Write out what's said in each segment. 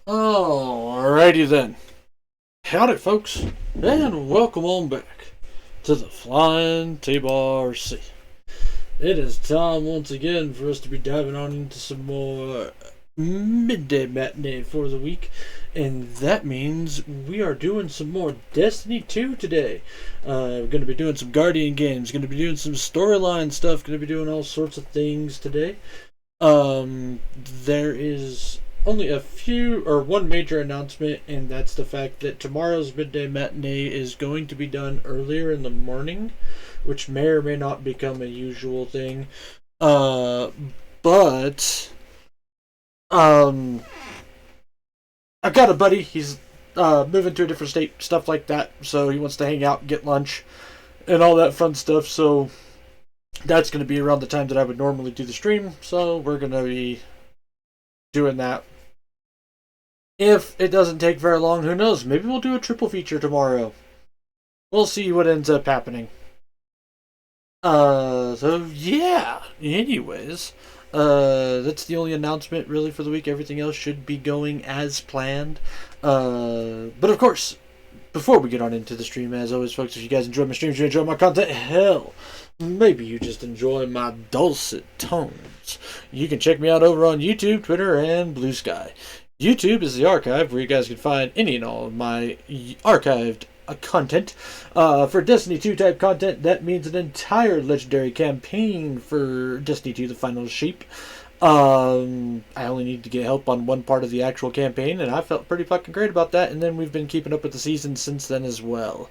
Alrighty then. Howdy, folks, and welcome on back to the Flying T-Bar-C. It is time once again for us to be diving on into some more midday matinee for the week, and that means we are doing some more Destiny 2 today. We're going to be doing some Guardian games, going to be doing some storyline stuff, going to be doing all sorts of things today. There is only one major announcement, and that's the fact that tomorrow's midday matinee is going to be done earlier in the morning, which may or may not become a usual thing. But I've got a buddy. He's moving to a different state, stuff like that. So he wants to hang out, get lunch, and all that fun stuff. So that's going to be around the time that I would normally do the stream. So we're going to be doing that. If it doesn't take very long, who knows? Maybe we'll do a triple feature tomorrow. We'll see what ends up happening. So yeah. Anyways, that's the only announcement really for the week. Everything else should be going as planned. But of course, before we get on into the stream, as always, folks, if you guys enjoy my streams, you enjoy my content, hell, maybe you just enjoy my dulcet tones. You can check me out over on YouTube, Twitter, and Blue Sky. YouTube is the archive where you guys can find any and all of my archived content. For Destiny 2 type content, that means an entire legendary campaign for Destiny 2 The Final Sheep. I only need to get help on one part of the actual campaign, and I felt pretty fucking great about that, and then we've been keeping up with the season since then as well.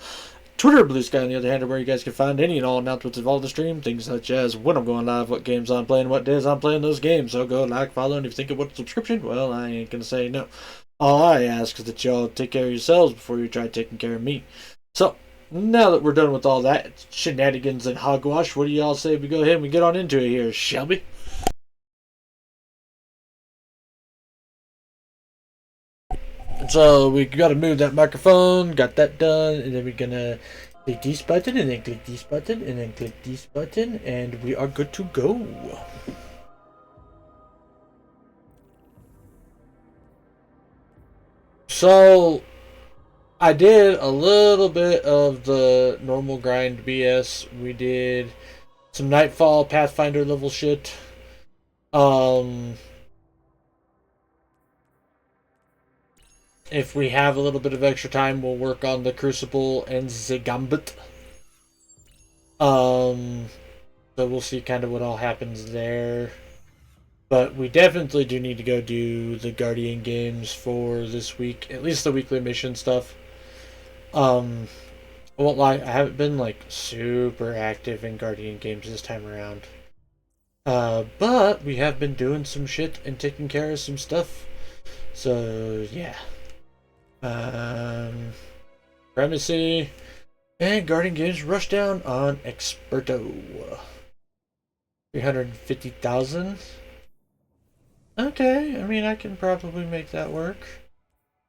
Twitter, Blue Sky, on the other hand, are where you guys can find any and all announcements of all the stream, things such as when I'm going live, what games I'm playing, what days I'm playing those games. So go like, follow, and if you think of what subscription, well, I ain't gonna say no. All I ask is that y'all take care of yourselves before you try taking care of me. So, now that we're done with all that shenanigans and hogwash, what do y'all say we go ahead and we get on into it here, shall we? So we got to move that microphone, got that done, and then we're gonna click this button, and then click this button, and then click this button, and we are good to go. So I did a little bit of the normal grind BS. We did some Nightfall Pathfinder level shit. If we have a little bit of extra time, we'll work on the Crucible and the Gambit. So we'll see kind of what all happens there. But we definitely do need to go do the Guardian games for this week. At least the weekly mission stuff. I won't lie, I haven't been like super active in Guardian games this time around. But we have been doing some shit and taking care of some stuff. So yeah. Primacy and Guardian Games Rushdown on Experto. 350,000. Okay, I mean I can probably make that work.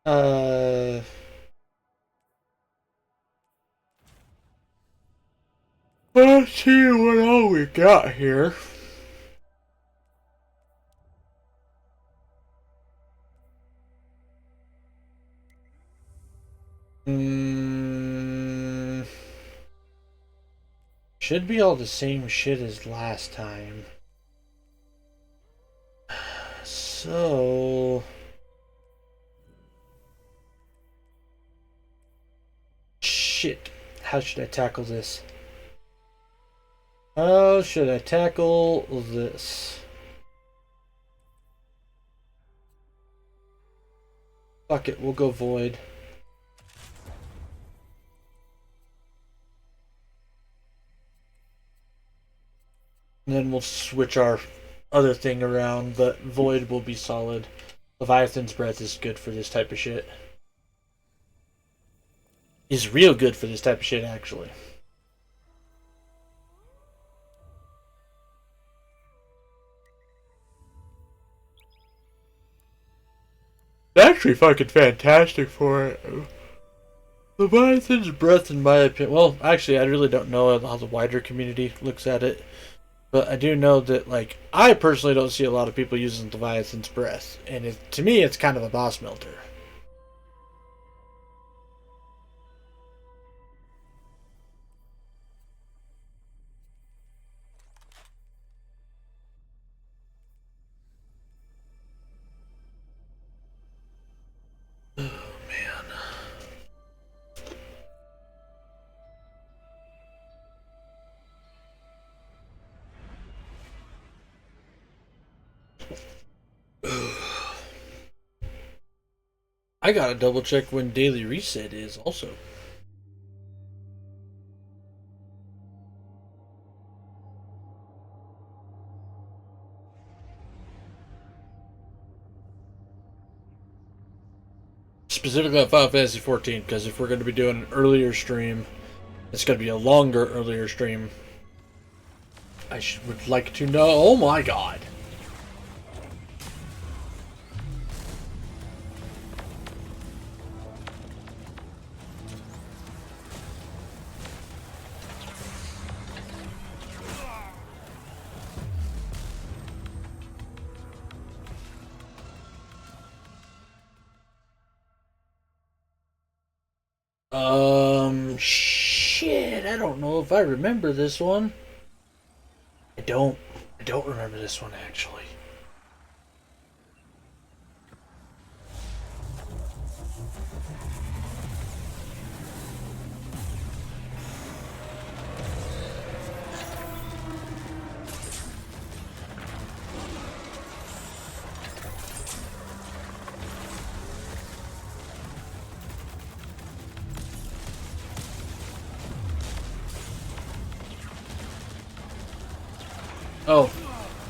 Let's see what all we got here. Should be all the same shit as last time. So shit. How should I tackle this? How should I tackle this? Fuck it, we'll go Void. And then we'll switch our other thing around, but Void will be solid. Leviathan's Breath is good for this type of shit. Is real good for this type of shit, actually. Actually fucking fantastic for it. Leviathan's Breath, in my opinion. Well, actually, I really don't know how the wider community looks at it. But I do know that, like, I personally don't see a lot of people using Leviathan's Breath, and to me, it's kind of a boss melter. Oh man. I gotta double check when Daily Reset is also. Specifically on Final Fantasy 14, because if we're going to be doing an earlier stream, it's going to be a longer earlier stream. Would like to know. Oh my god. Shit, I don't know if I remember this one. I don't. I don't remember this one actually. Oh,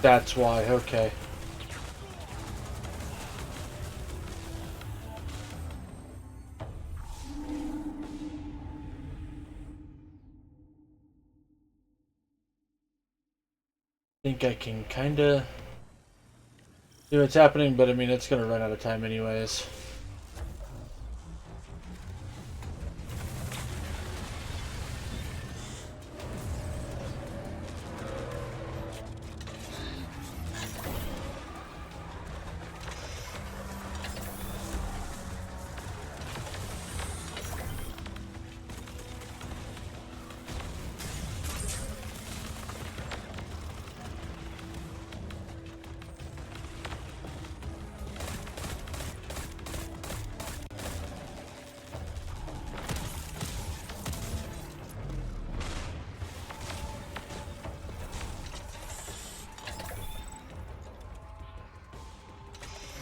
that's why. Okay. I think I can kind of see what's happening, but I mean, it's going to run out of time anyways.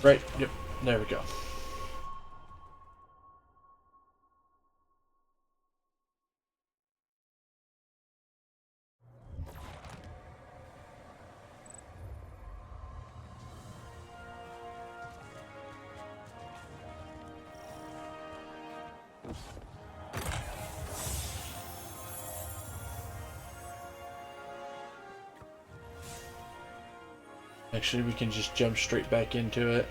Right, yep, there we go. Actually, we can just jump straight back into it.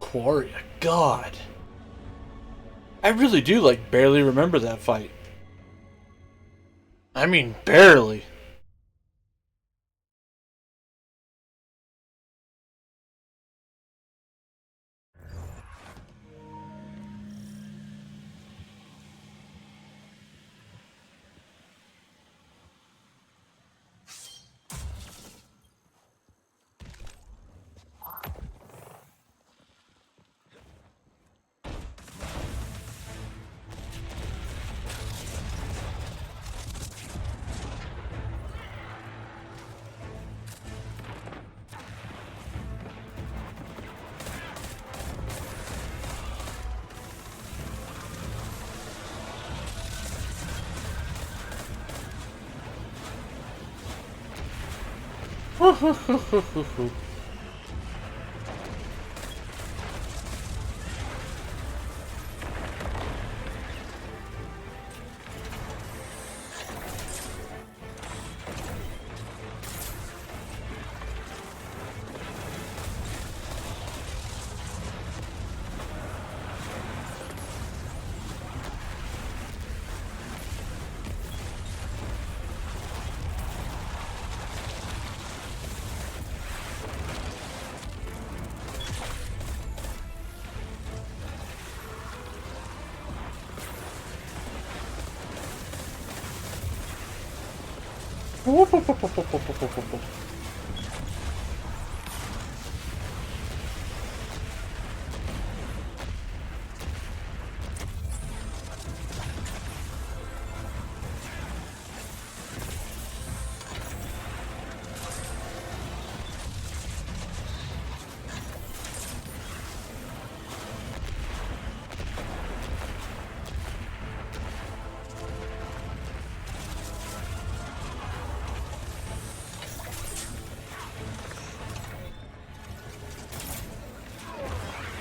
Quarria, God. I really do, like, barely remember that fight. I mean, barely.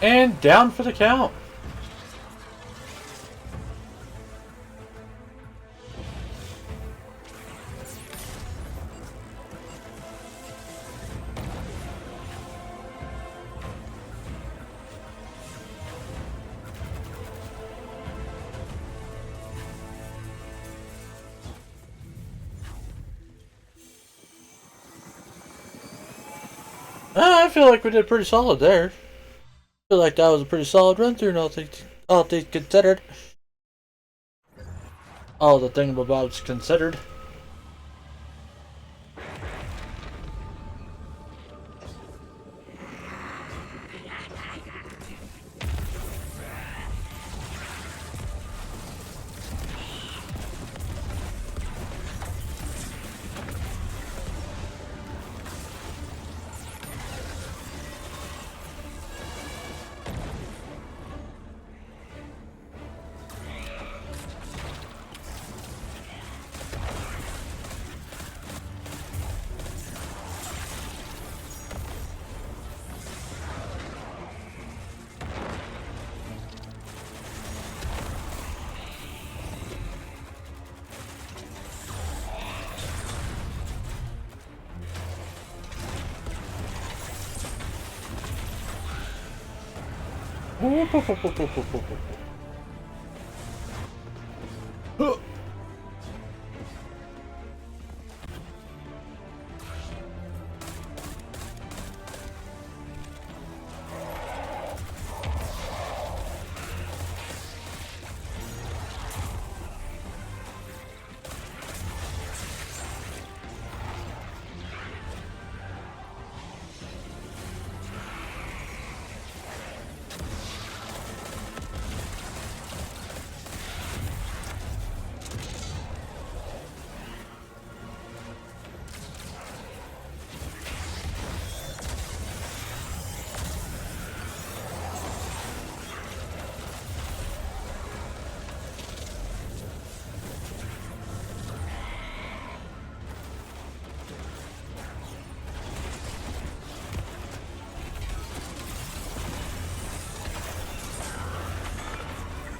And down for the count. I feel like we did pretty solid there. I feel like that was a pretty solid run through, and all things considered. All the thingamabobs considered.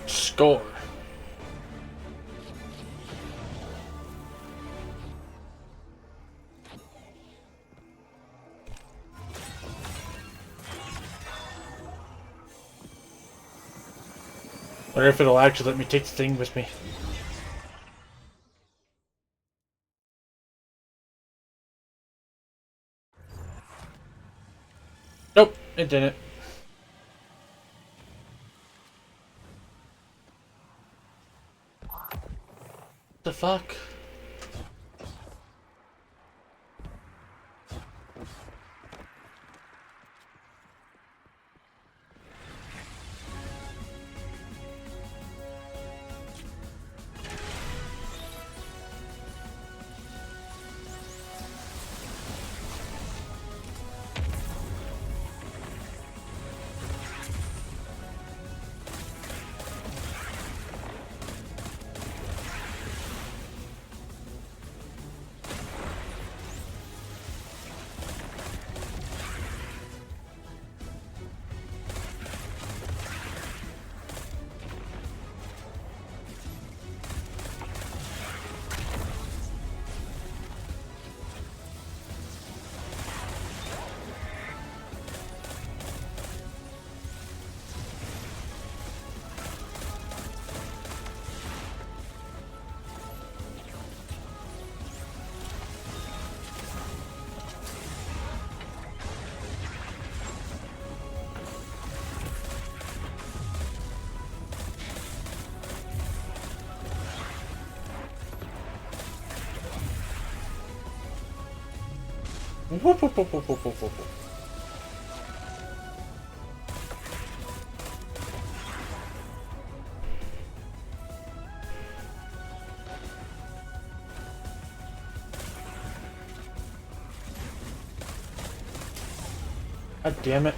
Score. Wonder if it'll actually let me take the thing with me. Nope, it didn't. The fuck? Whoop, whoop, whoop, whoop, whoop, whoop, whoop. God damn it.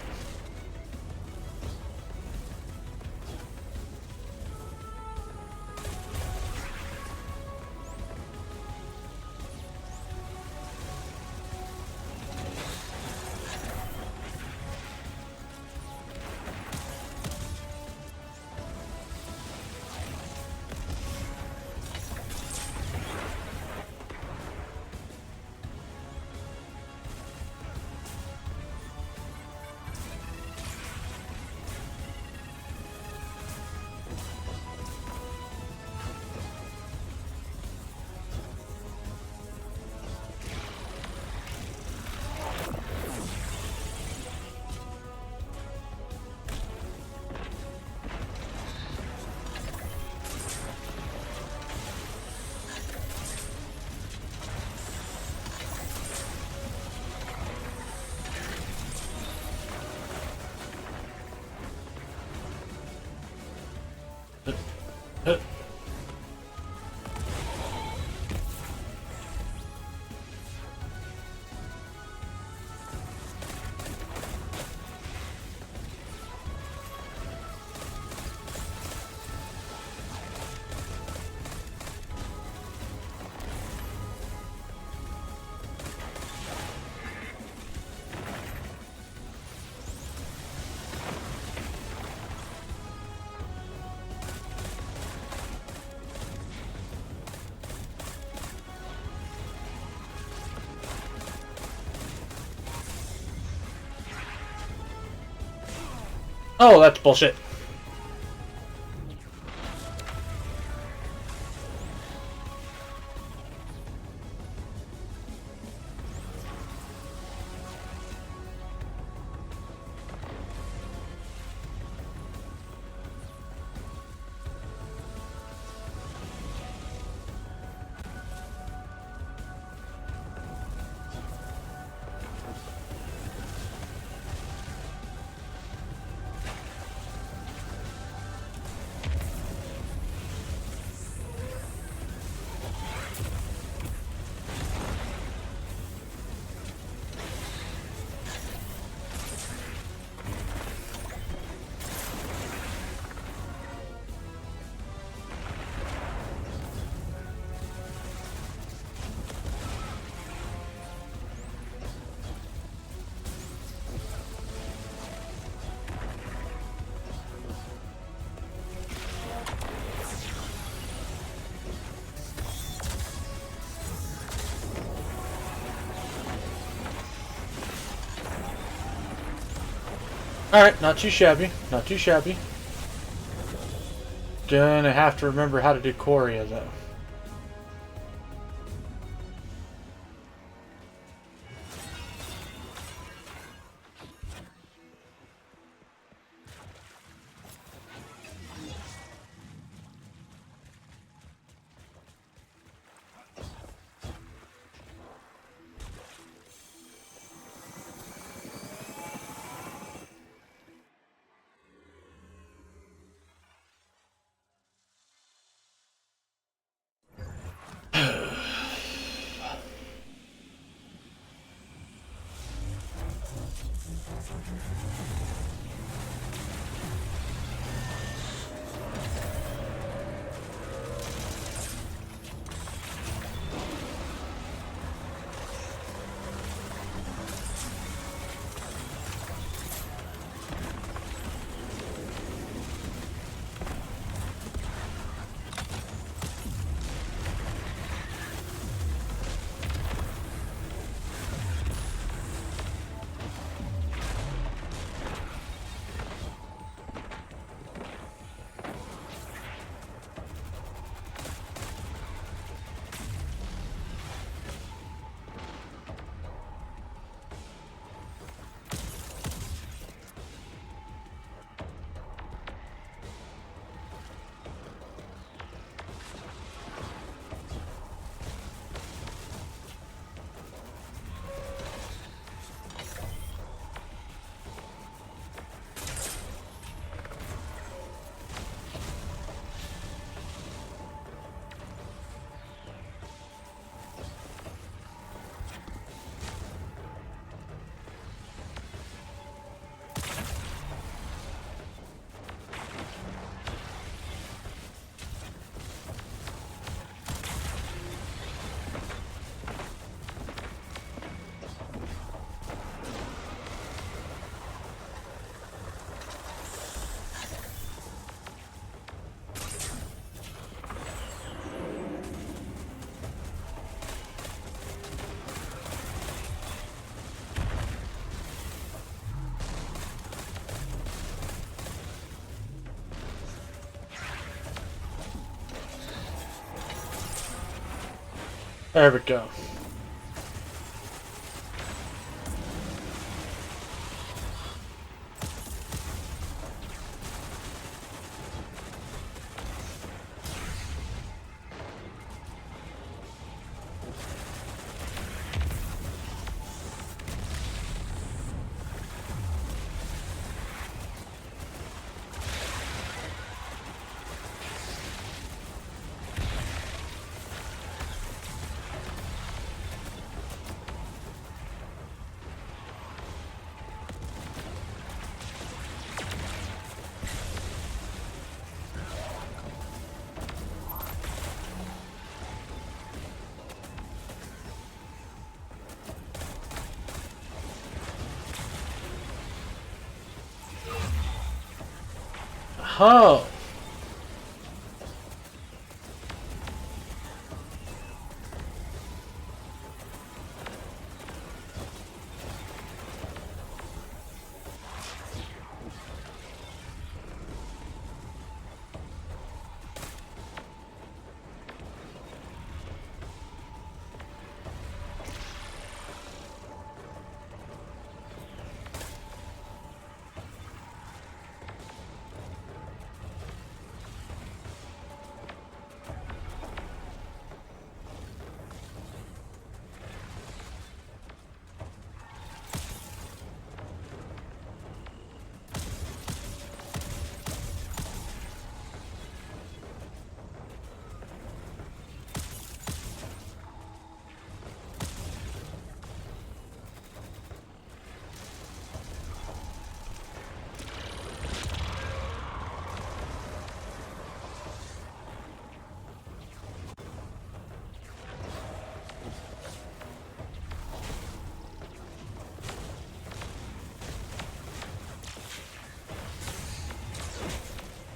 Oh, that's bullshit. Alright, not too shabby. Not too shabby. Gonna have to remember how to do Coria, though. There we go. Oh.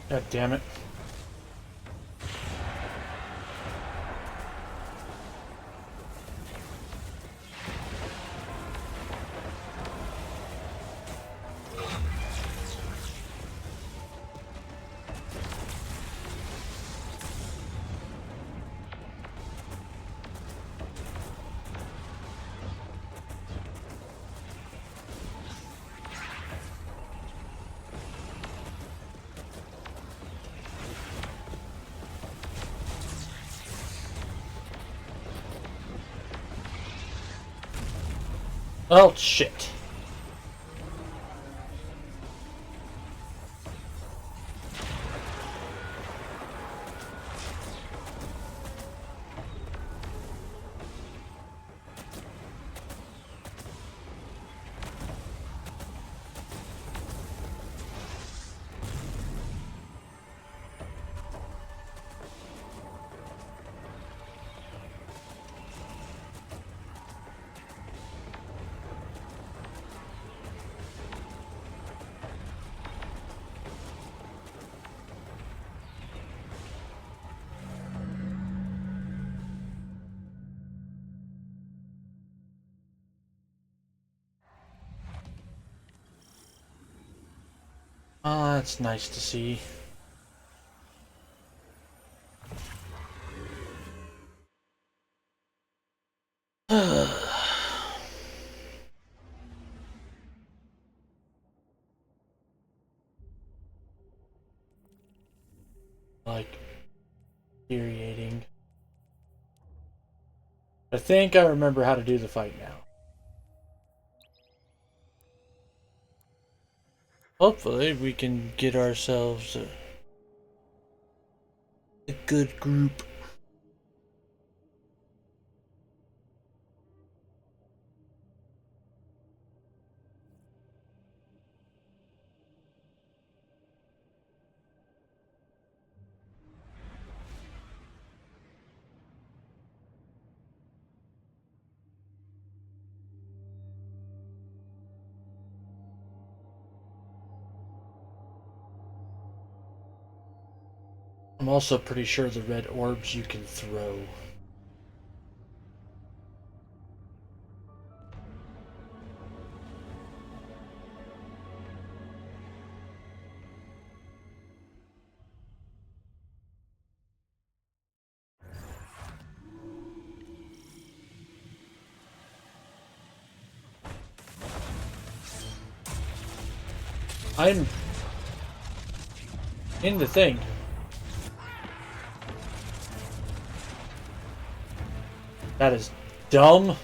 God damn it. Oh, shit. Ah, that's nice to see. Like, infuriating. I think I remember how to do the fight now. Hopefully, we can get ourselves a good group. I'm also pretty sure the red orbs you can throw. I'm in the thing. That is dumb.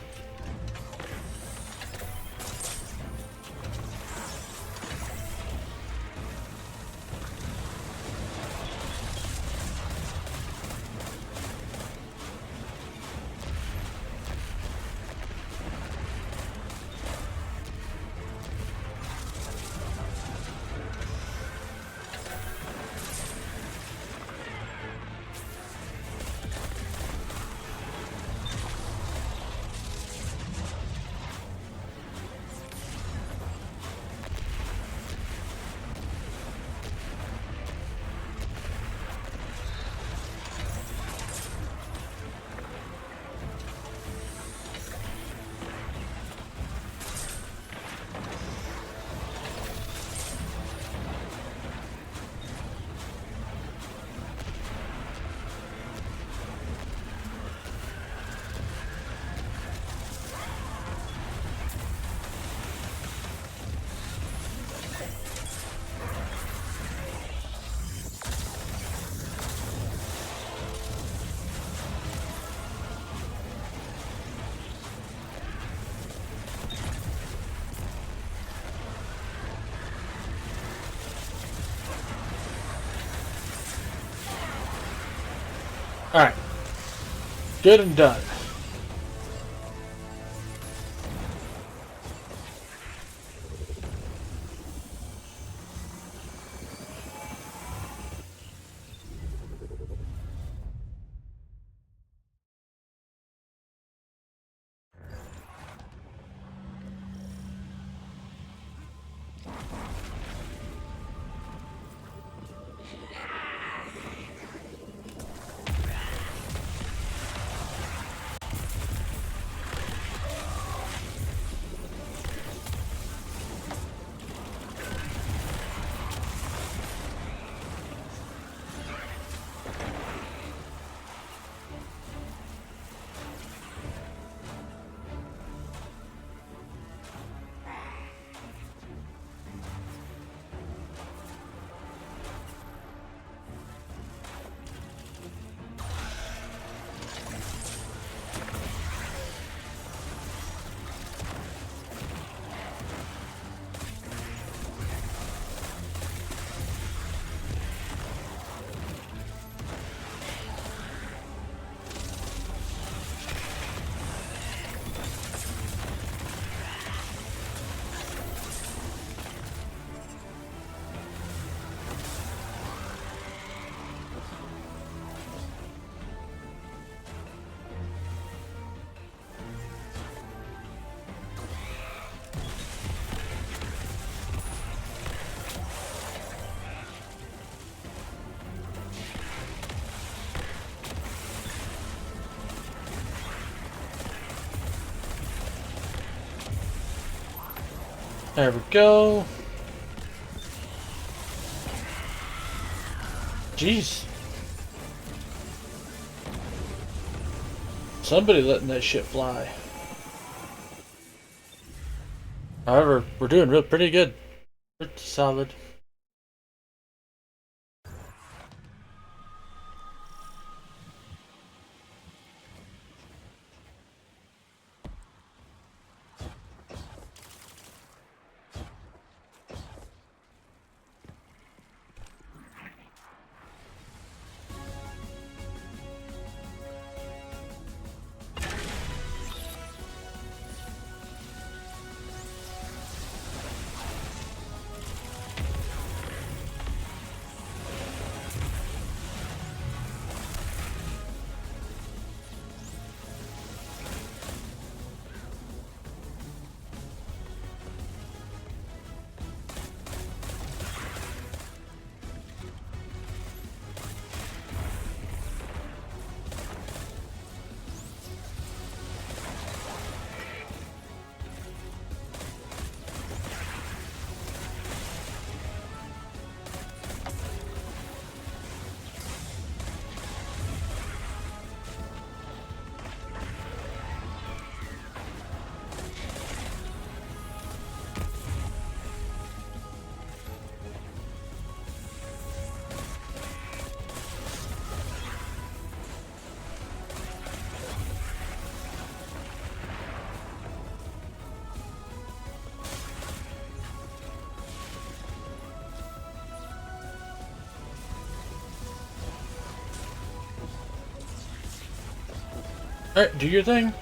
Alright. Good and done. There we go. Jeez. Somebody letting that shit fly. However, we're doing pretty good. Pretty solid. Alright, do your thing.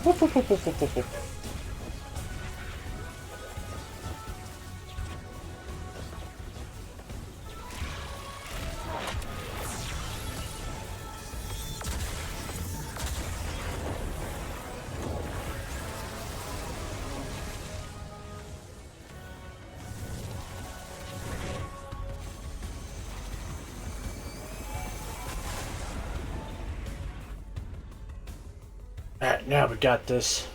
Whoop, whoop, whoop, whoop, whoop, whoop. Alright, now we got this.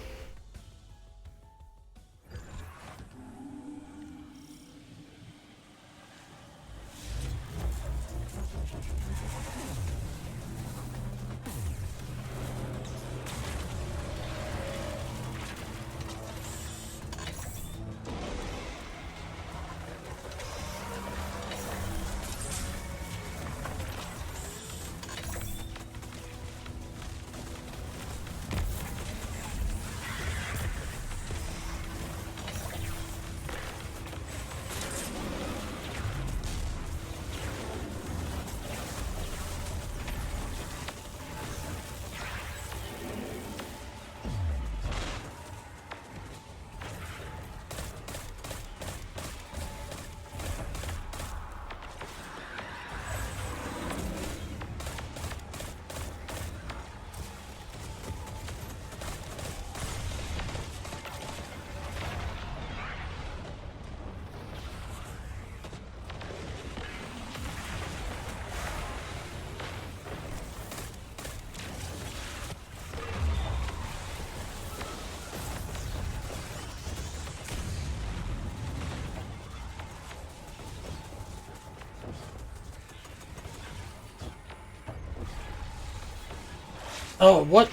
Oh, what?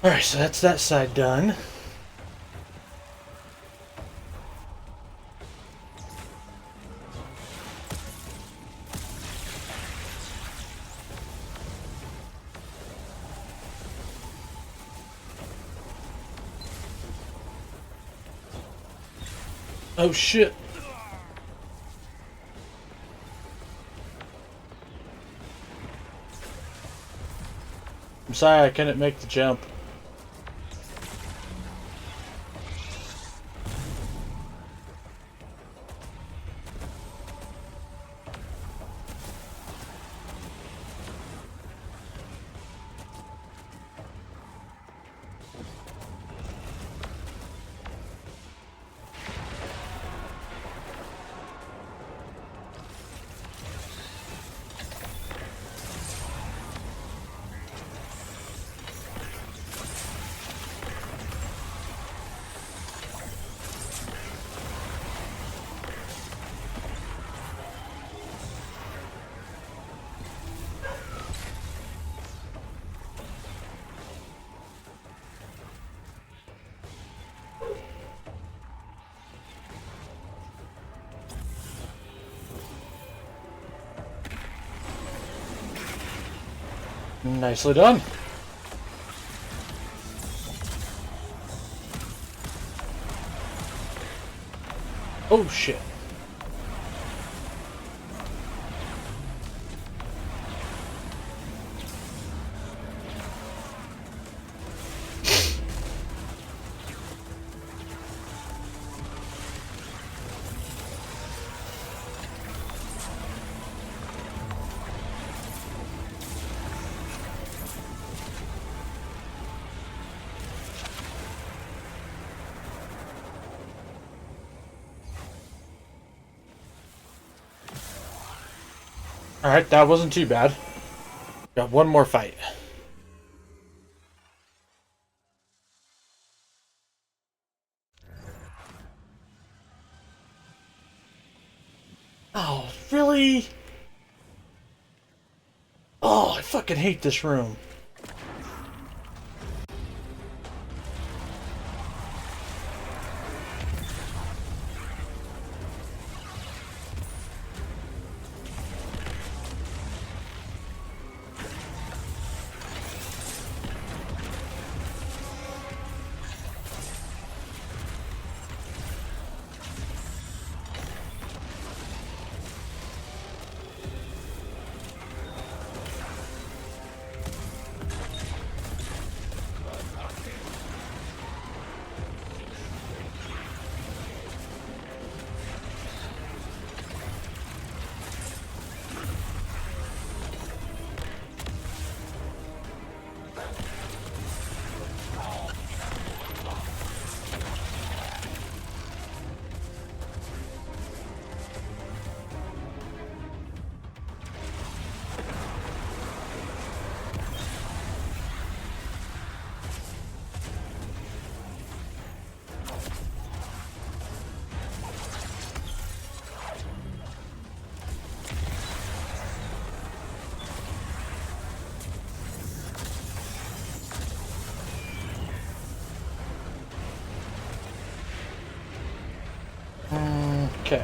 Alright, so that's that side done. Oh shit. I'm sorry I couldn't make the jump. Nicely done. Oh shit. Alright, that wasn't too bad. Got one more fight. Oh, really? Oh, I fucking hate this room. Okay.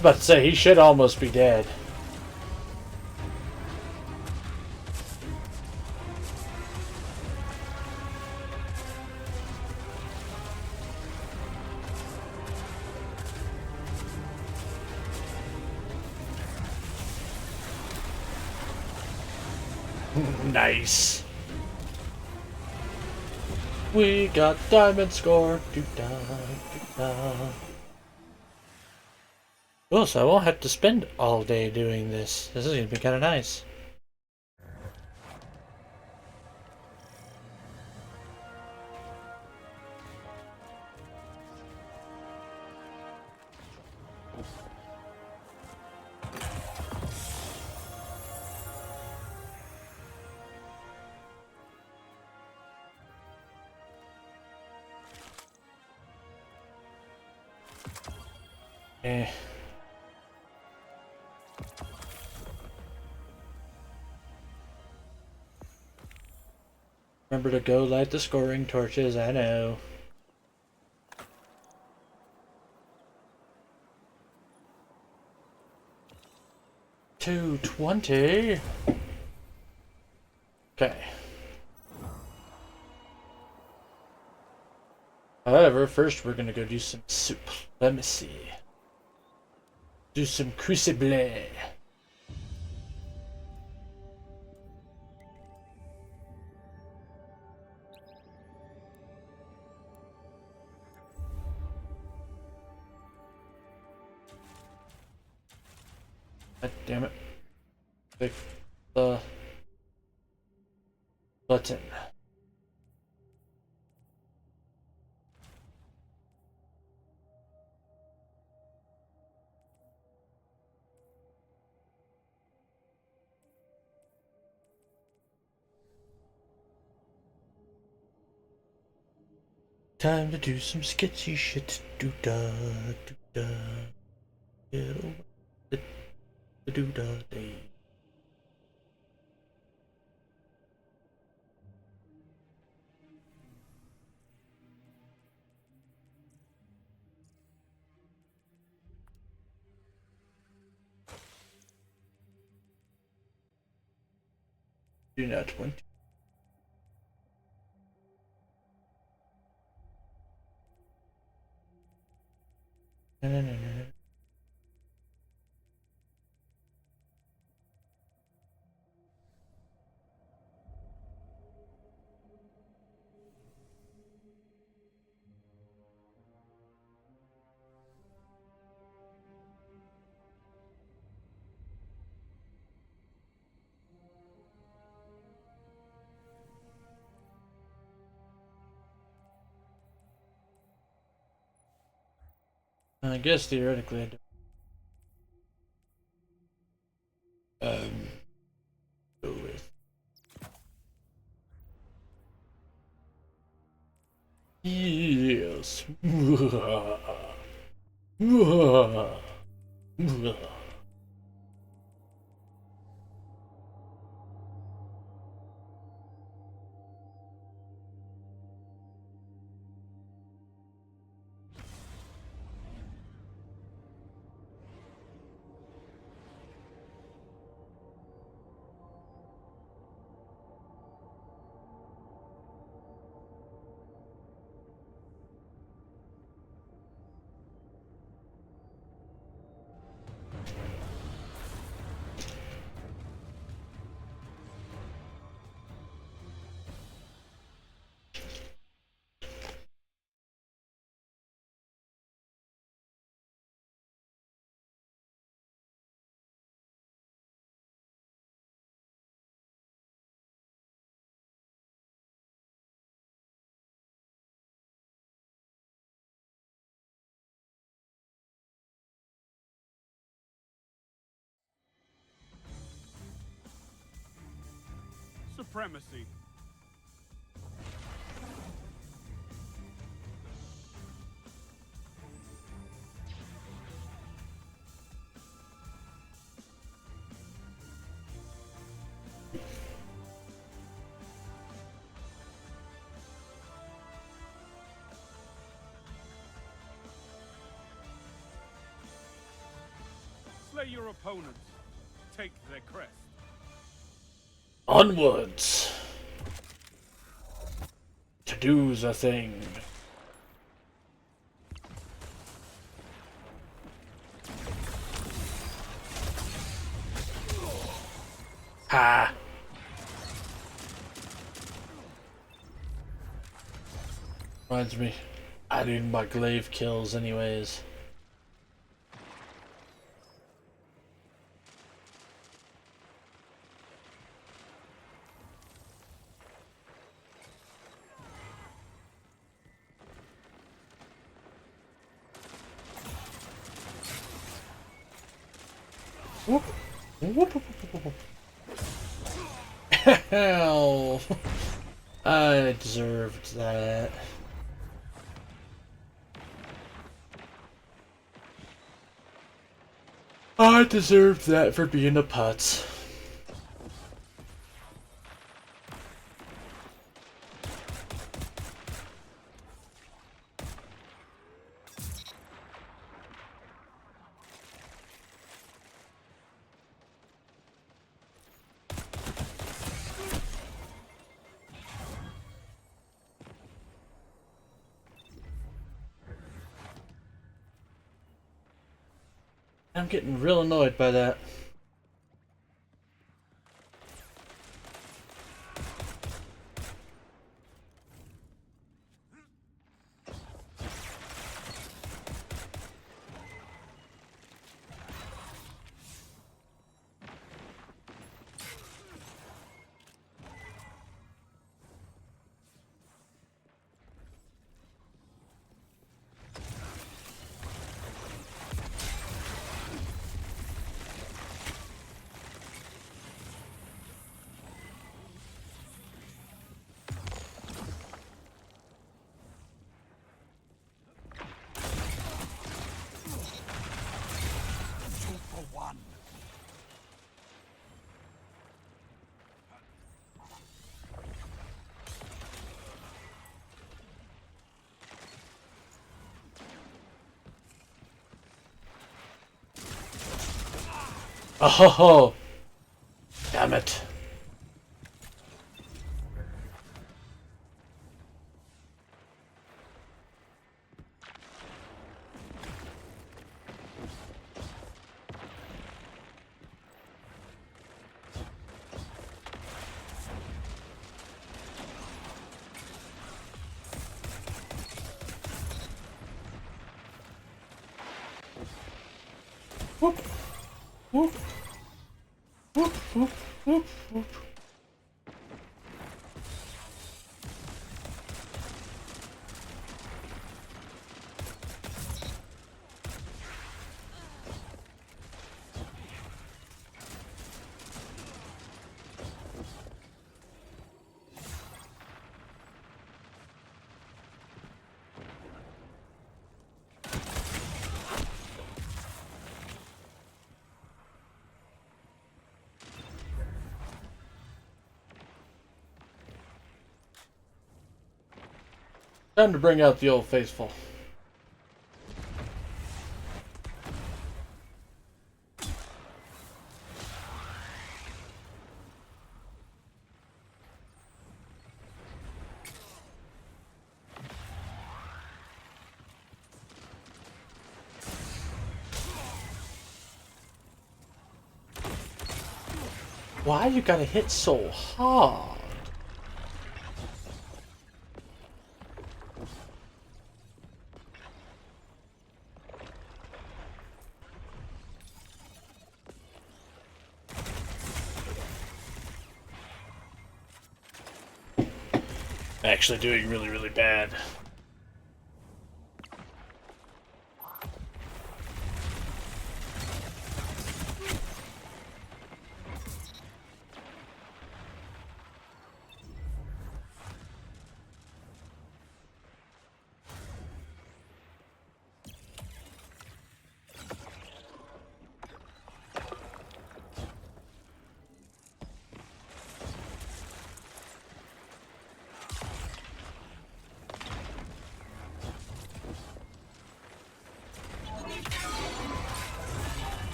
About to say, he should almost be dead. Nice. We got diamond score. Doo-da, doo-da. Oh, so I won't have to spend all day doing this. This is gonna be kind of nice. Eh. Remember to go light the scoring torches, I know. $220. Okay. However, first we're gonna go do some supremacy. Do some crucible. God damn it. Click the button. Time to do some sketchy shit. Do da do da. Get over the do da day. Do not want to. No. I guess theoretically I don't. Go with. Yes. Supremacy. Slay your opponents. Take their crest. Onwards. To do the thing. Ha! Reminds me, I need my glaive kills anyways. Whoop. Whoop, whoop, whoop, whoop. Hell! I deserved that. I deserved that for being a putz. I'm getting real annoyed by that. Oh ho ho! Damn it. Whoop, whoop, whoop, whoop, whoop, whoop. Time to bring out the old faithful. Why you gotta hit so hard? Actually doing really, really bad.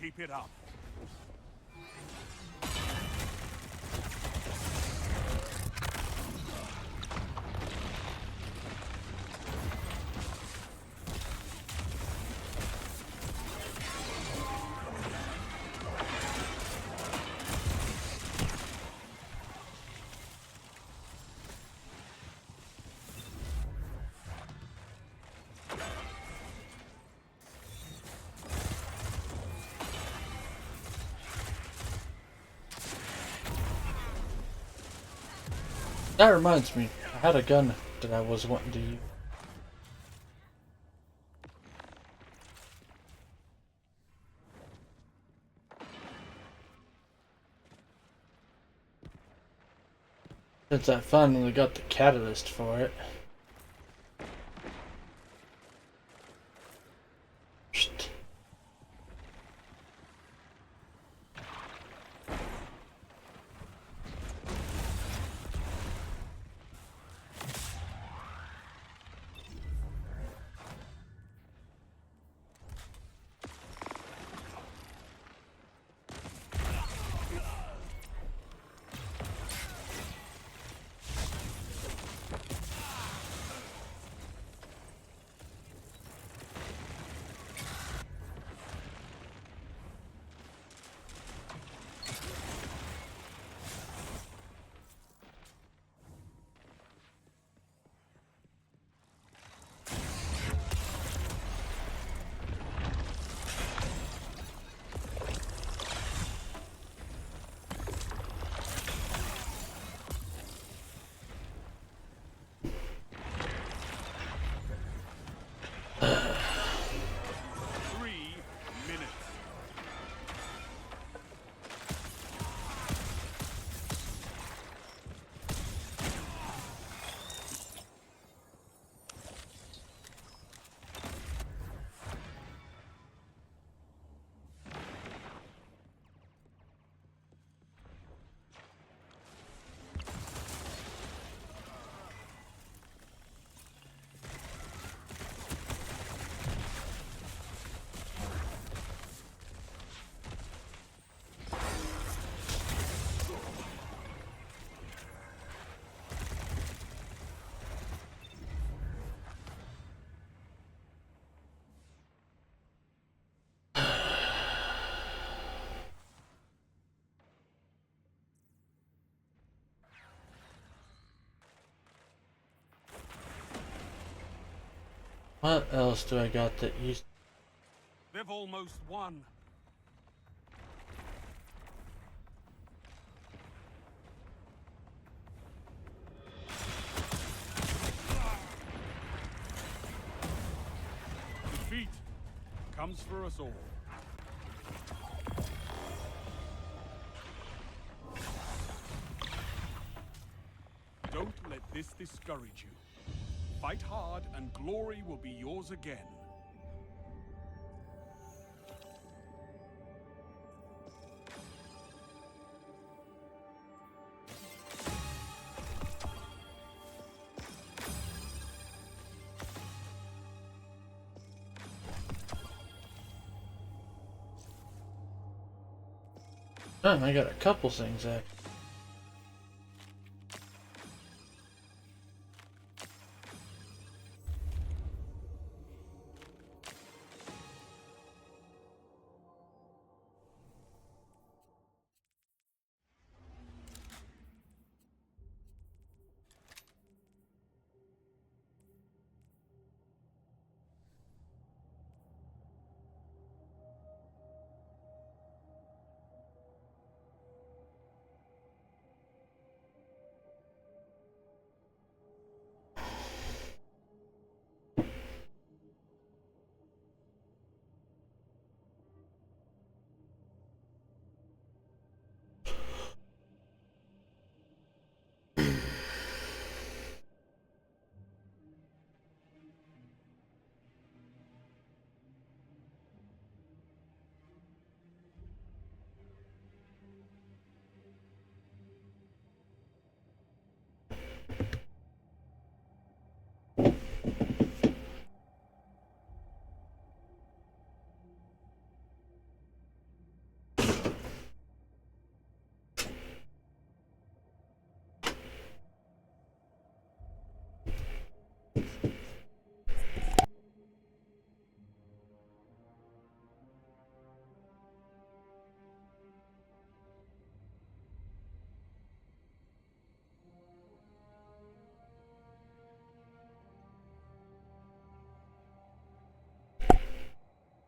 Keep it up. That reminds me, I had a gun that I was wanting to use. Since I finally got the catalyst for it. Psst. What else do I got that you... They've almost won. Defeat comes for us all. Don't let this discourage you. Fight hard and glory will be yours again. Oh, I got a couple things there.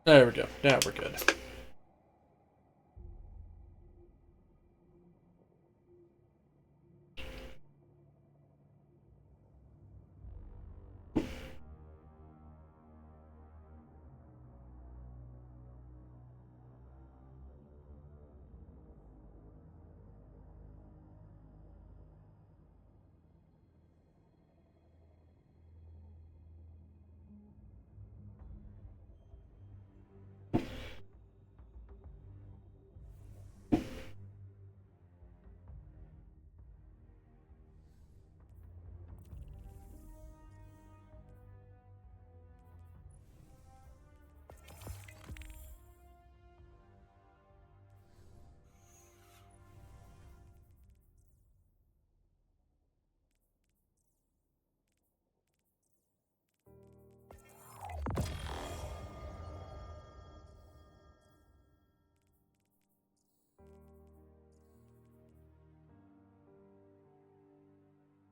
There we go. Now we're good.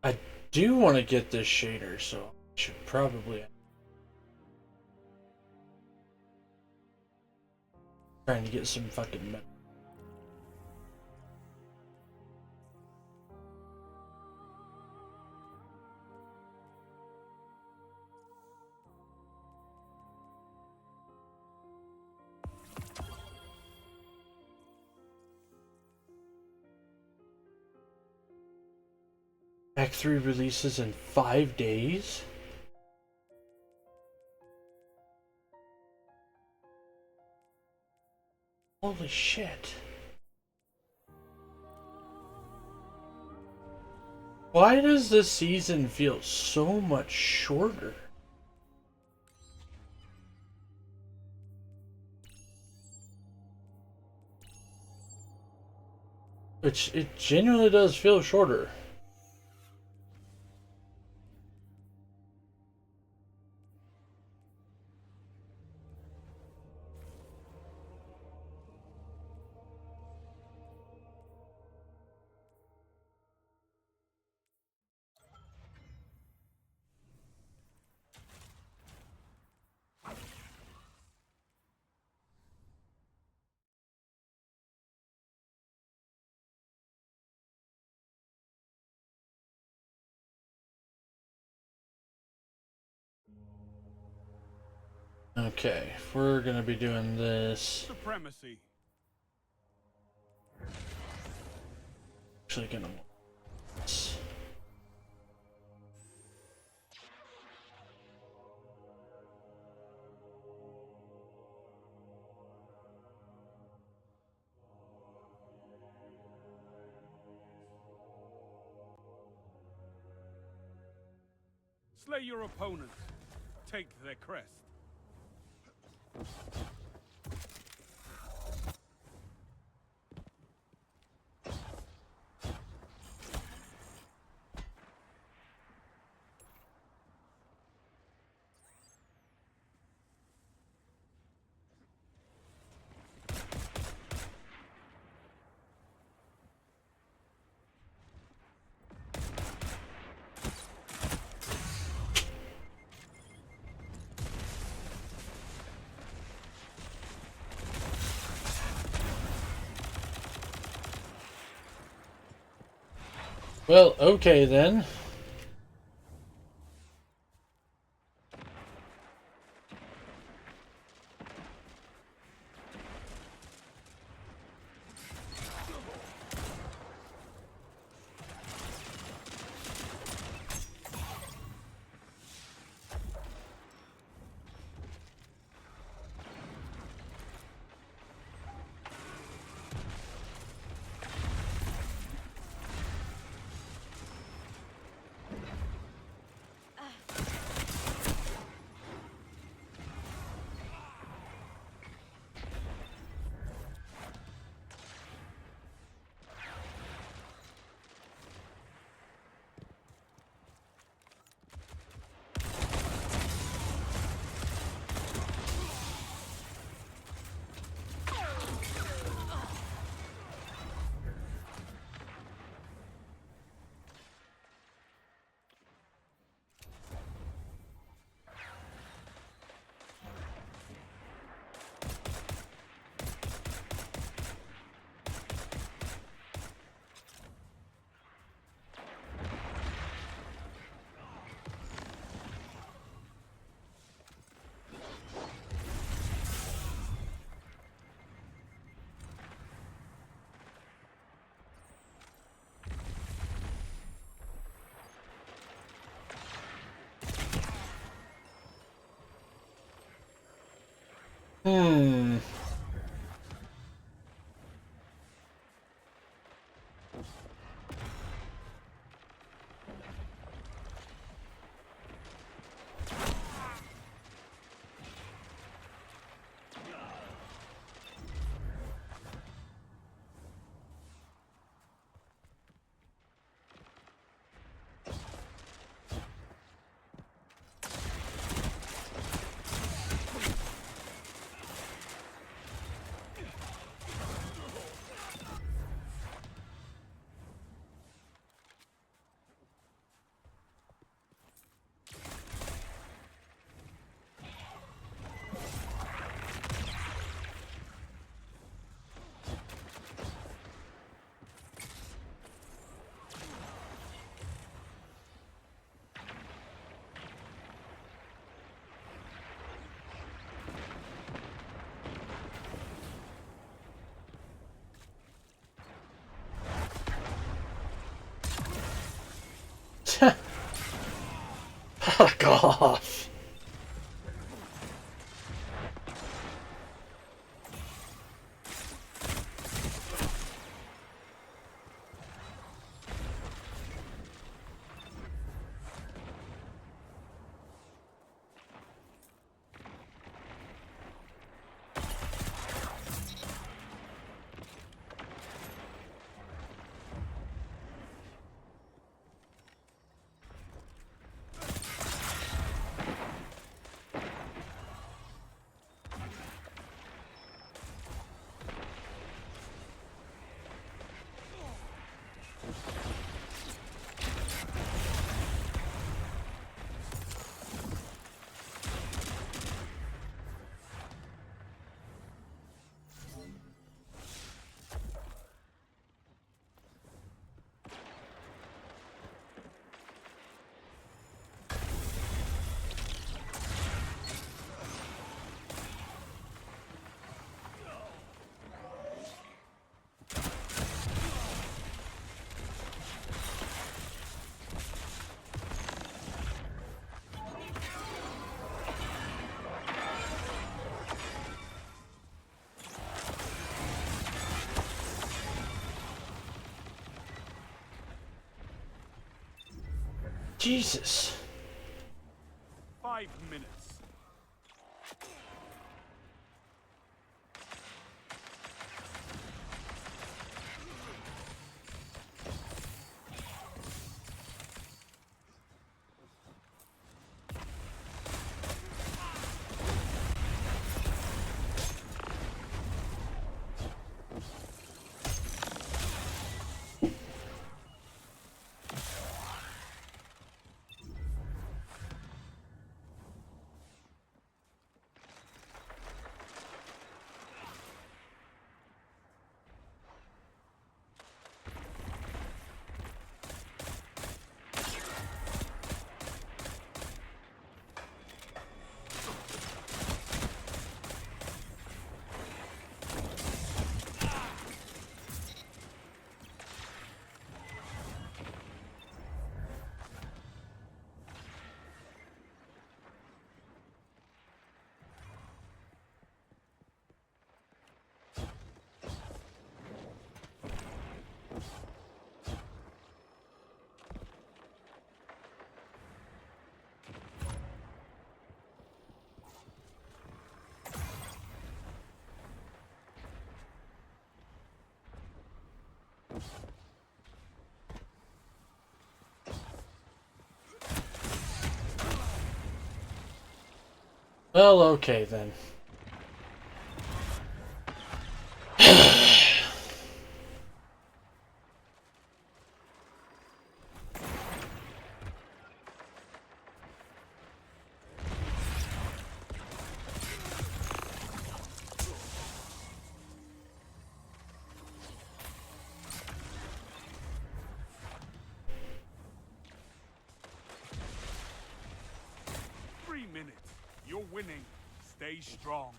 I do want to get this shader, so I should probably... Trying to get some fucking metal. Act 3 releases in 5 days? Holy shit. Why does this season feel so much shorter? It genuinely does feel shorter. Okay, if we're gonna be doing this. Supremacy. Actually, gonna want this. Slay your opponents. Take their crest. Well, okay then. Hmm. Fuck off. Jesus. 5 minutes. Well, okay then. You're winning. Stay strong.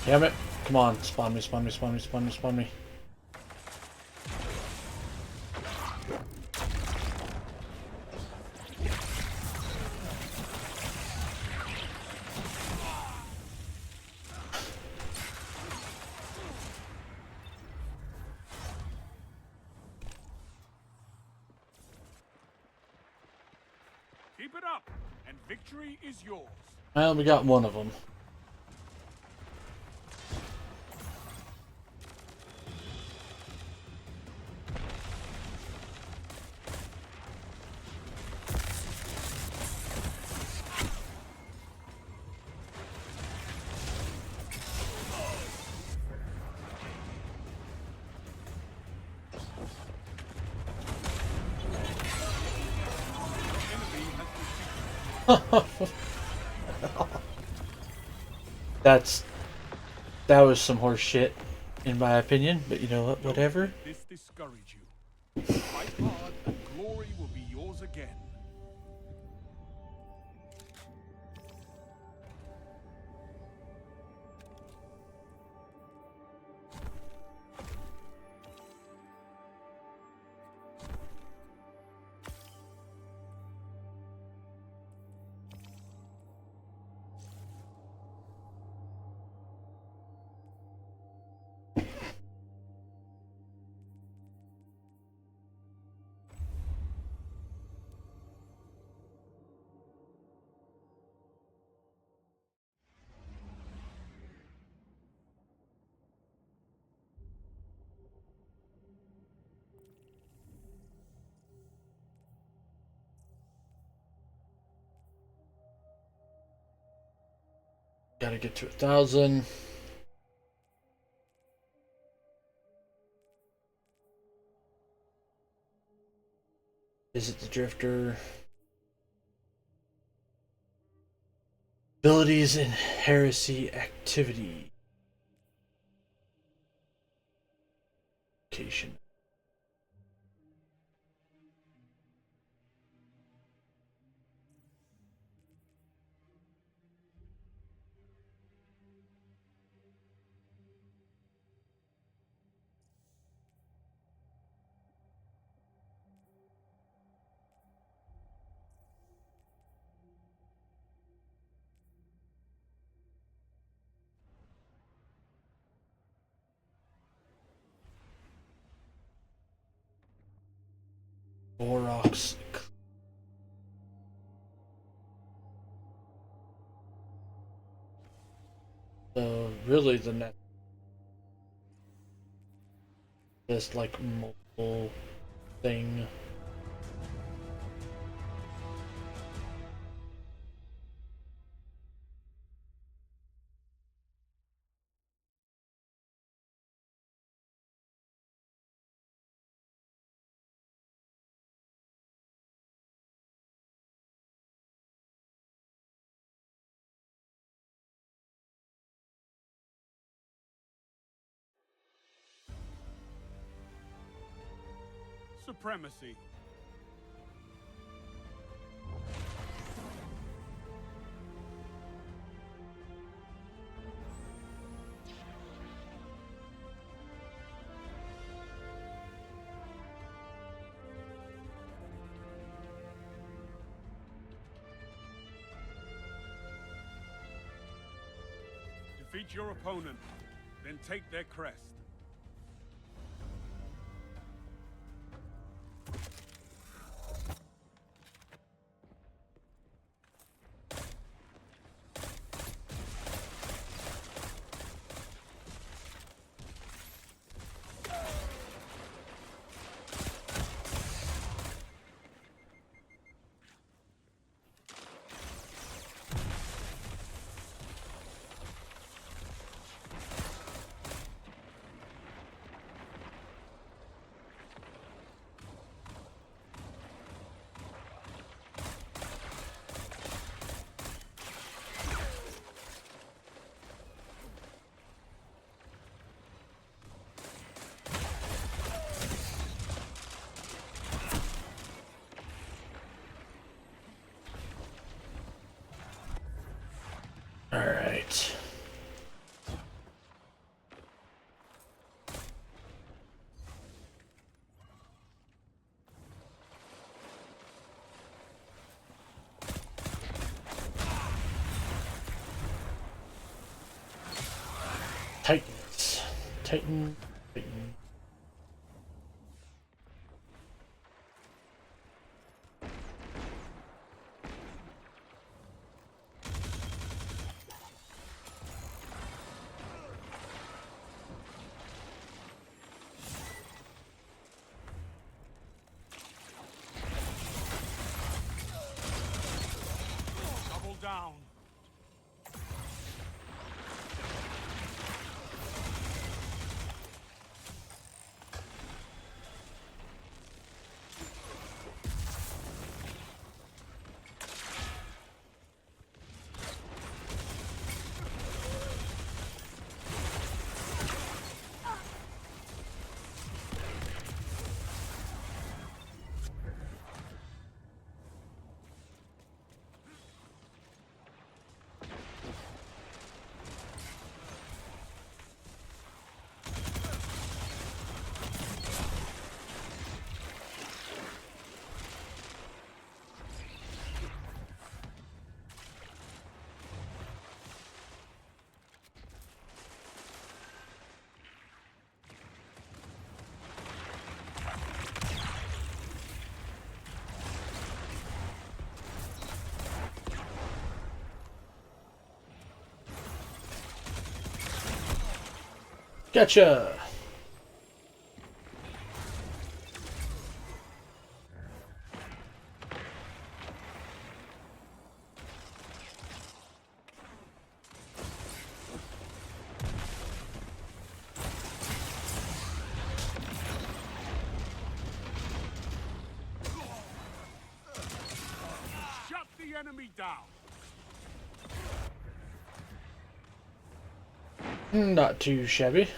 Damn it. Come on, spawn me, spawn me, spawn me, spawn me, spawn me. Keep it up, and victory is yours. Well, we got one of them. That was some horse shit, in my opinion. But you know what? Whatever. Don't let this discourage you. Fight hard, and glory will be yours again. Gotta get to 1,000. Visit the Drifter. Abilities and Heresy activity. Location. Borox. So really the next this like mobile thing. Supremacy. Defeat your opponent, then take their crest. All right. Titans. Titan. Titan. Double down. Gotcha. Shut the enemy down. Not too shabby.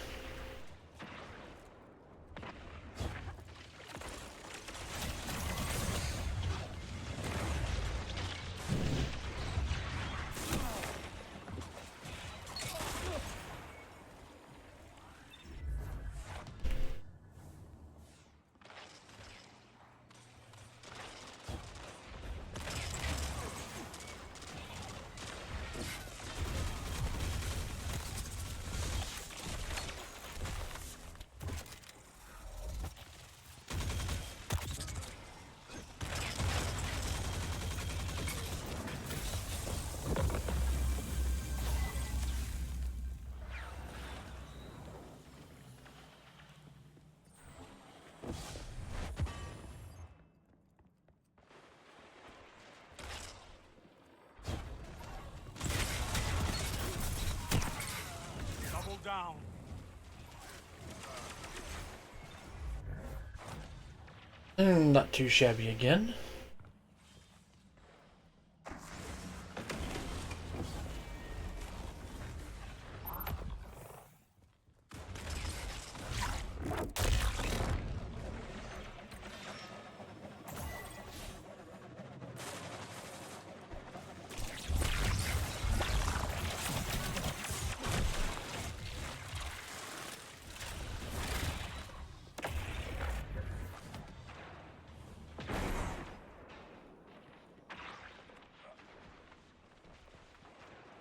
down. Not too shabby again.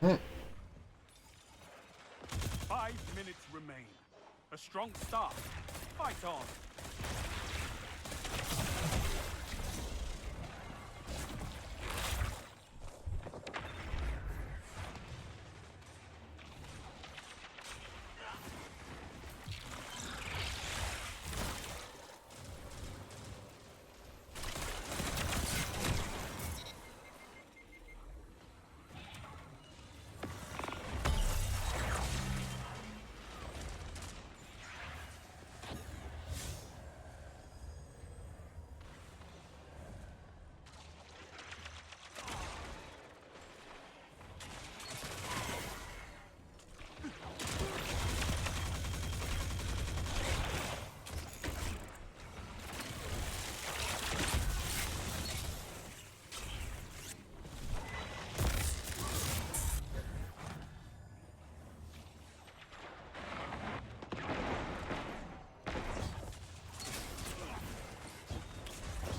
Hmm. 5 minutes remain. A strong start. Fight on.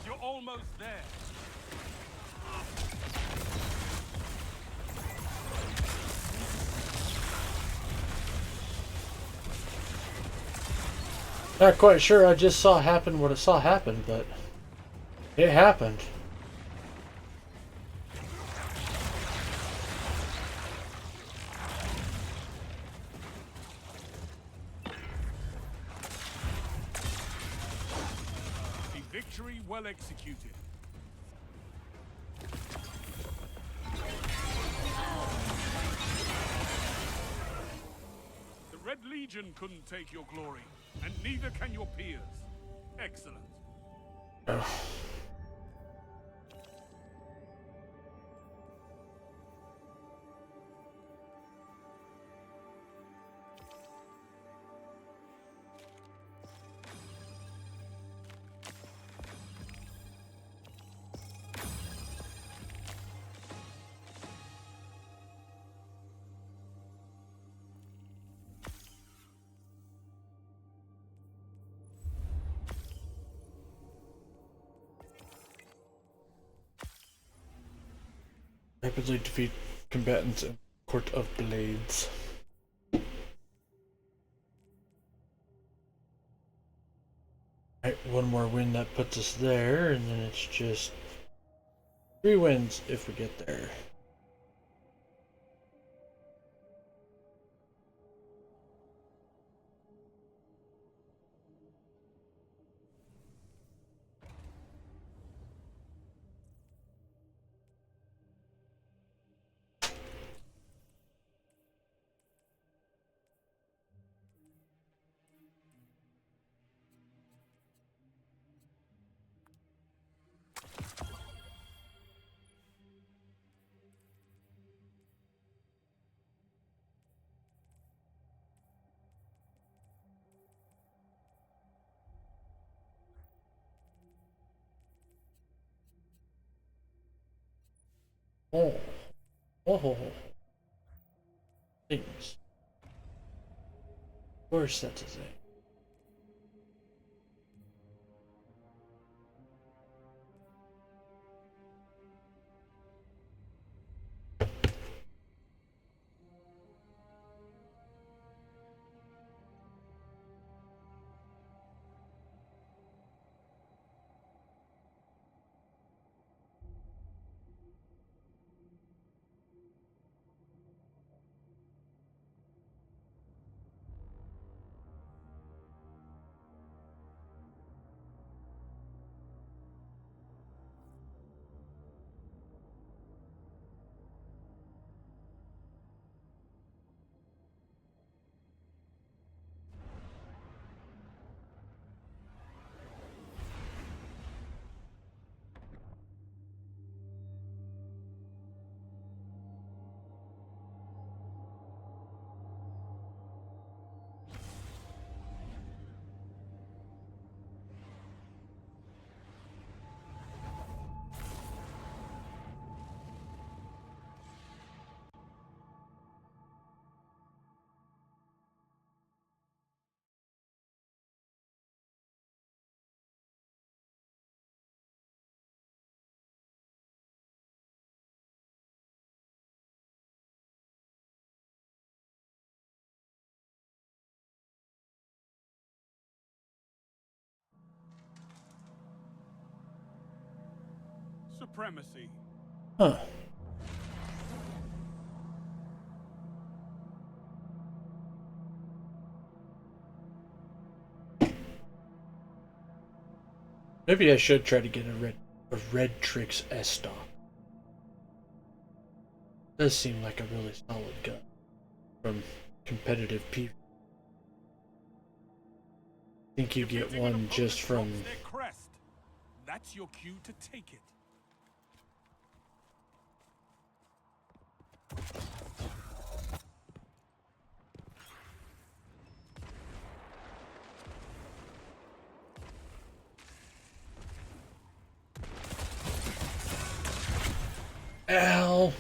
You're almost there. Not quite sure I just saw happen what I saw happen, but it happened. A victory well executed. The Red Legion couldn't take your glory, and neither can your peers. Excellent. Oh. Rapidly defeat combatants in Court of Blades. Alright, one more win that puts us there, and then it's just 3 wins if we get there. Oh. Oh. Things. Of course that's a thing. supremacy. Huh. Maybe I should try to get a red Trix S stock. Does seem like a really solid gun from competitive PvP. I think you get one just from. That's your cue to take it. Ow!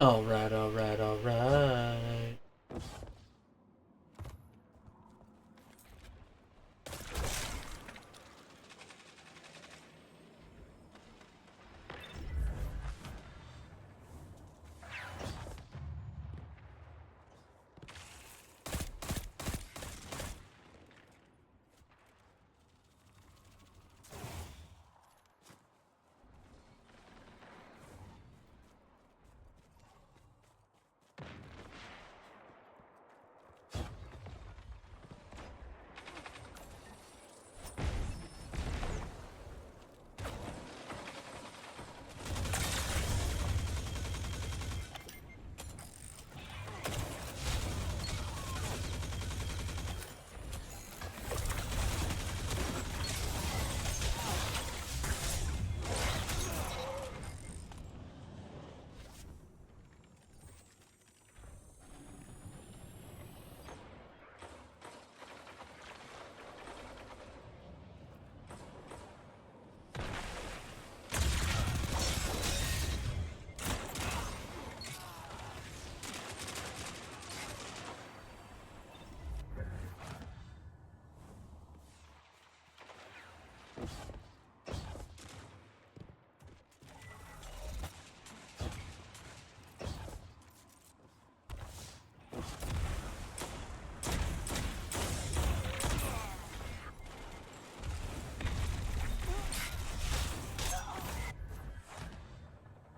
Alright, alright, alright.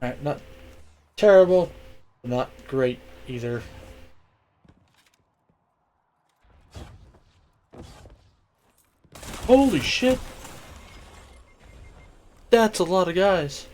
Alright, not terrible, but not great either. Holy shit! That's a lot of guys.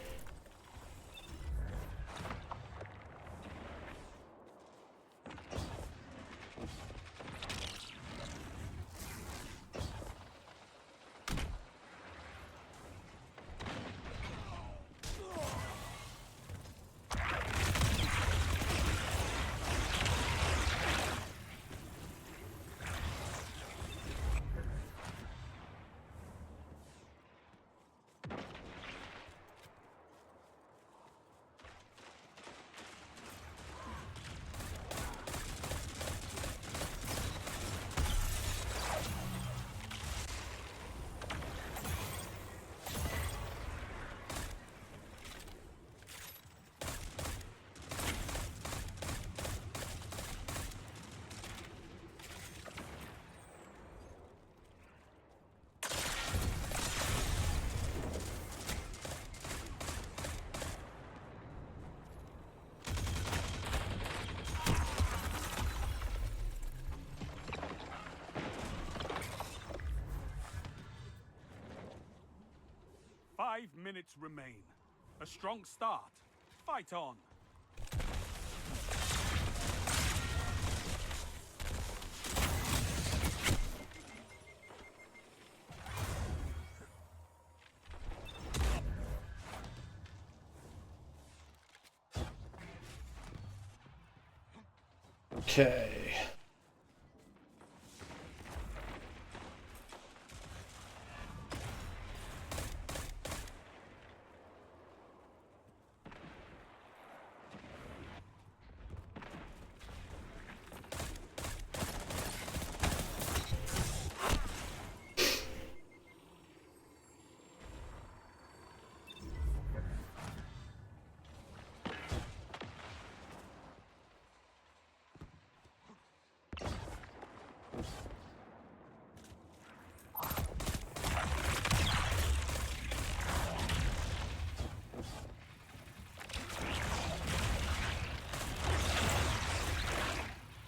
5 minutes remain. A strong start. Fight on. Okay.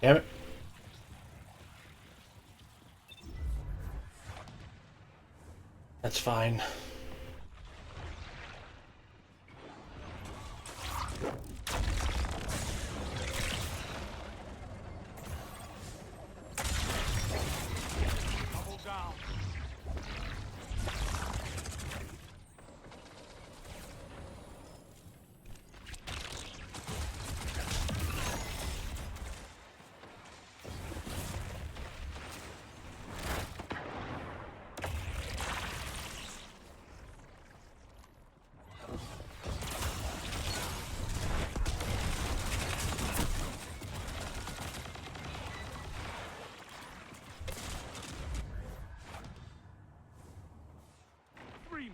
Damn it. That's fine. Double down.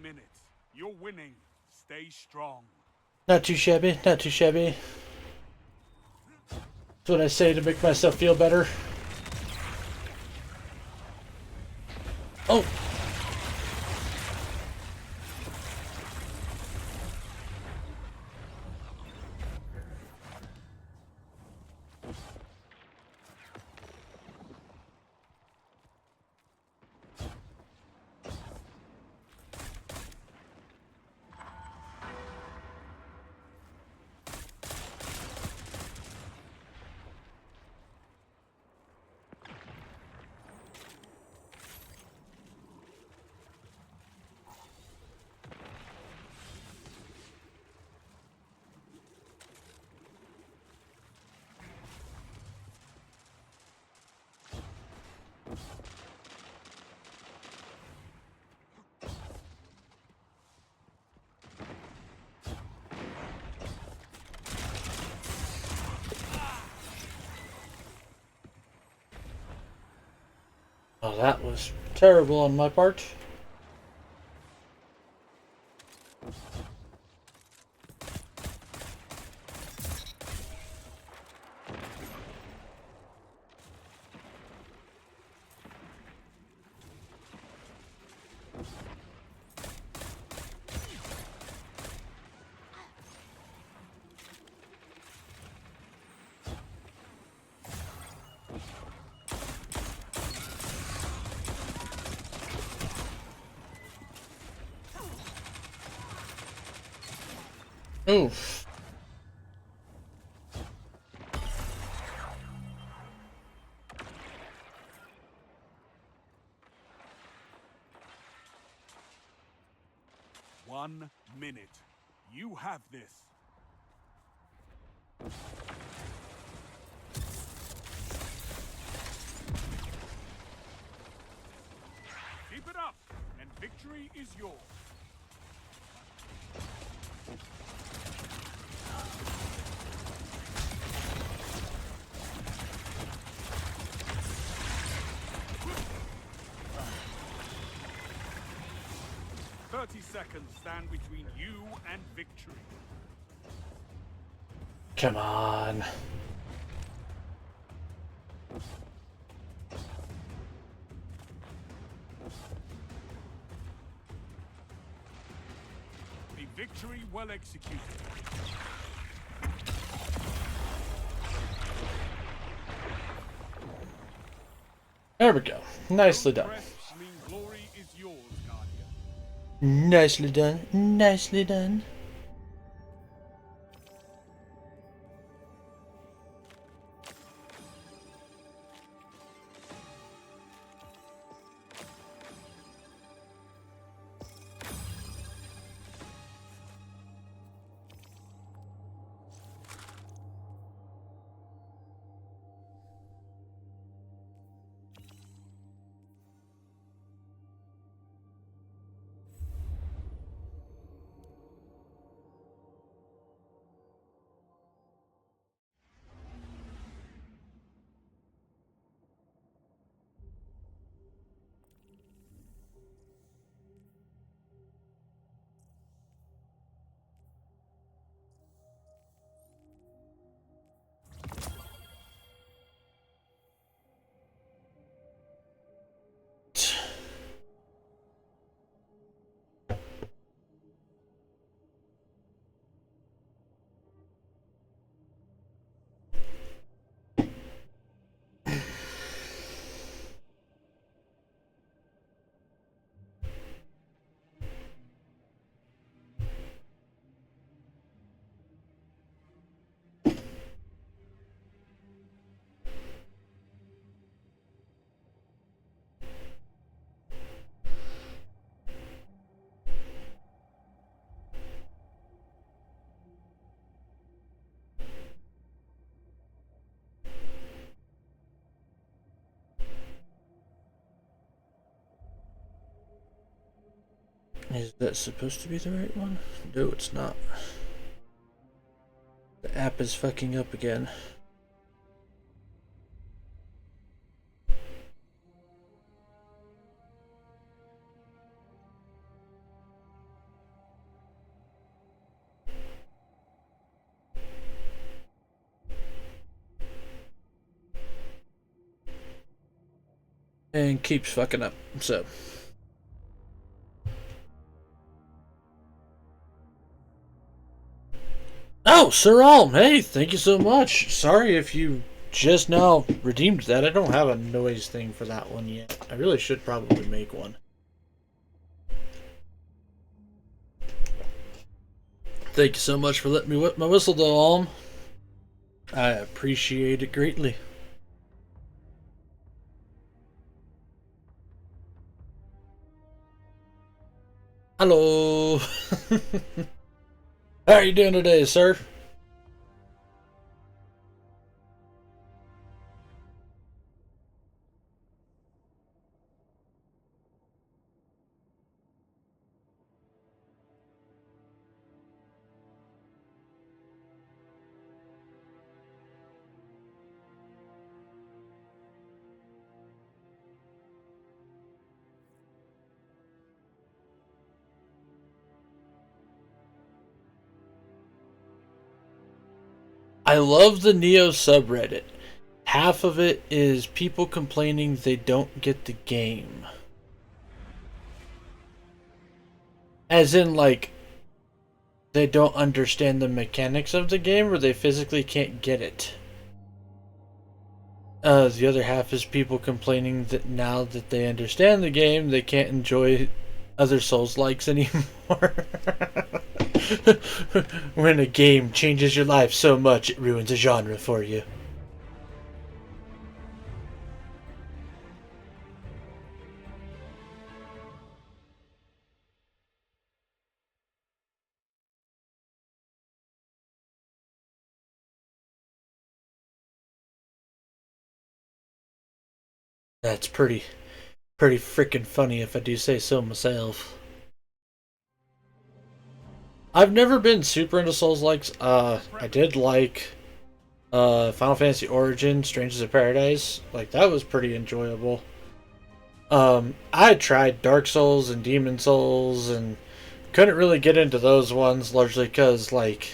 Minutes. You're winning. Stay strong. Not too shabby, not too shabby. That's what I say to make myself feel better. Oh! Oh, that was terrible on my part. Oof. One minute. You have this. Keep it up, and victory is yours. Seconds stand between you and victory. Come on. A victory well executed. There we go. Nicely done. Glory is yours, Guardian. Nicely done. Nicely done. Is that supposed to be the right one? No, it's not. The app is fucking up again. And keeps fucking up, so. Oh, Sir Alm, hey, thank you so much. Sorry if you just now redeemed that. I don't have a noise thing for that one yet. I really should probably make one. Thank you so much for letting me whip my whistle, though, Alm. I appreciate it greatly. Hello. How are you doing today, sir? I love the Neo subreddit. Half of it is people complaining they don't get the game. As in, like, they don't understand the mechanics of the game or they physically can't get it. The other half is people complaining that now that they understand the game, they can't enjoy other Souls likes anymore. When a game changes your life so much it ruins a genre for you. That's pretty freaking funny if I do say so myself. I've never been super into Souls likes. I did like Final Fantasy Origin, Strangers of Paradise. Like that was pretty enjoyable. I tried Dark Souls and Demon Souls and couldn't really get into those ones largely because like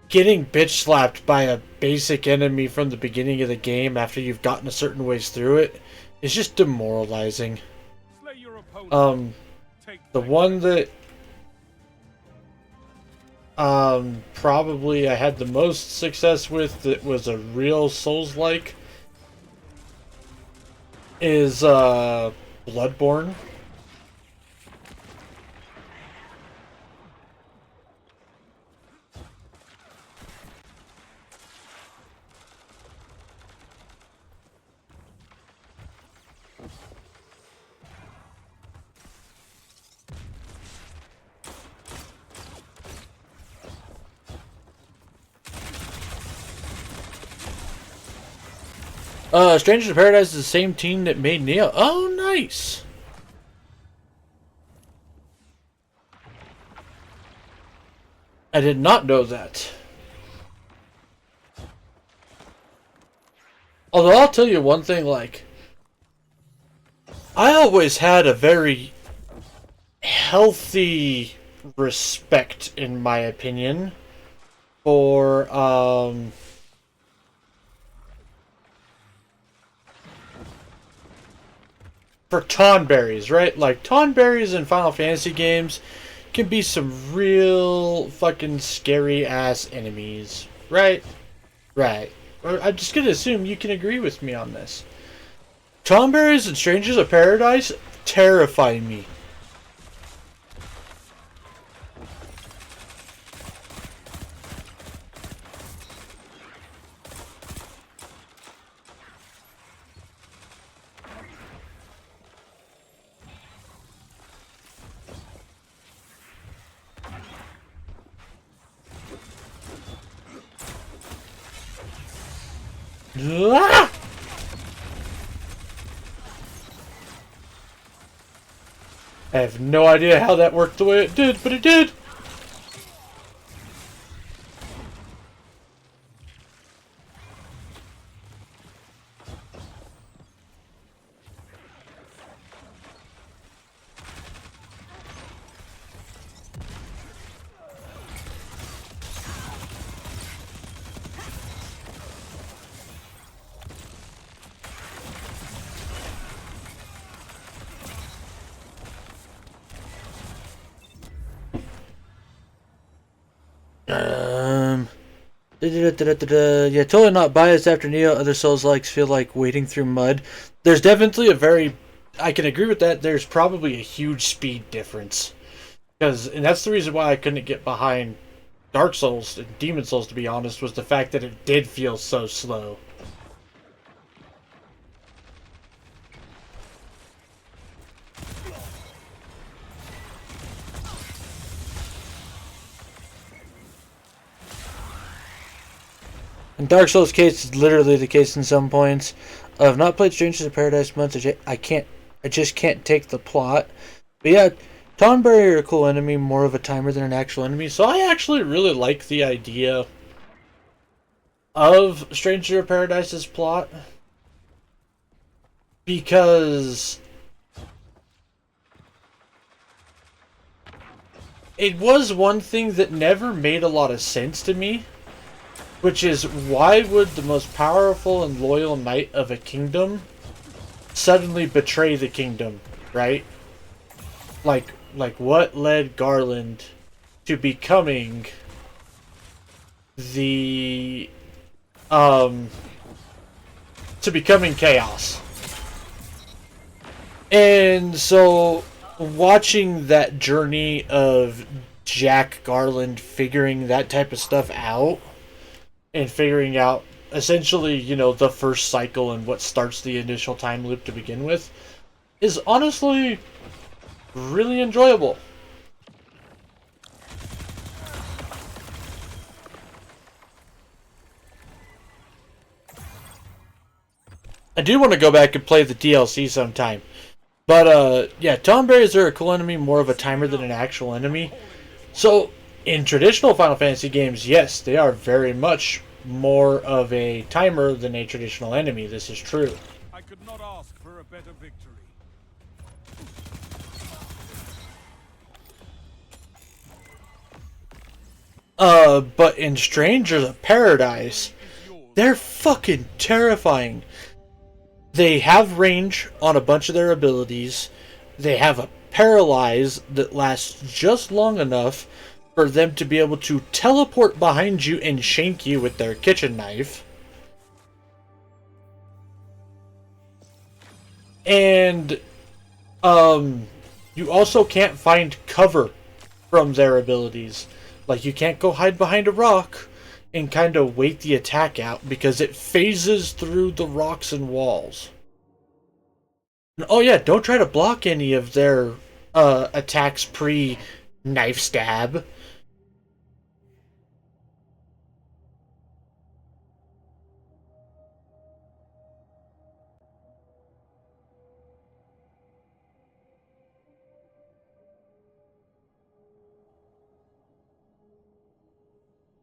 getting bitch slapped by a basic enemy from the beginning of the game after you've gotten a certain ways through it is just demoralizing. The one that probably I had the most success with that was a real Souls-like is Bloodborne. Strangers in Paradise is the same team that made Neo. Oh, nice. I did not know that. Although I'll tell you one thing, like, I always had a very healthy respect, in my opinion, for Tonberries, right? Like, Tonberries in Final Fantasy games can be some real fucking scary ass enemies, right? Right. I'm just gonna assume you can agree with me on this. Tonberries and Strangers of Paradise terrify me. Ah! I have no idea how that worked the way it did, but it did. Yeah, totally not biased after Neo. Other Souls likes feel like wading through mud. There's definitely a very, I can agree with that. There's probably a huge speed difference, and that's the reason why I couldn't get behind Dark Souls and Demon Souls. To be honest, was the fact that it did feel so slow. In Dark Souls' case, it's literally the case in some points. I've not played Strangers of Paradise much. I just can't take the plot. But yeah, Tonberry are a cool enemy, more of a timer than an actual enemy. So I actually really like the idea of Stranger of Paradise's plot, because it was one thing that never made a lot of sense to me, which is, why would the most powerful and loyal knight of a kingdom suddenly betray the kingdom, right? Like what led Garland to becoming the to becoming Chaos? And so watching that journey of Jack Garland figuring that type of stuff out, and figuring out essentially, the first cycle and what starts the initial time loop to begin with, is honestly really enjoyable. I do want to go back and play the DLC sometime. But yeah, Tomberries are a cool enemy, more of a timer than an actual enemy. So in traditional Final Fantasy games, yes, they are very much more of a timer than a traditional enemy. This is true. I could not ask for a better victory. But in Strangers of Paradise, they're fucking terrifying. They have range on a bunch of their abilities. They have a paralyze that lasts just long enough for them to be able to teleport behind you and shank you with their kitchen knife. And you also can't find cover from their abilities. Like, you can't go hide behind a rock and kind of wait the attack out, because it phases through the rocks and walls. And, oh yeah, don't try to block any of their attacks pre-knife stab.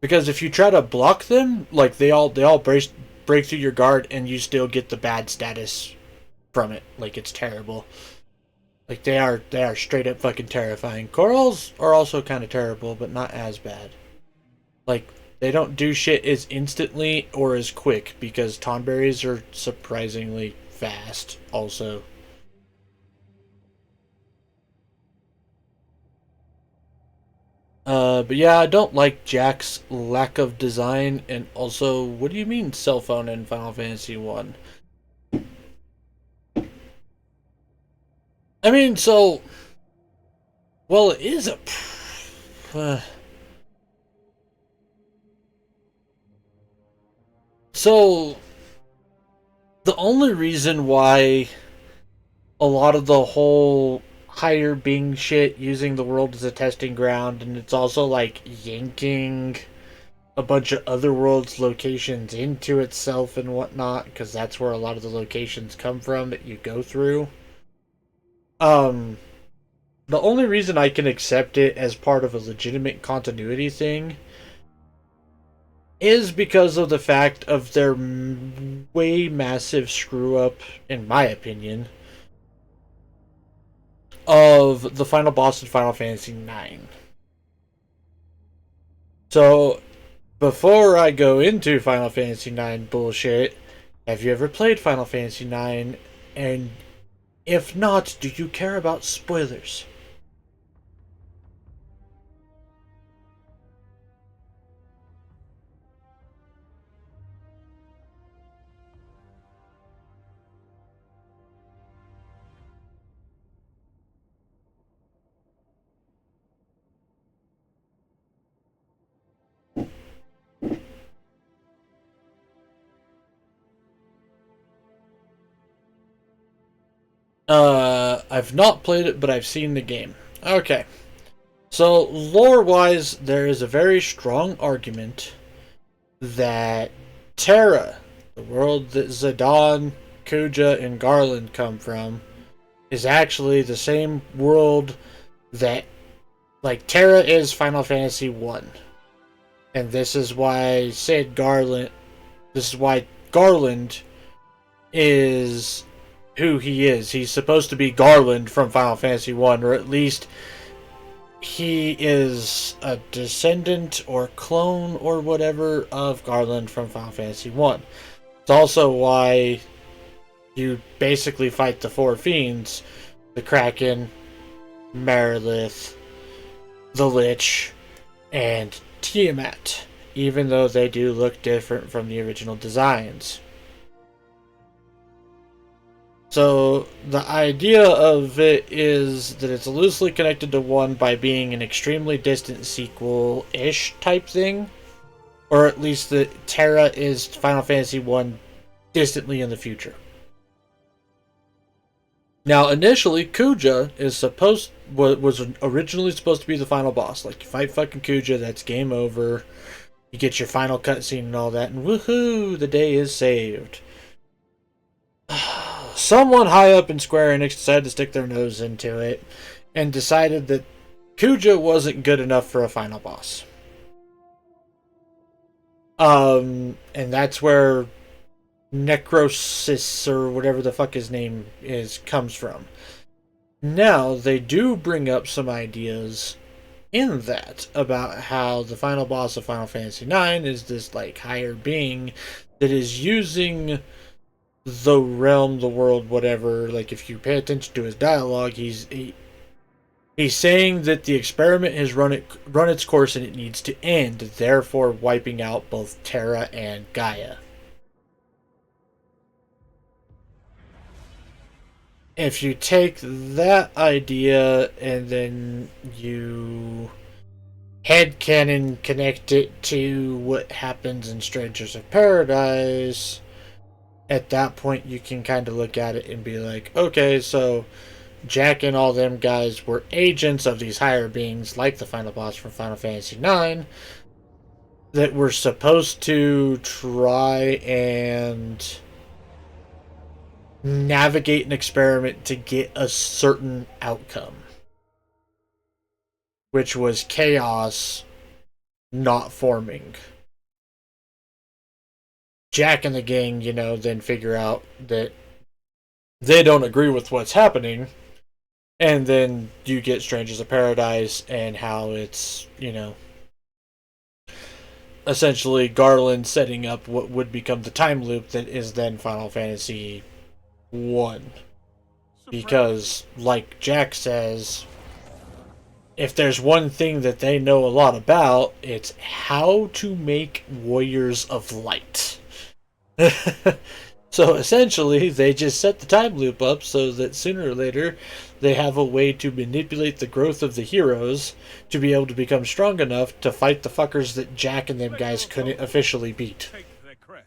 Because if you try to block them, like they all break through your guard, and you still get the bad status from it. Like it's terrible. Like they are straight up fucking terrifying. Corals are also kind of terrible, but not as bad. Like they don't do shit as instantly or as quick because tonberries are surprisingly fast. Also, but yeah, I don't like Jack's lack of design, and also, what do you mean cell phone in Final Fantasy One? I mean, so well, it is a. So the only reason why a lot of the whole higher being shit using the world as a testing ground, and it's also like yanking a bunch of other worlds locations into itself and whatnot, because that's where a lot of the locations come from that you go through. Um, the only reason I can accept it as part of a legitimate continuity thing is because of the fact of their way massive screw up, in my opinion, of the final boss in Final Fantasy IX. So, before I go into Final Fantasy IX bullshit, have you ever played Final Fantasy IX? And if not, do you care about spoilers? I've not played it, but I've seen the game. Okay. So, lore wise, there is a very strong argument that Terra, the world that Zidane, Kuja, and Garland come from, is actually the same world that, like, Terra is Final Fantasy 1. And this is why Sid Garland, this is why Garland is who he is. He's supposed to be Garland from Final Fantasy 1, or at least he is a descendant or clone or whatever of Garland from Final Fantasy 1. It's also why you basically fight the four fiends: the Kraken, Merilith, the Lich, and Tiamat, even though they do look different from the original designs. So the idea of it is that it's loosely connected to one by being an extremely distant sequel-ish type thing, or at least that Terra is Final Fantasy 1 distantly in the future. Now, initially, Kuja is was originally supposed to be the final boss. Like, you fight fucking Kuja, that's game over. You get your final cutscene and all that, and woohoo, the day is saved. Someone high up in Square Enix decided to stick their nose into it and decided that Kuja wasn't good enough for a final boss. And that's where Necrosis, or whatever the fuck his name is, comes from. Now, they do bring up some ideas in that about how the final boss of Final Fantasy IX is this, like, higher being that is using the realm, the world, whatever. Like, if you pay attention to his dialogue, he's saying that the experiment has run its course and it needs to end, therefore wiping out both Terra and Gaia. If you take that idea and then you headcanon connect it to what happens in Strangers of Paradise, at that point you can kind of look at it and be like, okay, so Jack and all them guys were agents of these higher beings, like the final boss from Final Fantasy IX, that were supposed to try and navigate an experiment to get a certain outcome, which was chaos not forming. Jack and the gang, then figure out that they don't agree with what's happening, and then you get Strangers of Paradise and how it's, essentially Garland setting up what would become the time loop that is then Final Fantasy 1. Because, like Jack says, if there's one thing that they know a lot about, it's how to make warriors of light. So essentially, they just set the time loop up so that sooner or later they have a way to manipulate the growth of the heroes to be able to become strong enough to fight the fuckers that Jack and them guys couldn't officially beat. Take their crest.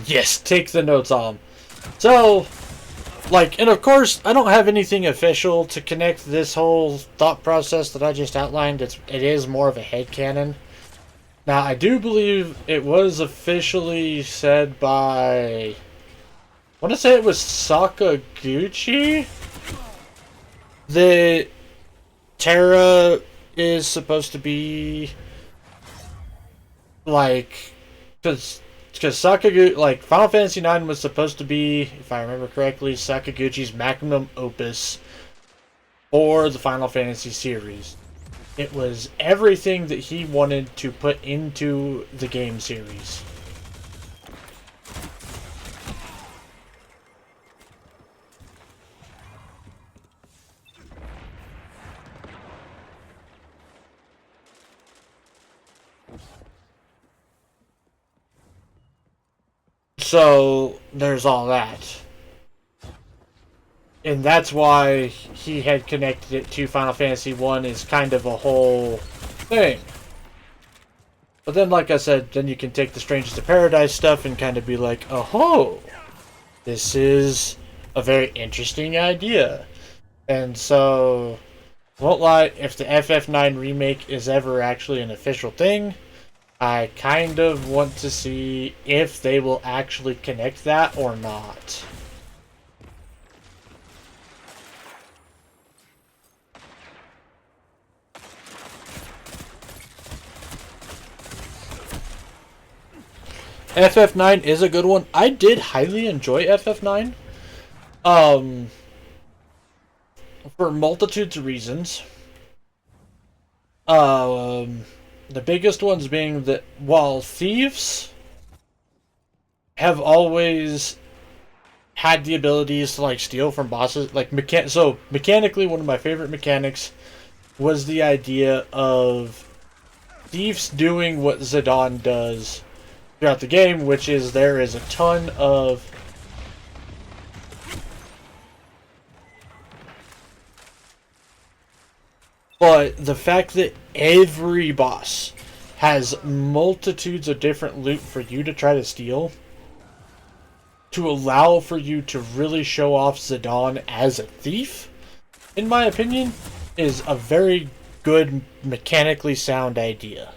Yes, take the notes on. So, and of course, I don't have anything official to connect this whole thought process that I just outlined. It is more of a headcanon. Now, I do believe it was officially said by... I want to say it was Sakaguchi? That Terra is supposed to be... Because Sakaguchi... Final Fantasy IX was supposed to be, if I remember correctly, Sakaguchi's magnum opus for the Final Fantasy series. It was everything that he wanted to put into the game series. So, there's all that. And that's why he had connected it to Final Fantasy 1 is kind of a whole thing. But then, like I said, then you can take the Strangers of Paradise stuff and kind of be like, oh, this is a very interesting idea. And so, won't lie, if the FF9 remake is ever actually an official thing, I kind of want to see if they will actually connect that or not. FF9 is a good one. I did highly enjoy FF9. For multitudes of reasons. The biggest ones being that while thieves have always had the abilities to steal from bosses, so mechanically one of my favorite mechanics was the idea of thieves doing what Zidane does throughout the game, which is there is a ton of but the fact that every boss has multitudes of different loot for you to try to steal to allow for you to really show off Zidane as a thief, in my opinion, is a very good mechanically sound idea.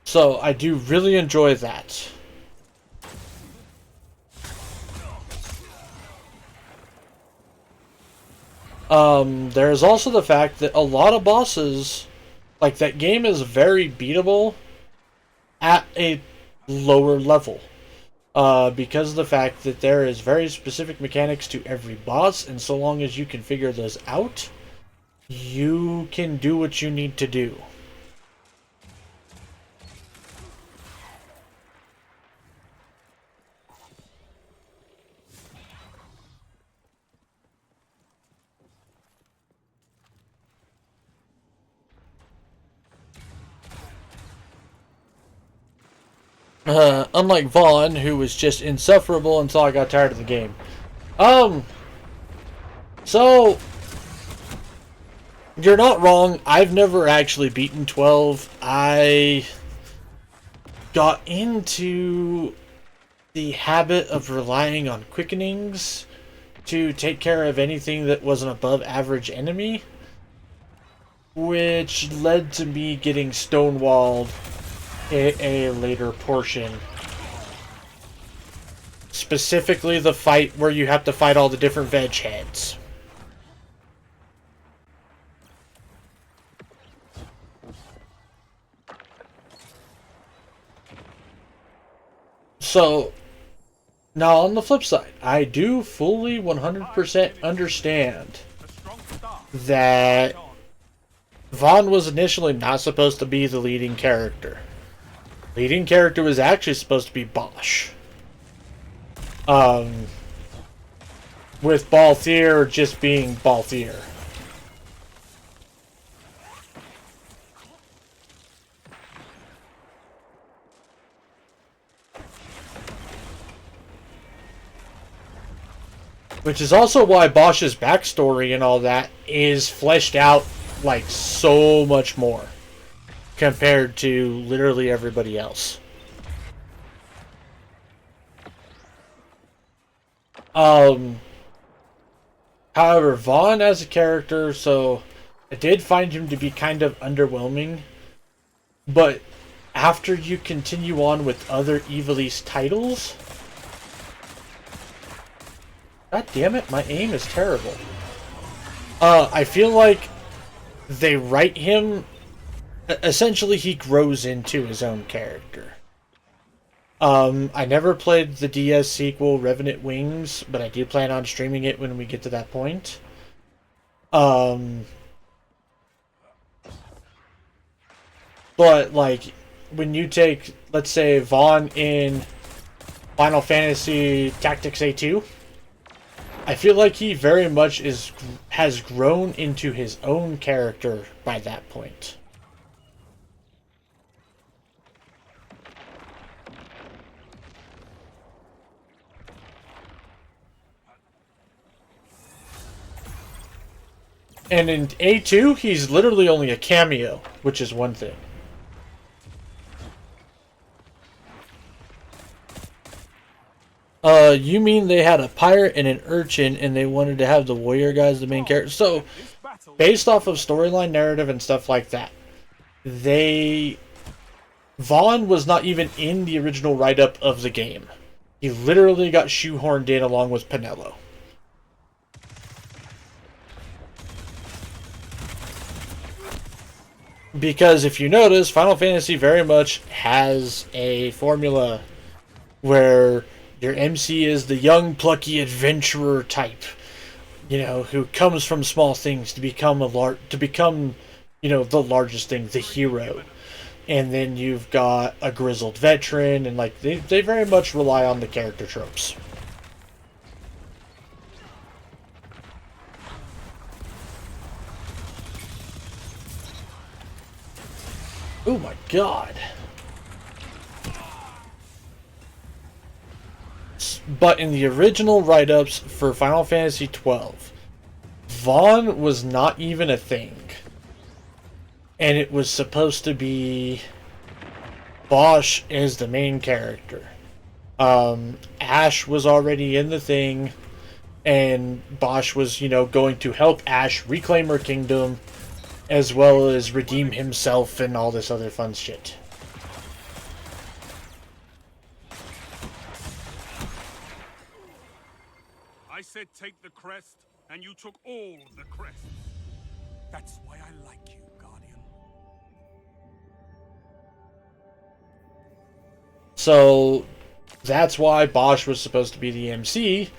So I do really enjoy that. There's also the fact that a lot of bosses, that game is very beatable at a lower level. Because of the fact that there is very specific mechanics to every boss, and so long as you can figure those out, you can do what you need to do. Unlike Vaughn, who was just insufferable until I got tired of the game. Um, so you're not wrong. I've never actually beaten 12. I got into the habit of relying on quickenings to take care of anything that was an above average enemy, which led to me getting stonewalled in a later portion. Specifically the fight where you have to fight all the different veg heads. So, now on the flip side, I do fully 100% understand that Vaughn was initially not supposed to be the leading character. Leading character was actually supposed to be Bosch. With Balthier just being Balthier. Which is also why Bosch's backstory and all that is fleshed out like so much more compared to literally everybody else. However, Vaughn as a character, so I did find him to be kind of underwhelming, but after you continue on with other Evilise titles, god damn it, my aim is terrible. I feel like they write him, essentially he grows into his own character. I never played the DS sequel, Revenant Wings, but I do plan on streaming it when we get to that point. But, like, when you take, let's say, Vaughn in Final Fantasy Tactics A2, I feel like he very much has grown into his own character by that point. And in A2, he's literally only a cameo, which is one thing. You mean they had a pirate and an urchin and they wanted to have the warrior guys the main characters? So, based off of storyline narrative and stuff like that, Vaughn was not even in the original write-up of the game. He literally got shoehorned in along with Pinello. Because if you notice, Final Fantasy very much has a formula where your MC is the young, plucky adventurer type, who comes from small things to become the largest thing, the hero. And then you've got a grizzled veteran, and like they very much rely on the character tropes. Oh my god. But in the original write-ups for Final Fantasy XII, Vaughn was not even a thing. And it was supposed to be Bosch as the main character. Ash was already in the thing, and Bosch was, going to help Ash reclaim her kingdom, as well as redeem himself and all this other fun shit. I said take the crest, and you took all the crests. That's why I like you, Guardian. So, that's why Bosch was supposed to be the MC,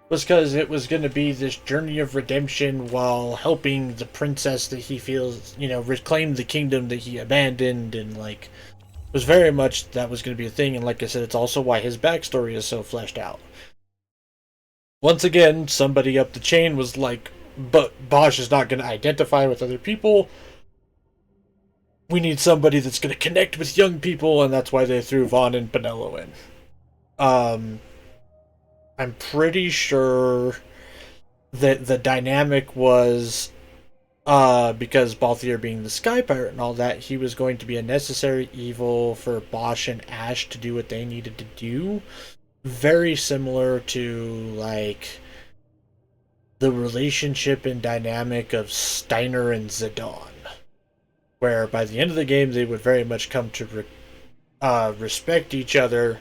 was because it was going to be this journey of redemption while helping the princess that he feels, reclaim the kingdom that he abandoned, and like, was very much that was going to be a thing. And like I said, it's also why his backstory is so fleshed out. Once again, somebody up the chain was like, but Bosch is not going to identify with other people. we need somebody that's going to connect with young people, and that's why they threw Vaughn and Pinello in. I'm pretty sure that the dynamic was because Balthier being the Sky Pirate and all that, he was going to be a necessary evil for Bosch and Ash to do what they needed to do. Very similar to, like, the relationship and dynamic of Steiner and Zidane, where by the end of the game they would very much come to respect each other,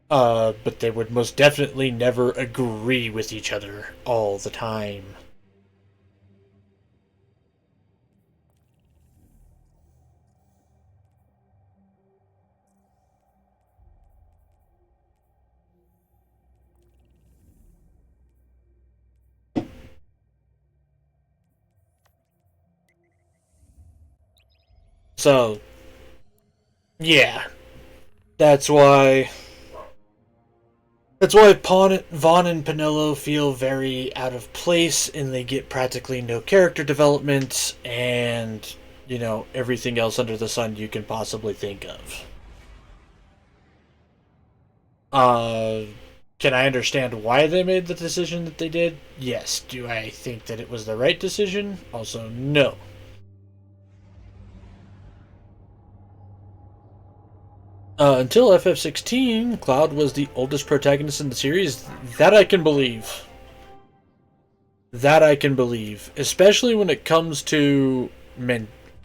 but they would most definitely never agree with each other all the time. So, yeah, that's why Vaughn and Pinello feel very out of place, and they get practically no character development, and everything else under the sun you can possibly think of. Uh, can I understand why they made the decision that they did? Yes. Do I think that it was the right decision? Also, no. Until FF16, Cloud was the oldest protagonist in the series. That I can believe. That I can believe. Especially when it comes to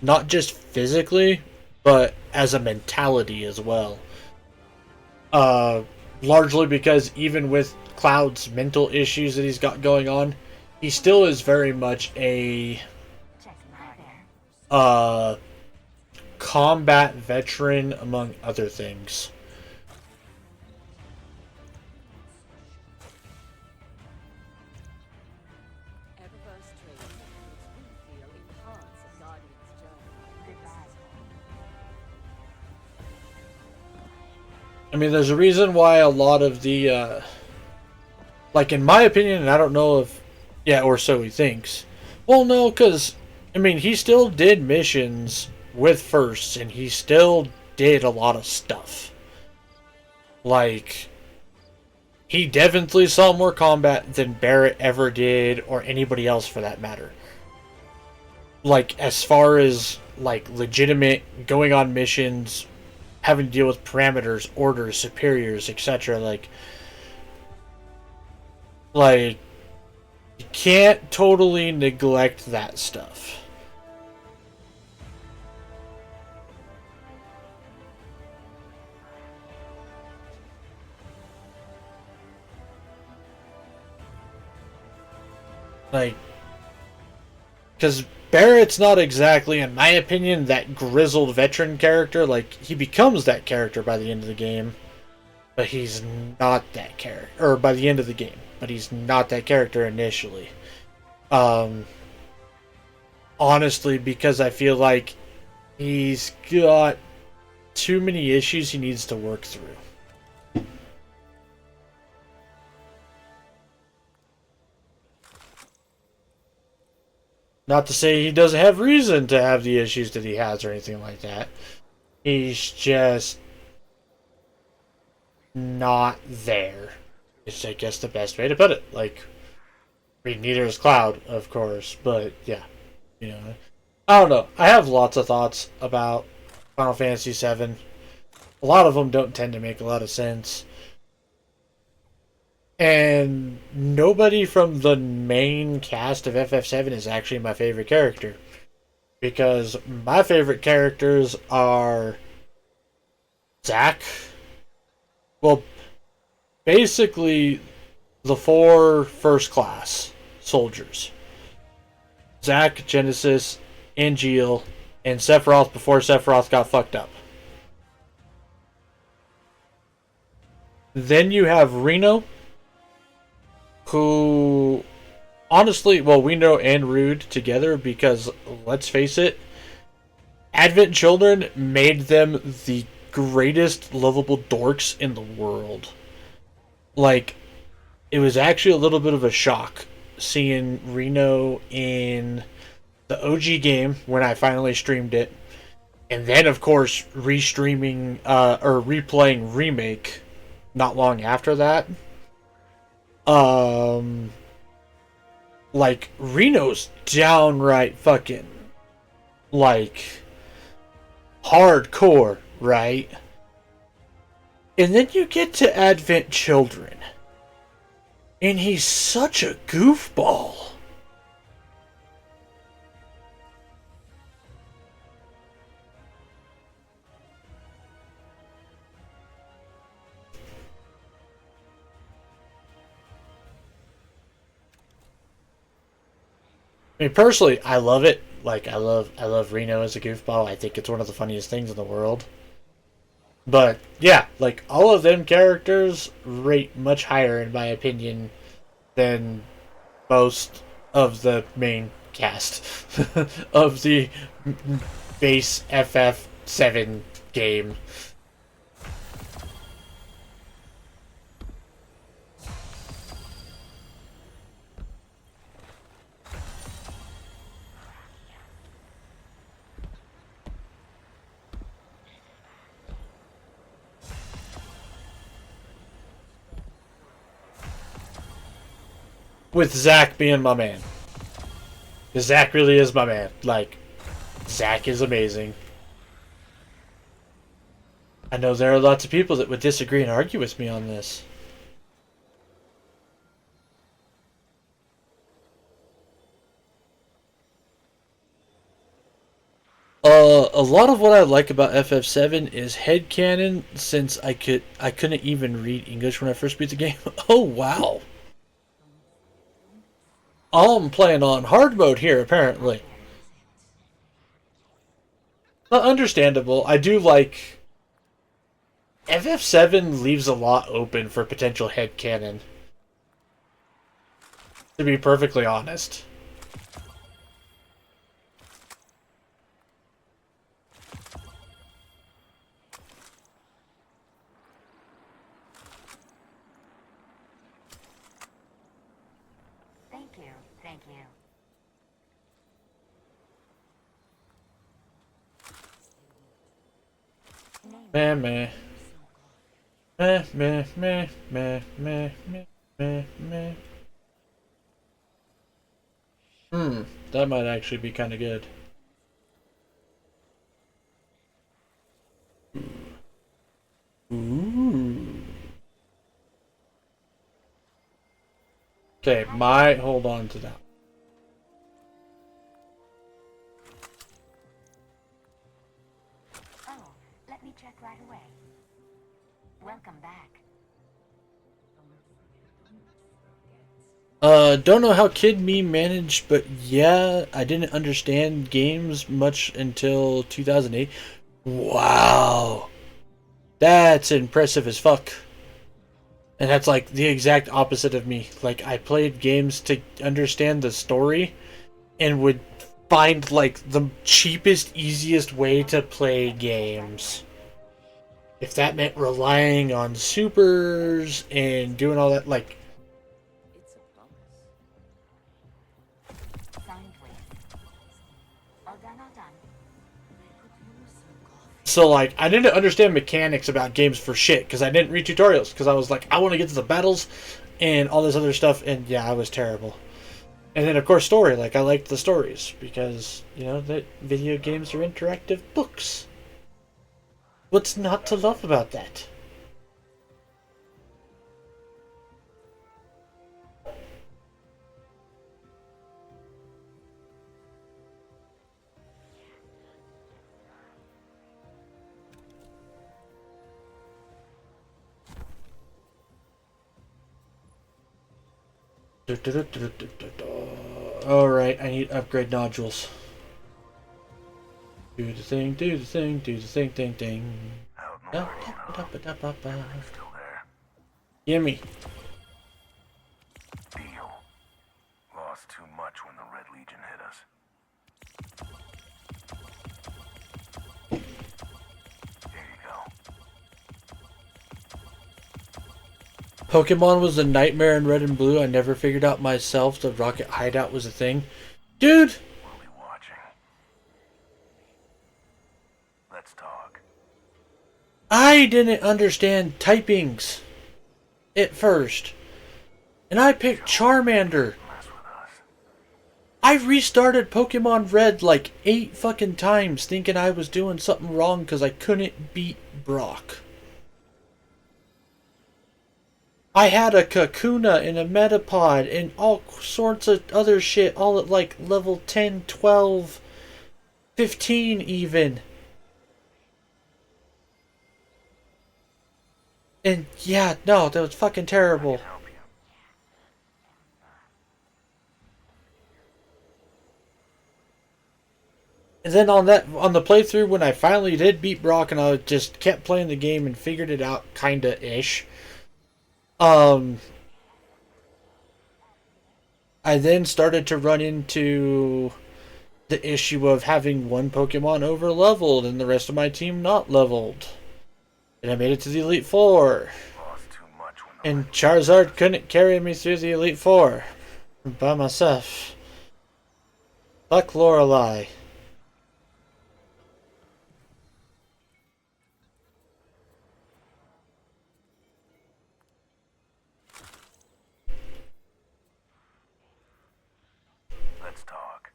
not just physically, but as a mentality as well. Largely because even with Cloud's mental issues that he's got going on, he still is very much a combat veteran, among other things. I mean, there's a reason why a lot of the, like, in my opinion, and I don't know if, yeah, or so he thinks. Well, no, because, I mean, he still did missions with firsts, and he still did a lot of stuff. Like, he definitely saw more combat than Barrett ever did, or anybody else for that matter. Like, as far as, like, legitimate going on missions, having to deal with parameters, orders, superiors, etc. Like, you can't totally neglect that stuff. Like, because Barrett's not exactly, in my opinion, that grizzled veteran character. Like, he becomes that character by the end of the game, but he's not that character. Or by the end of the game, but he's not that character initially. Honestly, because I feel like he's got too many issues he needs to work through. Not to say he doesn't have reason to have the issues that he has or anything like that. He's just not there. It's, I guess, the best way to put it. Like, I mean, neither is Cloud, of course, but yeah. I don't know. I have lots of thoughts about Final Fantasy VII. A lot of them don't tend to make a lot of sense. And nobody from the main cast of FF7 is actually my favorite character. Because my favorite characters are Zack. Well, basically, the 4 first class soldiers: Zack, Genesis, Angeal, and Sephiroth before Sephiroth got fucked up. Then you have Reno, who, honestly, well, we know and Rude together because, let's face it, Advent Children made them the greatest lovable dorks in the world. Like, it was actually a little bit of a shock seeing Reno in the OG game when I finally streamed it, And then, of course, restreaming or replaying Remake not long after that. Um, like, Reno's downright fucking, like, hardcore, right? And then you get to Advent Children. And he's such a goofball. I mean, personally, I love it. Like, I love Reno as a goofball. I think it's one of the funniest things in the world. But yeah, like all of them characters rate much higher in my opinion than most of the main cast of the base FF7 game. With Zach being my man. Because Zach really is my man. Like, Zach is amazing. I know there are lots of people that would disagree and argue with me on this. A lot of what I like about FF7 is headcanon, since I couldn't even read English when I first beat the game. Oh wow. I'm playing on hard mode here apparently. But understandable. I do like FF7 leaves a lot open for potential headcanon. To be perfectly honest. Thank you, thank you. Meh meh. Meh meh meh meh meh meh meh meh. That might actually be kind of good. Ooh. Okay, might hold on to that. Oh, let me check right away. Welcome back. Don't know how Kid Me managed, but yeah, I didn't understand games much until 2008. Wow. That's impressive as fuck. And that's like the exact opposite of me. Like, I played games to understand the story and would find like the cheapest, easiest way to play games. If that meant relying on supers and doing all that, like, Signed, please. All done, all done. so like I didn't understand mechanics about games for shit because I didn't read tutorials because I was like I want to get to the battles and all this other stuff, and yeah, I was terrible. And then of course story, like I liked the stories because you know that video games are interactive books. What's not to love about that? Alright, I need upgrade nodules. Do the thing, do the thing, do the thing, ding, ding. Still there. Gimme. Deal. Lost too much when the Red Legion hit us. Here you go. Pokemon was a nightmare in Red and Blue. I never figured out myself the rocket hideout was a thing. Dude! We'll be watching. I didn't understand typings at first. And I picked Charmander. Mess with us. I restarted Pokemon Red like 8 fucking times thinking I was doing something wrong because I couldn't beat Brock. I had a Kakuna and a Metapod and all sorts of other shit all at like level 10, 12, 15 even. And yeah, no, that was fucking terrible. Help you. And then on the playthrough when I finally did beat Brock and I just kept playing the game and figured it out kinda ish. I then started to run into the issue of having one Pokemon over leveled and the rest of my team not leveled. And I made it to the Elite Four. Lost too much when the And Charizard couldn't carry me through the Elite Four by myself. Fuck Lorelei. Let's talk.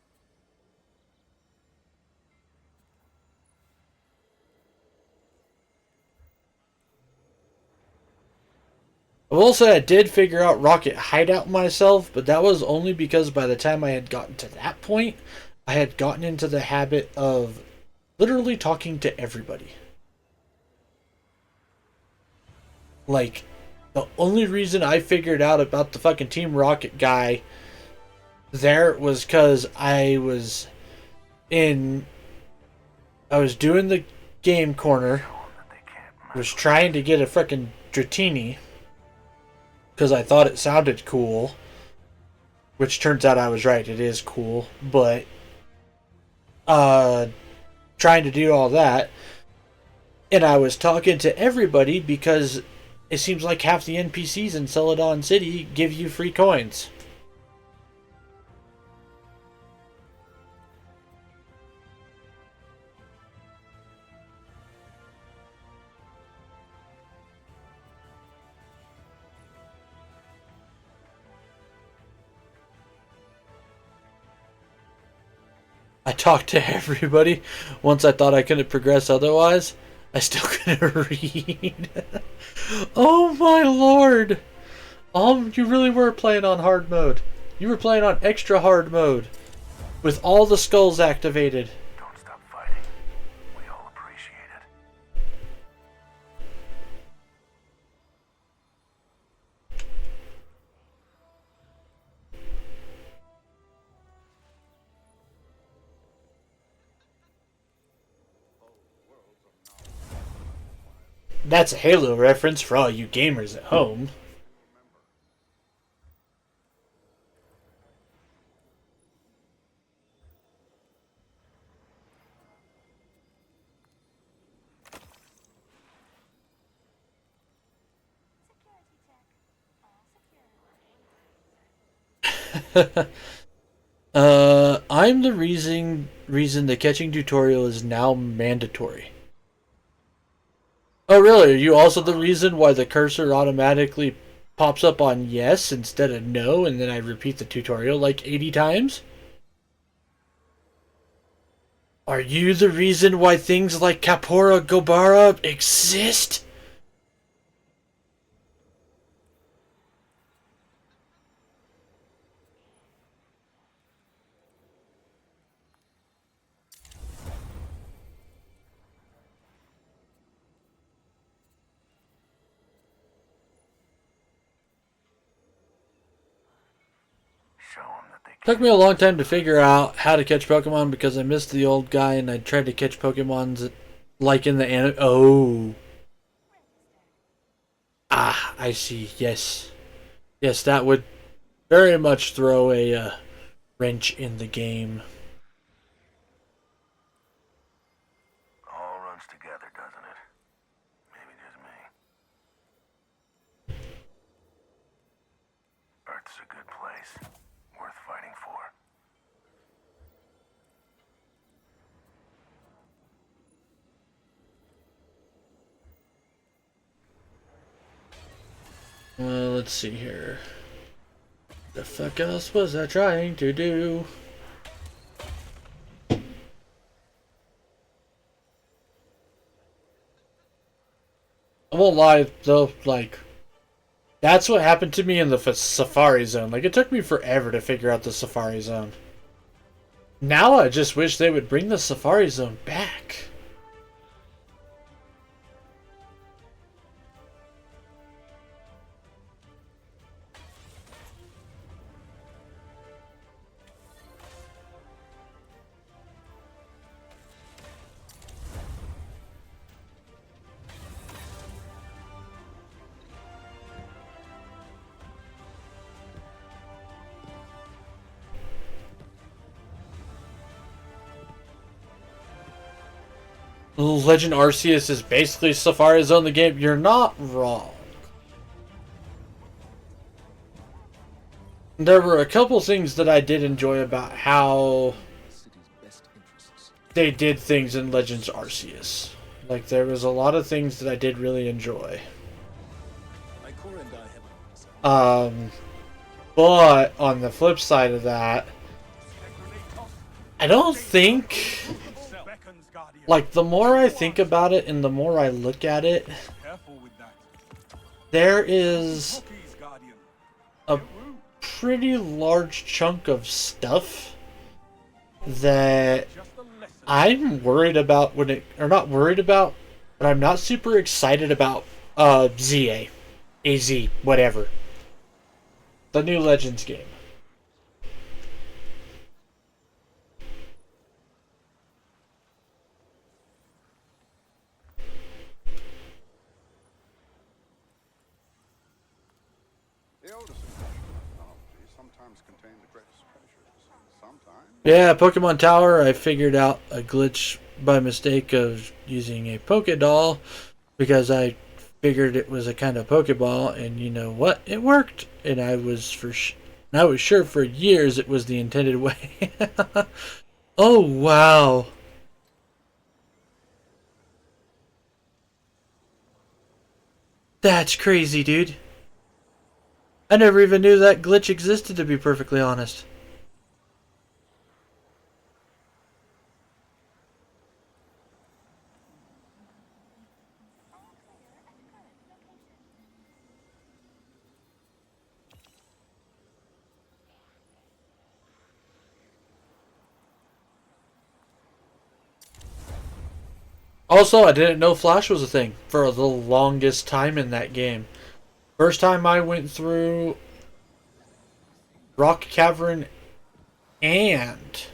I will say I did figure out Rocket Hideout myself, but that was only because by the time I had gotten to that point, I had gotten into the habit of literally talking to everybody. Like, the only reason I figured out about the fucking Team Rocket guy there was because I was doing the game corner, Show 'em that they can't mess was trying to get a frickin' Dratini because I thought it sounded cool, which turns out I was right, it is cool, but trying to do all that, and I was talking to everybody because it seems like half the NPCs in Celadon City give you free coins. I talked to everybody. Once I thought I couldn't progress otherwise, I still couldn't read. Oh my lord! You really were playing on hard mode. You were playing on extra hard mode. With all the skulls activated. Don't stop fighting. We all appreciate it. That's a Halo reference for all you gamers at home. I'm the reason the catching tutorial is now mandatory. Oh really? Are you also the reason why the cursor automatically pops up on yes instead of no and then I repeat the tutorial like 80 times? Are you the reason why things like Kapora Gobara exist? Show 'em that they Took can't. me a long time to figure out how to catch Pokemon because I missed the old guy and I tried to catch Pokemons like in the anime. Oh. Ah, I see. Yes. Yes, that would very much throw a wrench in the game. All runs together, doesn't it? Maybe just me. Earth's a good place. Worth fighting for. Well, let's see here. The fuck else was I trying to do? I won't lie though, like, that's what happened to me in the Safari Zone. Like, it took me forever to figure out the Safari Zone. Now I just wish they would bring the Safari Zone back. Legend Arceus is basically Safari Zone the game. You're not wrong. There were a couple things that I did enjoy about how they did things in Legends Arceus. Like, there was a lot of things that I did really enjoy. But on the flip side of that, I don't think, like, the more I think about it and the more I look at it, there is a pretty large chunk of stuff that I'm worried about when it, or not worried about, but I'm not super excited about ZA, AZ, whatever. The new Legends game. The oldest technology sometimes contain the greatest treasures. Sometimes. Yeah, Pokemon Tower, I figured out a glitch by mistake of using a Pokédoll because I figured it was a kind of Pokeball, and you know what? It worked, and I was sure for years it was the intended way. Oh wow. That's crazy, dude. I never even knew that glitch existed, to be perfectly honest. Also, I didn't know Flash was a thing for the longest time in that game. First time I went through Rock Cavern and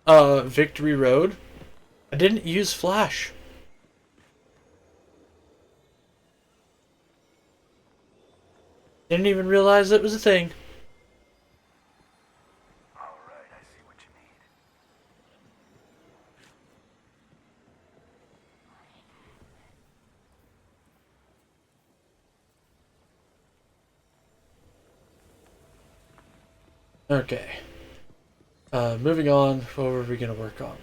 Victory Road, I didn't use Flash. Didn't even realize it was a thing. All right, I see what you need. Okay. Moving on, what were we going to work on?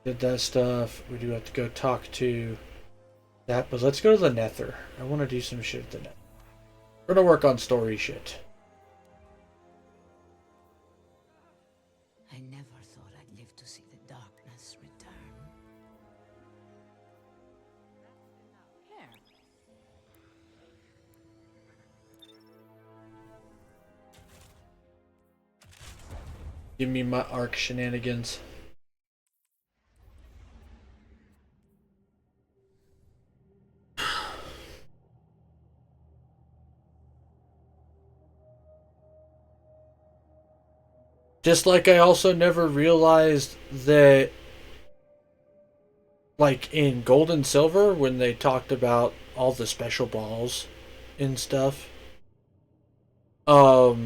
Did that stuff. We do have to go talk to that, but let's go to the Nether. I want to do some shit at the Nether. We're going to work on story shit. I never thought I'd live to see the darkness return. Here. Give me my arc shenanigans. Just like I also never realized that, like in Gold and Silver, when they talked about all the special balls and stuff, I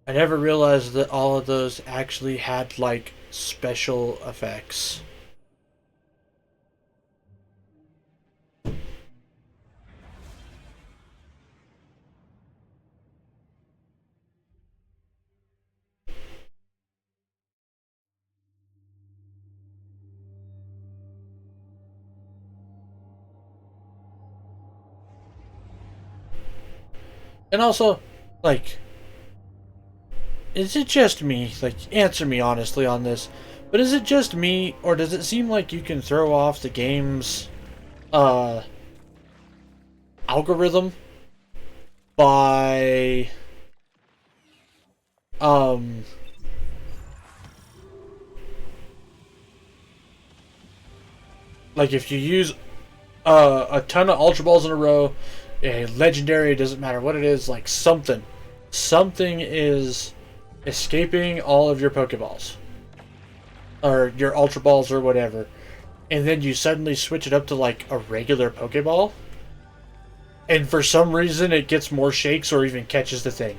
never realized that all of those actually had like special effects. And also, like, is it just me? Like, answer me honestly on this. But is it just me, or does it seem like you can throw off the game's algorithm by um like if you use a ton of Ultra Balls in a row, a legendary, it doesn't matter what it is, like something is escaping all of your Pokeballs or your Ultra Balls or whatever, and then you suddenly switch it up to like a regular Pokeball, and for some reason it gets more shakes or even catches the thing.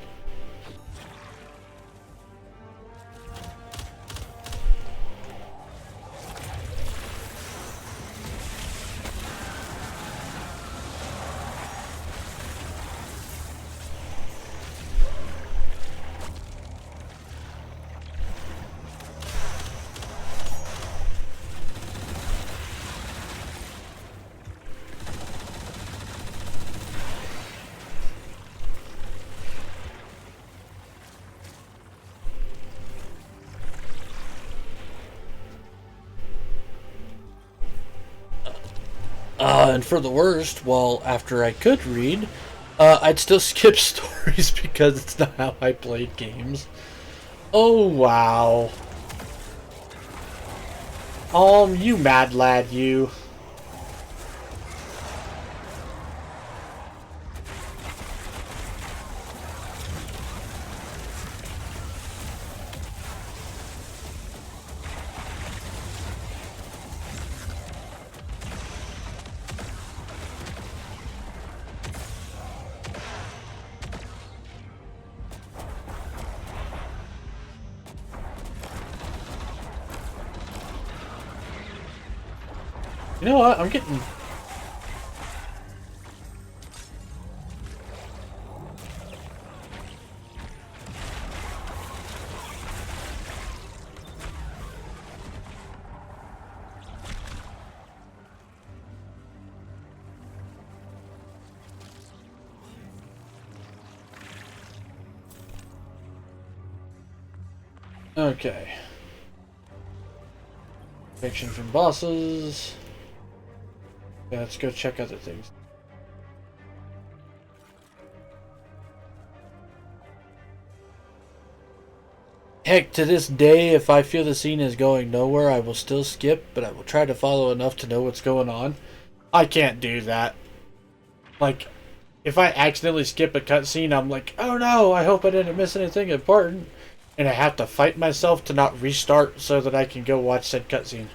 And for the worst, well, after I could read, I'd still skip stories because it's not how I played games. Oh, wow. You mad lad, you. You know what? I'm getting... Okay. Fiction from bosses. Yeah, let's go check other things. Heck, to this day, if I feel the scene is going nowhere, I will still skip, but I will try to follow enough to know what's going on. I can't do that. Like, if I accidentally skip a cutscene, I'm like, oh no, I hope I didn't miss anything important. And I have to fight myself to not restart so that I can go watch said cutscene.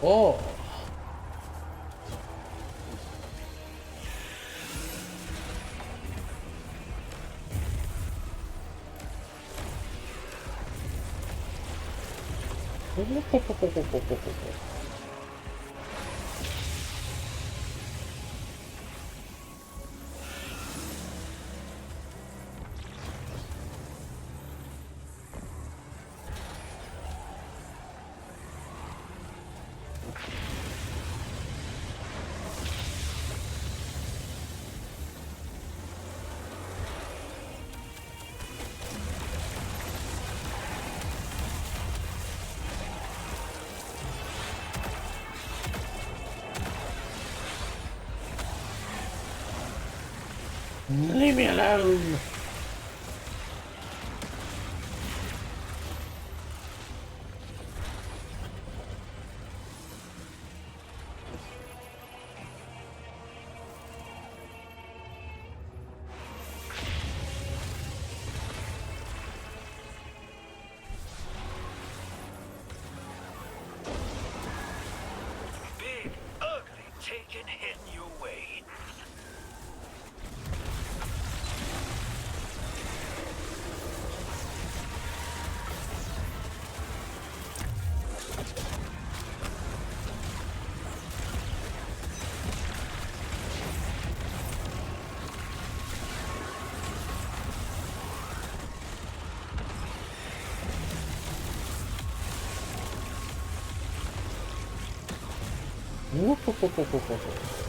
Oh. Leave me alone! Whoop, whoop, whoop, whoop, whoop, whoop.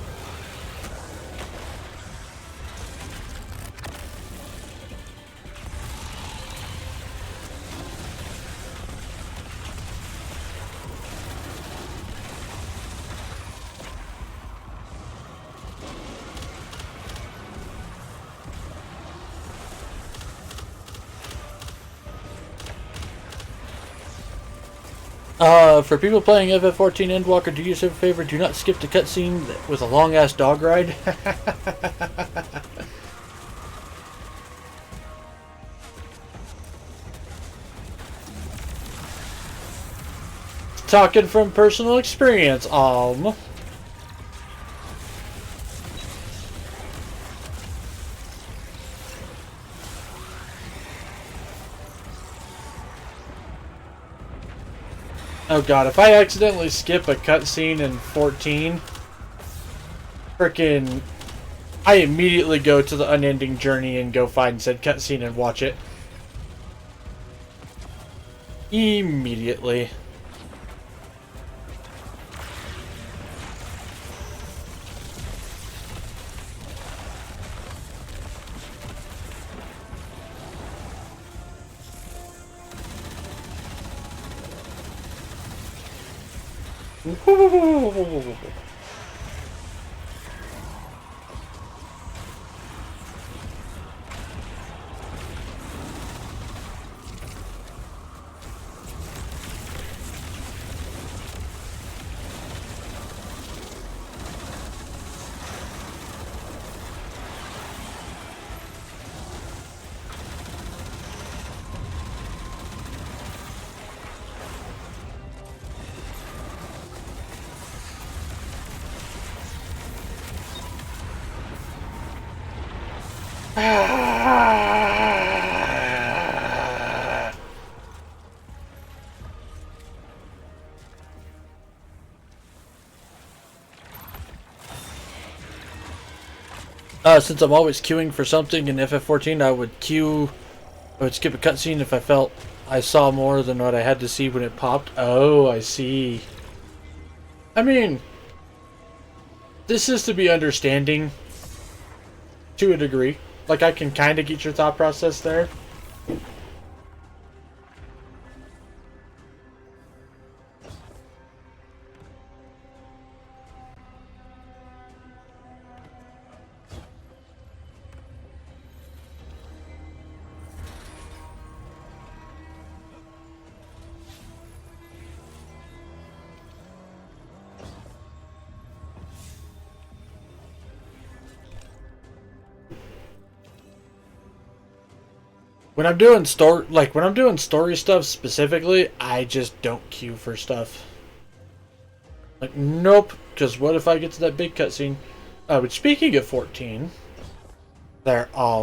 For people playing FF14 Endwalker, do yourself a favor, do not skip the cutscene with a long-ass dog ride. Talking from personal experience, Oh god, if I accidentally skip a cutscene in 14, frickin', I immediately go to the unending journey and go find said cutscene and watch it. Immediately. Since I'm always queuing for something in FF14, I would skip a cutscene if I felt I saw more than what I had to see when it popped. Oh, I see. I mean, this is to be understanding to a degree. Like, I can kind of get your thought process there. When I'm doing story stuff specifically, I just don't queue for stuff. Like, nope. Because what if I get to that big cutscene? But speaking of 14, there, I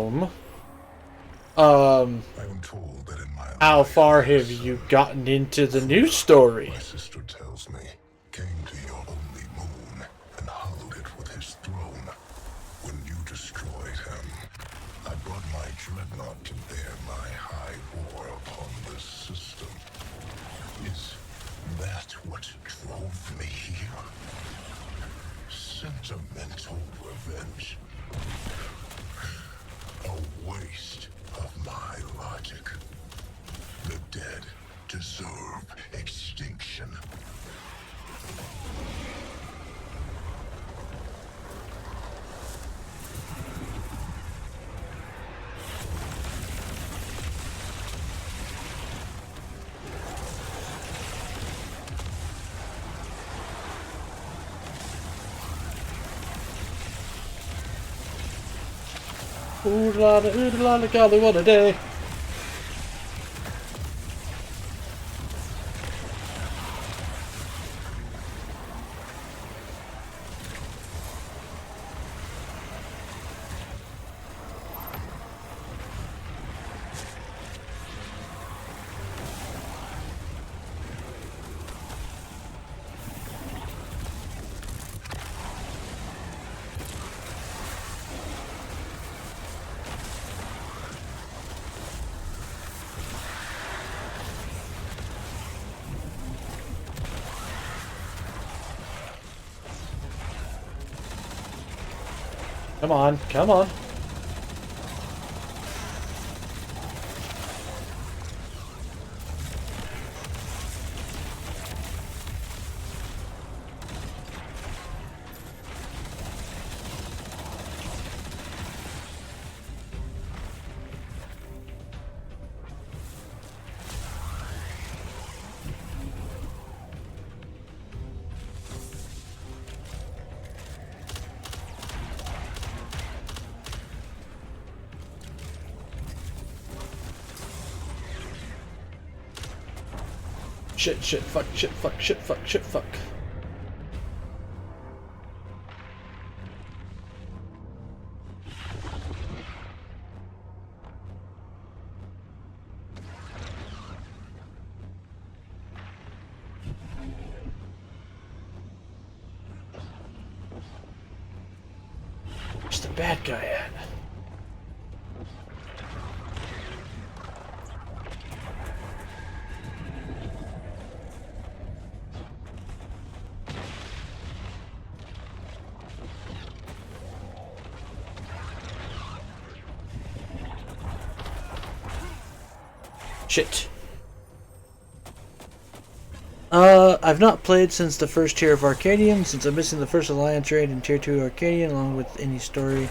am told that in my how life, far have you gotten into the new story? my sister tells me, came to your only moon and hollowed it with his throne. When you destroyed him, I brought my dreadnought to bear my high war upon this system. Is that what drove me here? Sentimental revenge. A waste of my logic. The dead deserve extinction. Ooh la la, golly, what a day. Come on, come on. Shit, shit, fuck, shit, fuck, shit, fuck, shit, fuck. Where's the bad guy at? Shit. I've not played since the first tier of Arcadian, since I'm missing the first Alliance raid in tier 2 Arcadian, along with any story.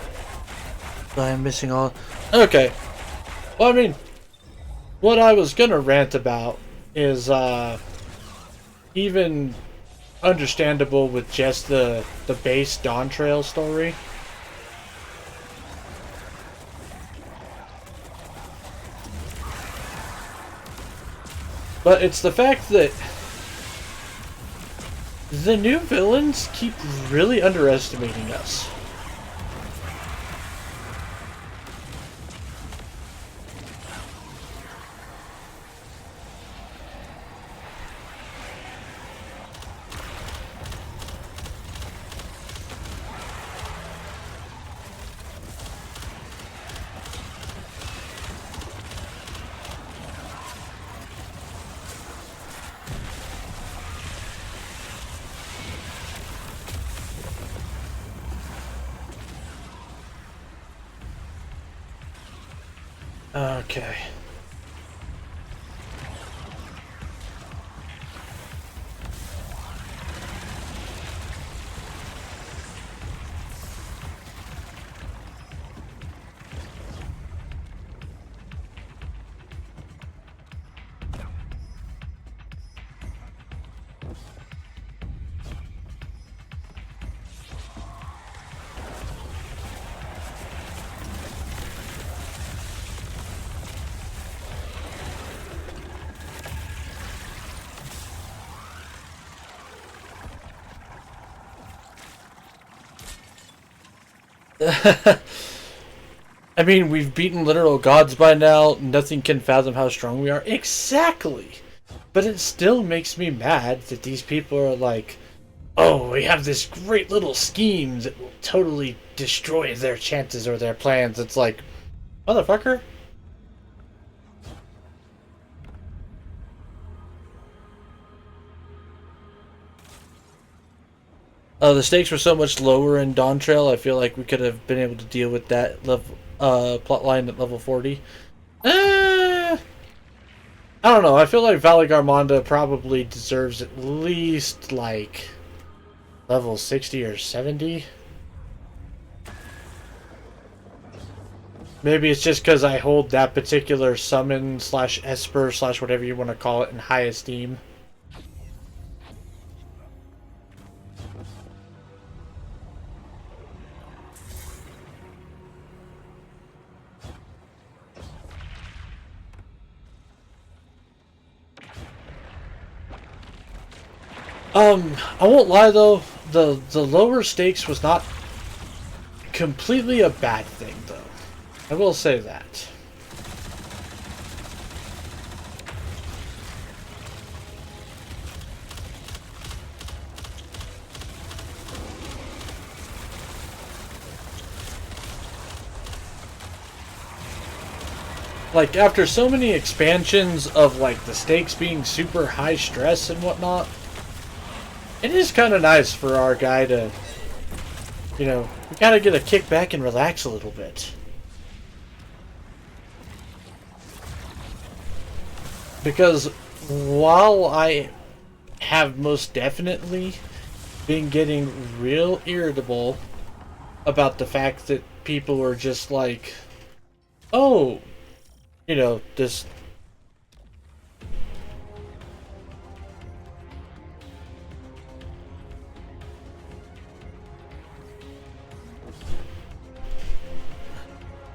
So I am missing all. Okay. Well, I mean, what I was gonna rant about is, even understandable with just the base Dawn Trail story. But it's the fact that the new villains keep really underestimating us. Okay. I mean, we've beaten literal gods by now. Nothing can fathom how strong we are. Exactly. But it still makes me mad that these people are like, oh, we have this great little scheme that will totally destroy their chances or their plans. It's like, motherfucker. The stakes were so much lower in Dawn Trail. I feel like we could have been able to deal with that level, plotline at level 40. I don't know. I feel like Valley Garmonda probably deserves at least like level 60 or 70. Maybe it's just because I hold that particular summon slash esper slash whatever you want to call it in high esteem. I won't lie though, the lower stakes was not completely a bad thing though. I will say that. Like, after so many expansions of like the stakes being super high stress and whatnot, it is kind of nice for our guy to You know, we gotta get a kick back and relax a little bit. Because while I have most definitely been getting real irritable about the fact that people are just like, oh, you know, this.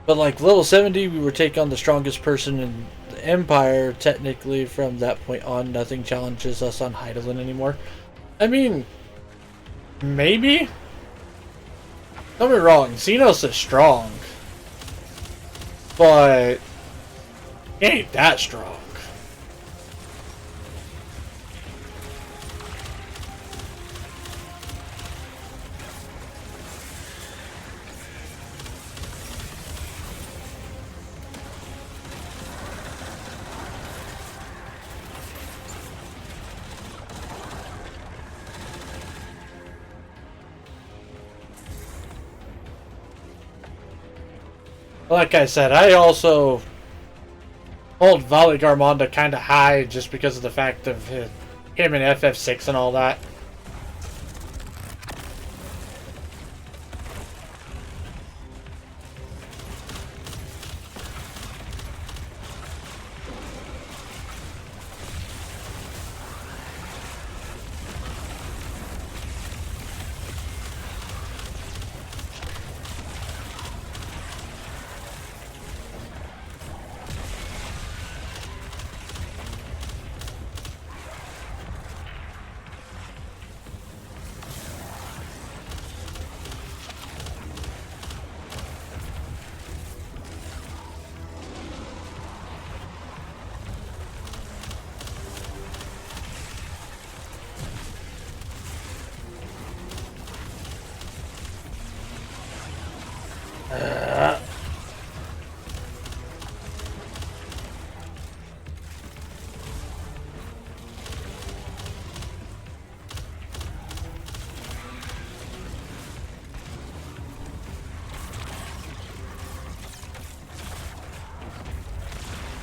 But like level 70, we were take on the strongest person in the Empire. Technically, from that point on, nothing challenges us on Hydaelyn anymore. I mean, maybe? Don't be wrong, Xenos is strong. But he ain't that strong. Like I said, I also hold Vali Garmonda kind of high just because of the fact of him in FF6 and all that.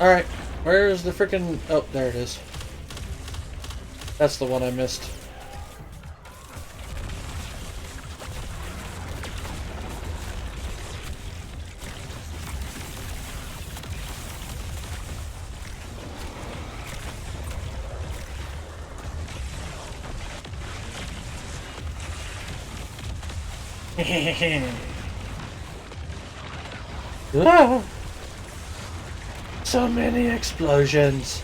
Alright, where's the freaking... Oh, there it is. That's the one I missed. Ah! So many explosions.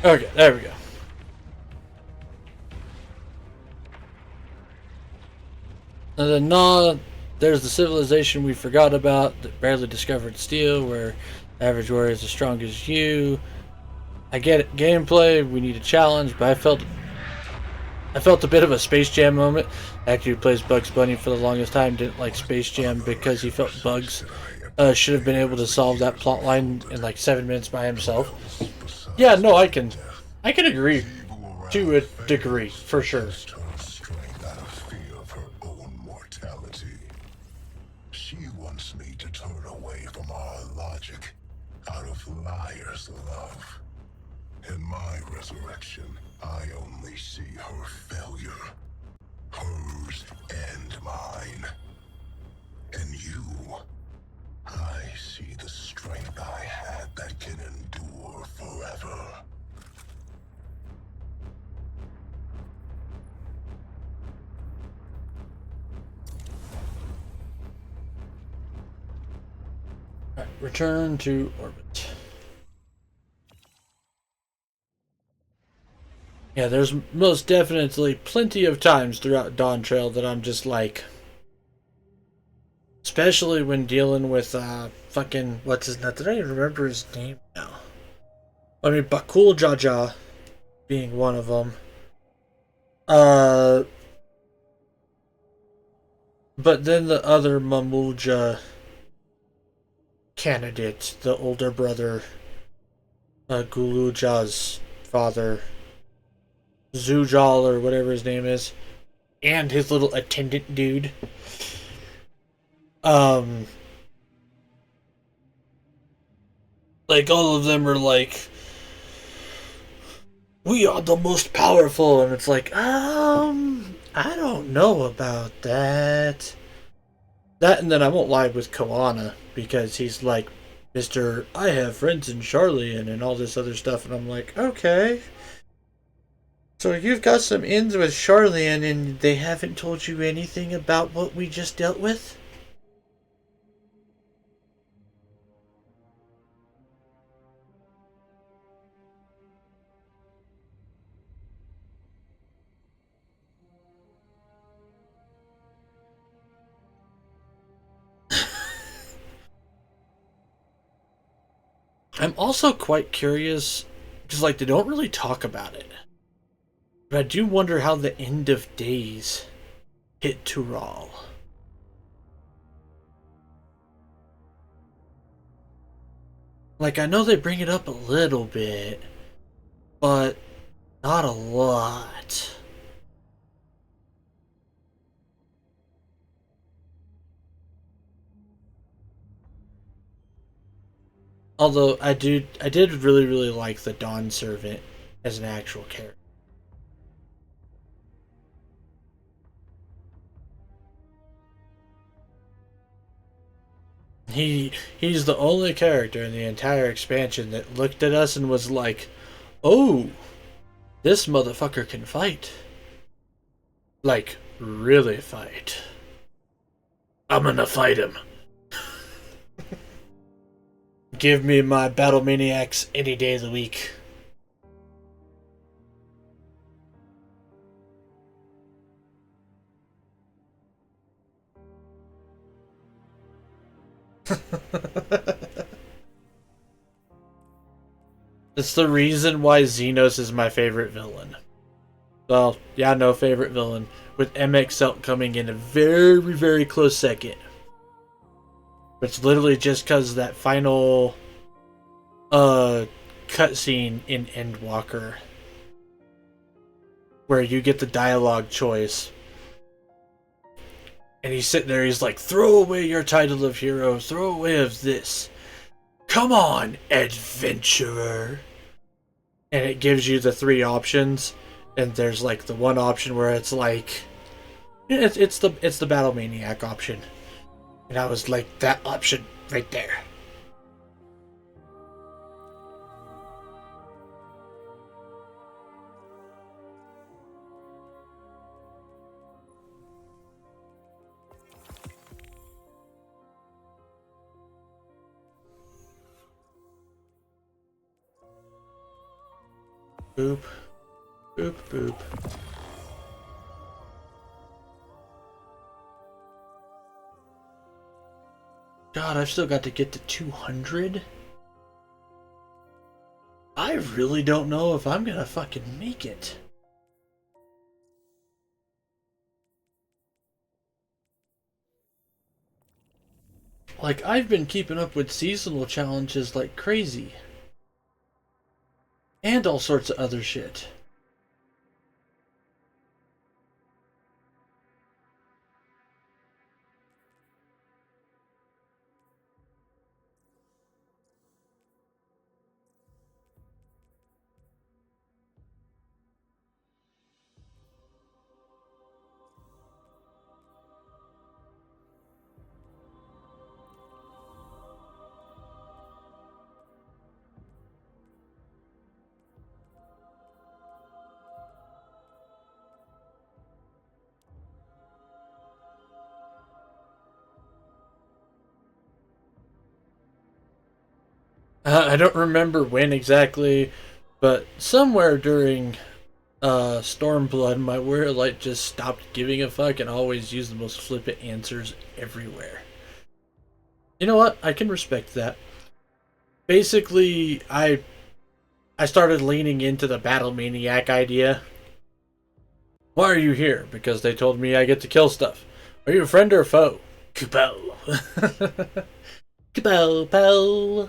Okay, there we go. And then there's the civilization we forgot about that barely discovered steel, where average warrior is as strong as you. I get it, gameplay, we need a challenge, but I felt a bit of a Space Jam moment. Actor who plays Bugs Bunny for the longest time didn't like Space Jam because he felt Bugs should have been able to solve that plot line in like 7 minutes by himself. Yeah, no, I can agree to a degree, for sure. She wants me to turn away from our logic out of liar's love. In my resurrection, I only see her failure. Hers and mine. And you, I see the strength I had that can endure forever. Right, return to orbit. Yeah, there's most definitely plenty of times throughout Dawn Trail that I'm just like, especially when dealing with fucking what's his name? I don't even remember his name now. I mean, Bakul Jaja being one of them. But then the other Mamuja candidate, the older brother, Guluja's father, Zujal or whatever his name is, and his little attendant dude. Like all of them are like, we are the most powerful, and it's like, I don't know about that. That, and then I won't lie with Koana, because he's like, Mr. I have friends in Charlian and all this other stuff, and I'm like, okay. So you've got some ins with Charlian and they haven't told you anything about what we just dealt with? I'm also quite curious, because like they don't really talk about it. But I do wonder how the end of days hit Tural. Like, I know they bring it up a little bit, but not a lot. Although I did really like the Dawn Servant as an actual character. He's the only character in the entire expansion that looked at us and was like, "Oh, this motherfucker can fight. Like, really fight. I'm gonna fight him. Give me my battle maniacs any day of the week." It's the reason why Xenos is my favorite villain. Well, yeah, no favorite villain, with MXL coming in a very close second. But it's literally just because that final cutscene in Endwalker, where you get the dialogue choice. And he's sitting there, he's like, throw away your title of hero, throw away of this. Come on, adventurer. And it gives you the three options. And there's like the one option where it's like, it's the Battle Maniac option. And I was like, that option right there. Boop. Boop, boop. God, I've still got to get to 200? I really don't know if I'm gonna fucking make it. Like, I've been keeping up with seasonal challenges like crazy. And all sorts of other shit. I don't remember when exactly, but somewhere during Stormblood, my Weirlight just stopped giving a fuck and always used the most flippant answers everywhere. You know what? I can respect that. Basically, I started leaning into the Battle Maniac idea. Why are you here? Because they told me I get to kill stuff. Are you a friend or a foe? Kupo. Kapow, pow.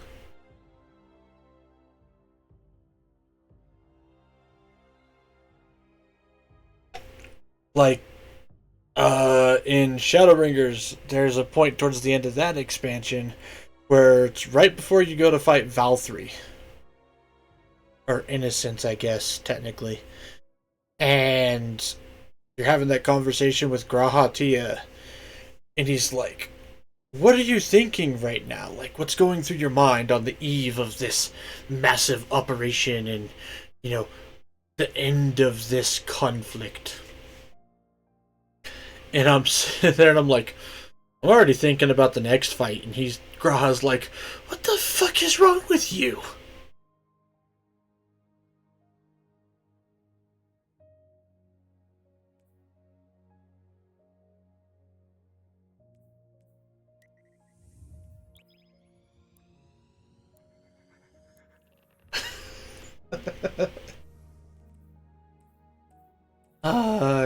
Like, in Shadowbringers, there's a point towards the end of that expansion where it's right before you go to fight Val3. Or Innocence, I guess, technically. And you're having that conversation with Grahatia, and he's like, what are you thinking right now? Like, what's going through your mind on the eve of this massive operation and, you know, the end of this conflict? And I'm sitting there and I'm like, I'm already thinking about the next fight. And Graha's like, what the fuck is wrong with you?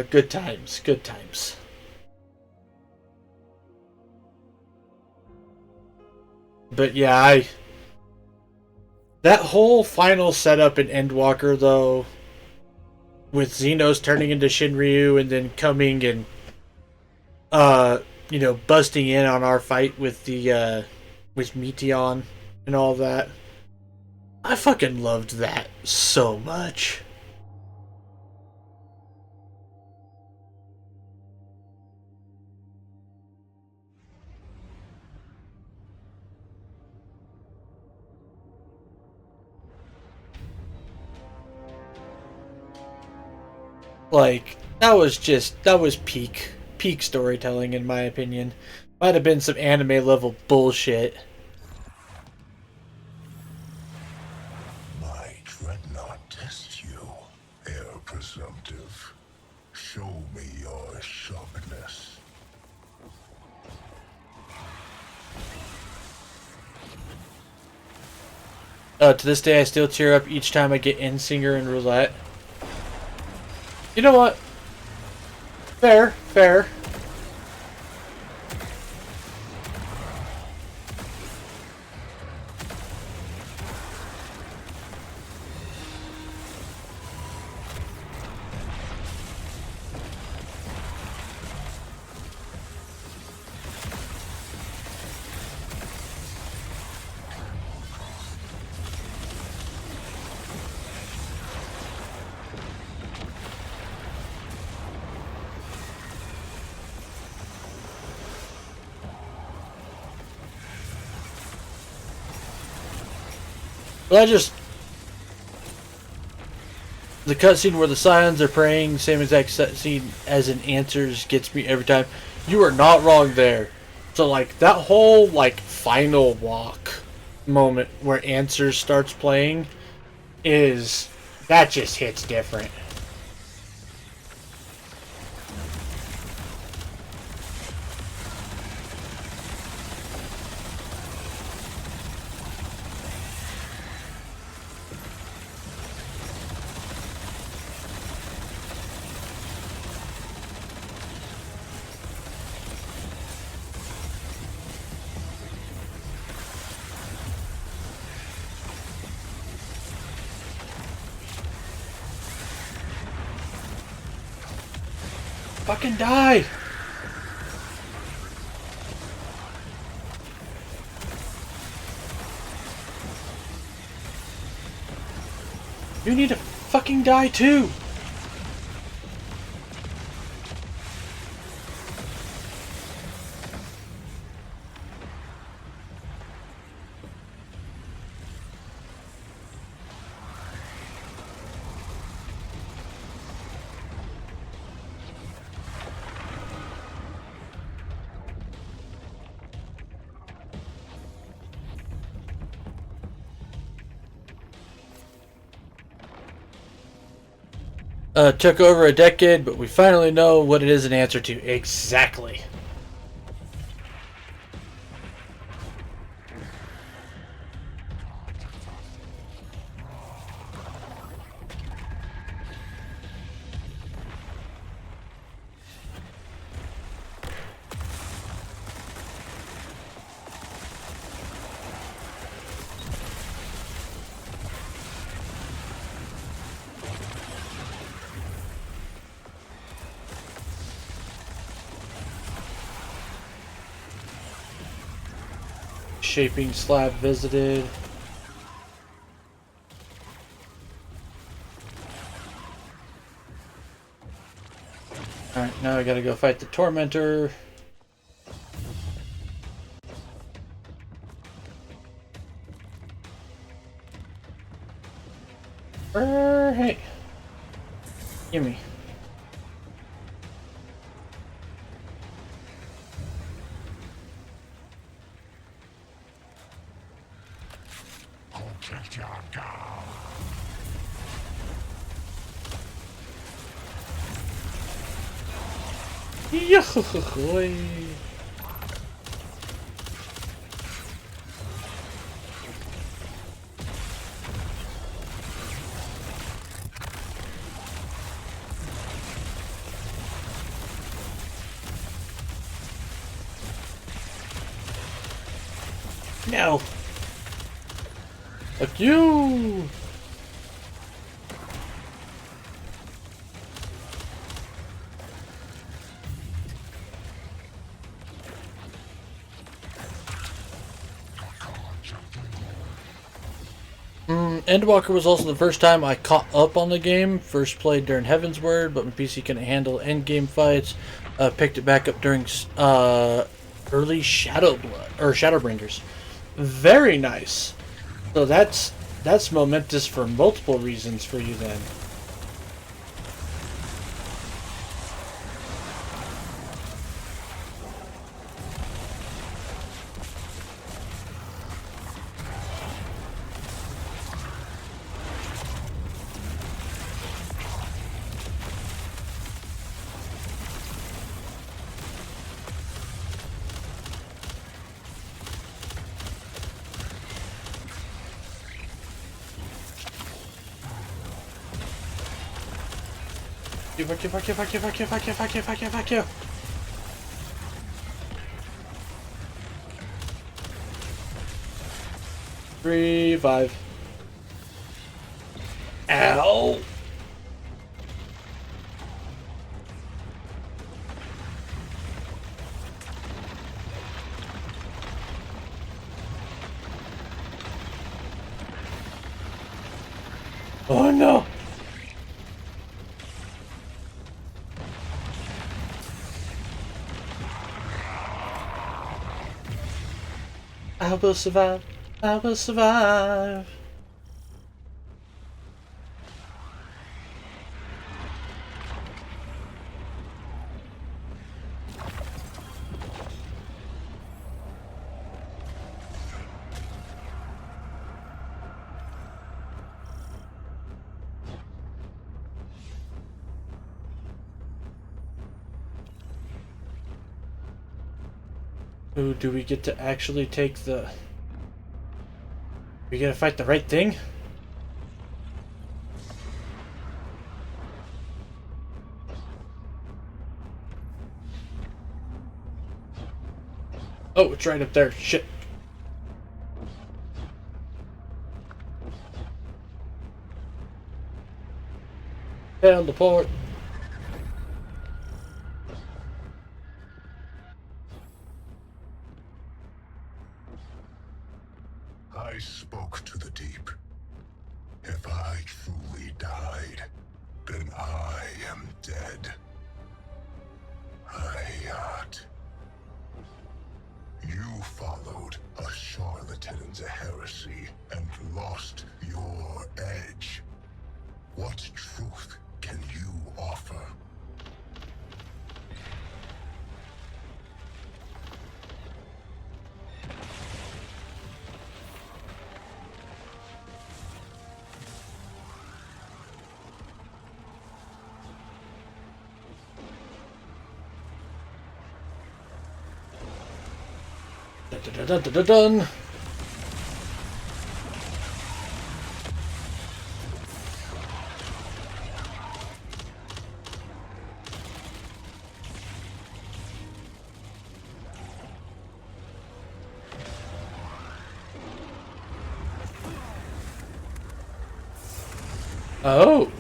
Good times, good times. But yeah, that whole final setup in Endwalker, though, with Xenos turning into Shinryu and then coming and, busting in on our fight with with Meteon and all that. I fucking loved that so much. Like, that was peak storytelling in my opinion. Might have been some anime level bullshit. My dreadnought tests you, heir presumptive. Show me your sharpness. To this day, I still tear up each time I get Insinger and Roulette. You know what? Fair, fair. But the cutscene where the Scions are praying, same exact cutscene as in Answers, gets me every time. You are not wrong there. So, like, that whole, like, final walk moment where Answers starts playing that just hits different. Fucking die! You need to fucking die too! Took over a decade, but we finally know what it is an answer to. Exactly. shaping slab visited. Alright, now I gotta go fight the Tormentor. Hey. Gimme. Protect your girl. Yohohoy. No. Fuck you. Endwalker was also the first time I caught up on the game. First played during Heaven's Word, but my PC couldn't handle endgame fights. Picked it back up during early Shadowbringers. Very nice. So that's momentous for multiple reasons for you then. Fuck you. Revive. Ow! Oh no! I will survive. I will survive. Ooh, do we get to actually take the... We gotta fight the right thing? Oh, it's right up there. Shit. Teleport. I spoke to the deep. If I truly died, then I am dead. Hayat. You followed a charlatan's heresy and lost your edge. What truth can you offer? Dun. Oh.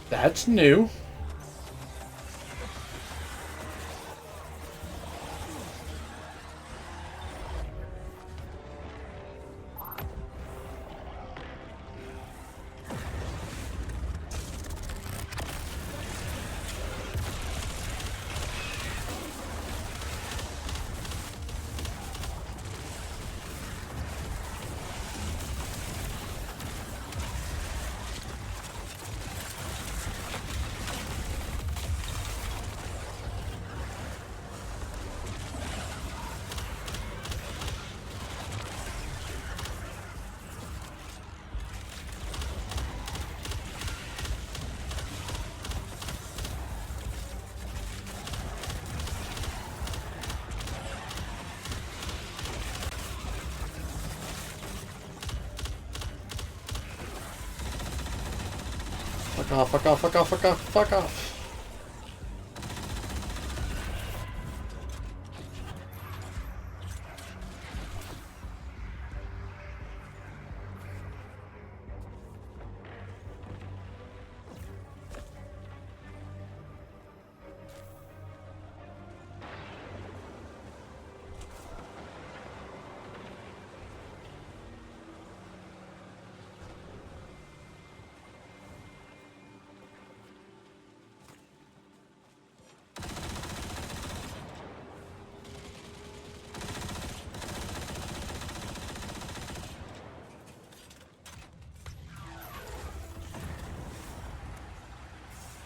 That's new. Fuck off, fuck off, fuck off, fuck off, fuck off.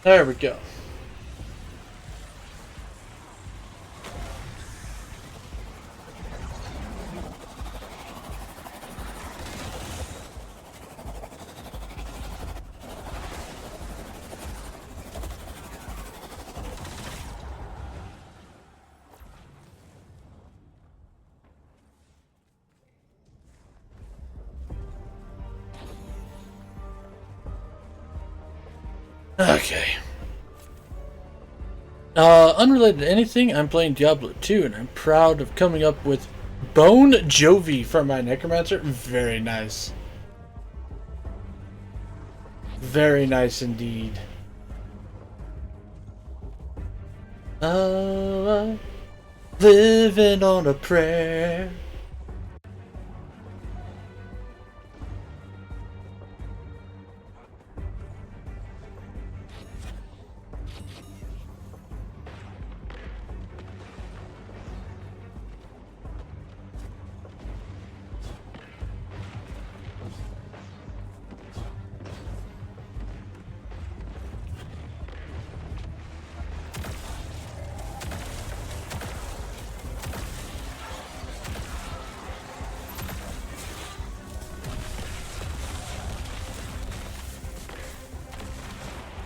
There we go. Okay. Unrelated to anything, I'm playing Diablo 2, and I'm proud of coming up with Bone Jovi for my Necromancer. Very nice. Very nice indeed. Living on a prayer.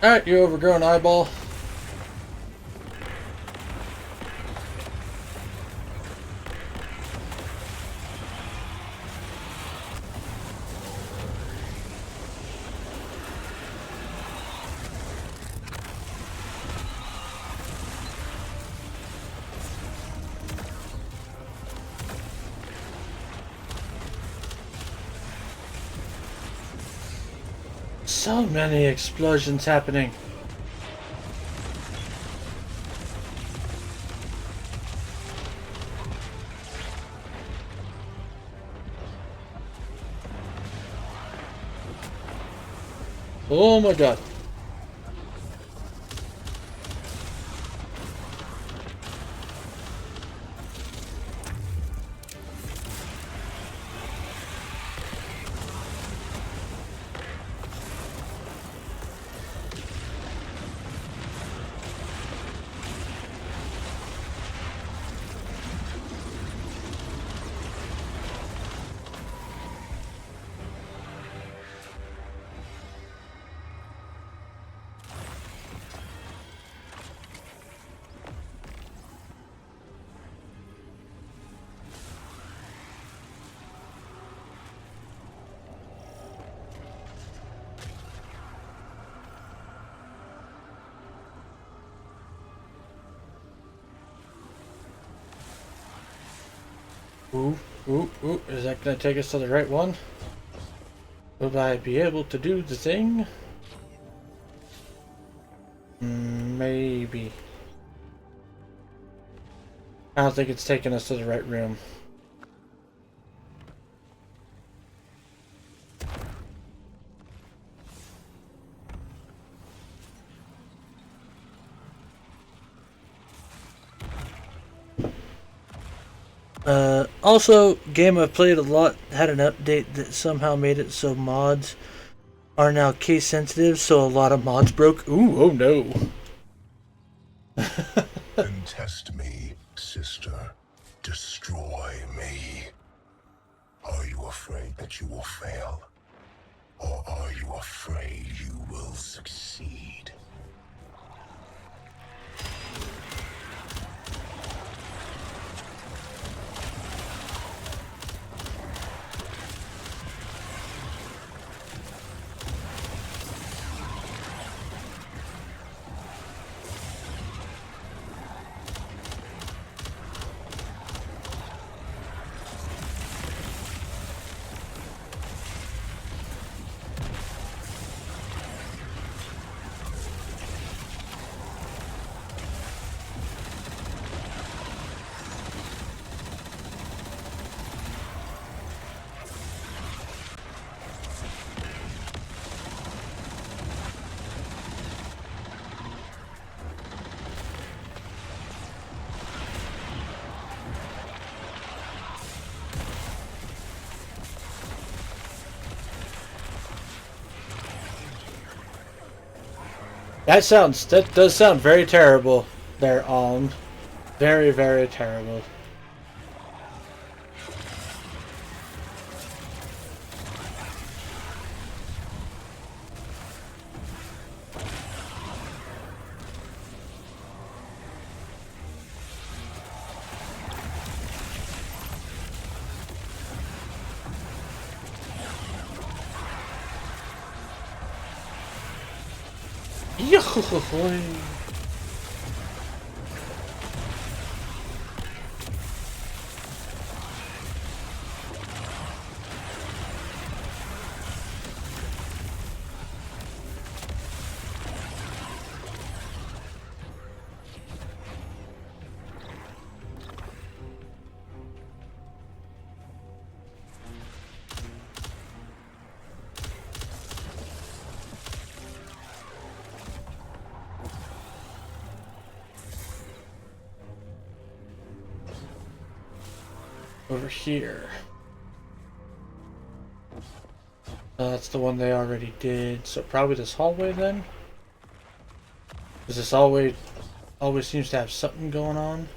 Alright, you overgrown eyeball. So many explosions happening. Oh my god. Ooh, ooh, ooh. Is that going to take us to the right one? Will I be able to do the thing? Maybe. I don't think it's taking us to the right room. Also, game I've played a lot had an update that somehow made it so mods are now case sensitive, so a lot of mods broke. Ooh, oh no. Then test me, sister. Destroy me. Are you afraid that you will fail? Or are you afraid you will succeed? That does sound very terrible there, Alm. Very, very terrible. Yohohoy. Over here. That's the one they already did. So probably this hallway then? Because this hallway always seems to have something going on.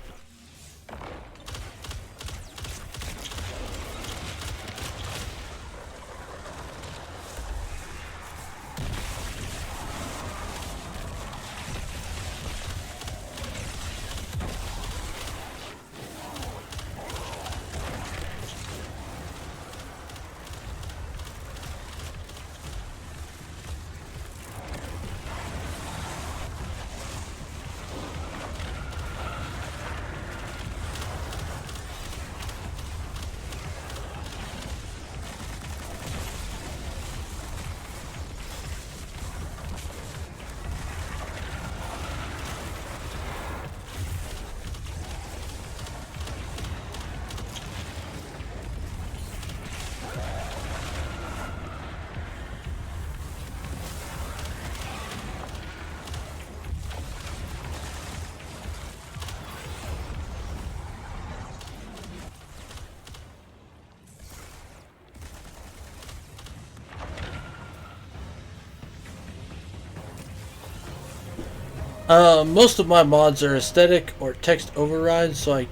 Most of my mods are aesthetic or text overrides, so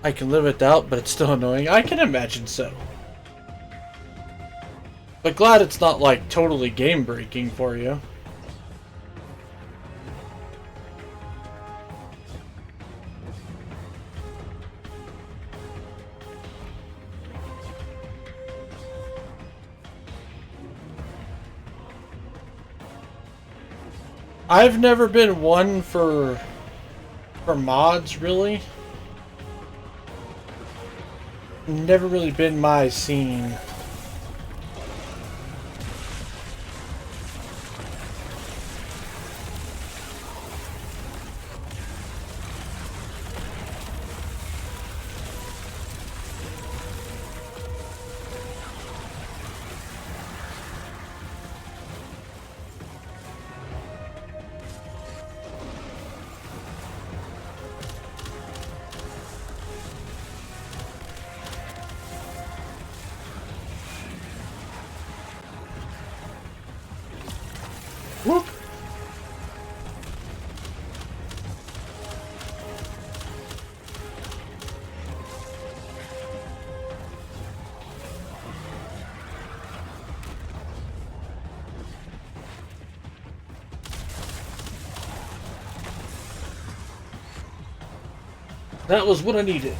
I can live without, but it's still annoying. I can imagine so. But glad it's not like totally game breaking for you. I've never been one for mods, really. Never really been my scene. Whoop. That was what I needed.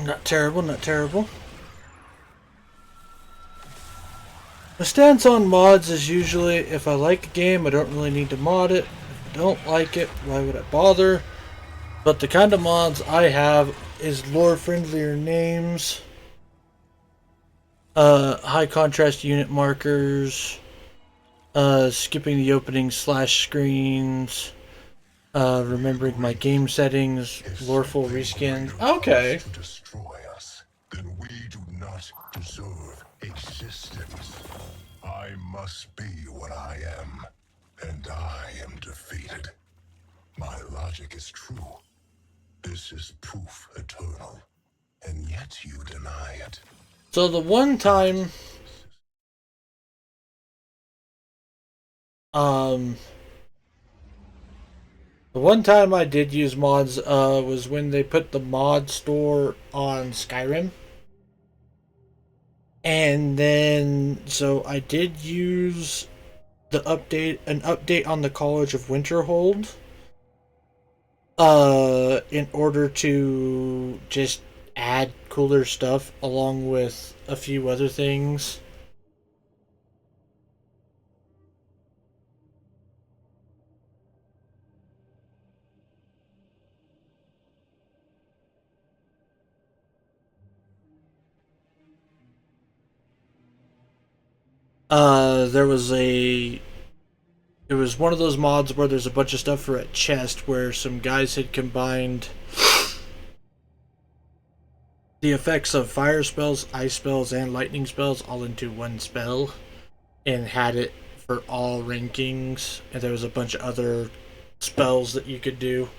Not terrible, not terrible. My stance on mods is usually if I like a game, I don't really need to mod it. If I don't like it, why would I bother? But the kind of mods I have is lore-friendlier names, high contrast unit markers, skipping the opening slash screens, remembering my game settings, loreful reskin. Okay. To destroy us, then we do not deserve existence. I must be what I am, and I am defeated. My logic is true. This is proof eternal, and yet you deny it. So the one time, the one time I did use mods, was when they put the mod store on Skyrim. And then, so I did use an update on the College of Winterhold, in order to just add cooler stuff along with a few other things. There was a it was one of those mods where there's a bunch of stuff for a chest where some guys had combined the effects of fire spells, ice spells, and lightning spells all into one spell and had it for all rankings. And there was a bunch of other spells that you could do.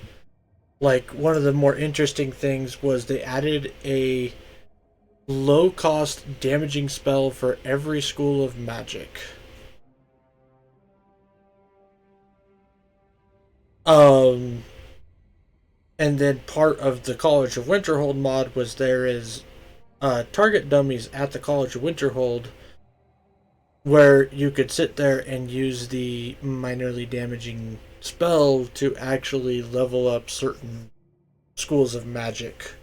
Like, one of the more interesting things was they added a low cost damaging spell for every school of magic. And then part of the College of Winterhold mod was there is target dummies at the College of Winterhold where you could sit there and use the minorly damaging spell to actually level up certain schools of magic.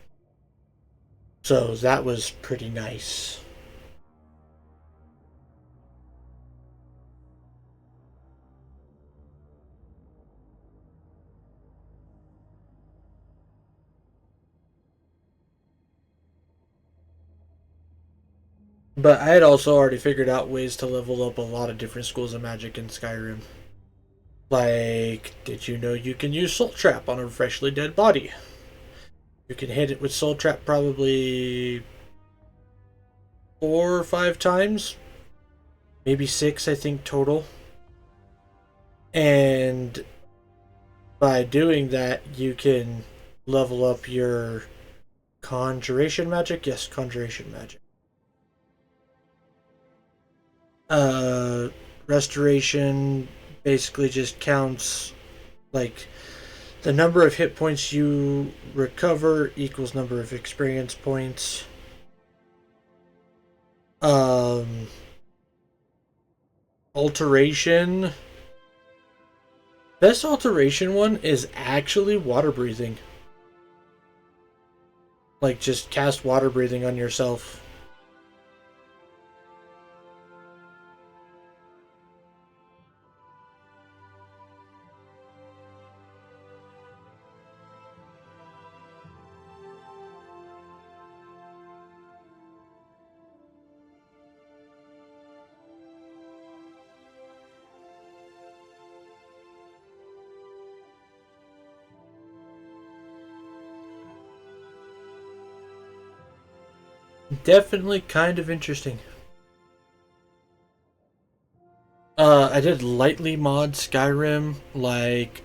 So that was pretty nice. But I had also already figured out ways to level up a lot of different schools of magic in Skyrim. Like, did you know you can use Soul Trap on a freshly dead body? You can hit it with Soul Trap probably 4 or 5 times. Maybe 6, I think, total. And by doing that, you can level up your Conjuration magic. Yes, Conjuration magic. Restoration basically just counts like the number of hit points you recover equals number of experience points. Alteration. Best alteration one is actually water breathing. Like, just cast water breathing on yourself. Definitely kind of interesting. I did lightly mod Skyrim, like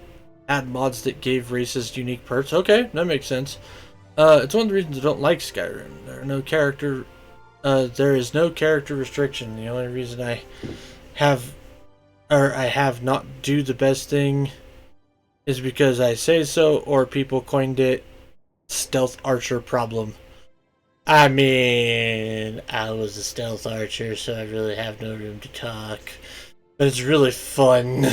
add mods that gave races unique perks. Okay, that makes sense. It's one of the reasons I don't like Skyrim. There is no character restriction. The only reason I have not do the best thing is because I say so, or people coined it stealth archer problem. I mean, I was a stealth archer, so I really have no room to talk. But it's really fun.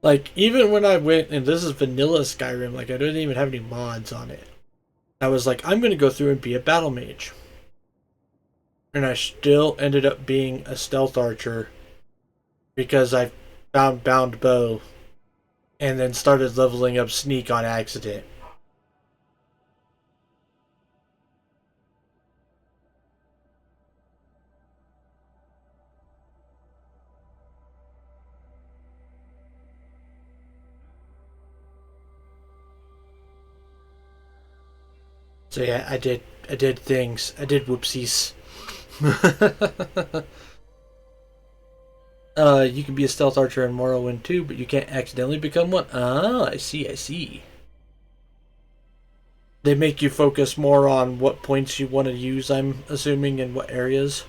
Like, even when I went, and this is vanilla Skyrim, like, I didn't even have any mods on it. I was like, I'm going to go through and be a battle mage. And I still ended up being a stealth archer because I found bound bow and then started leveling up sneak on accident. So yeah, I did things. I did whoopsies. You can be a stealth archer in Morrowind too, but you can't accidentally become one. Ah, I see, I see. They make you focus more on what points you want to use, I'm assuming, in what areas.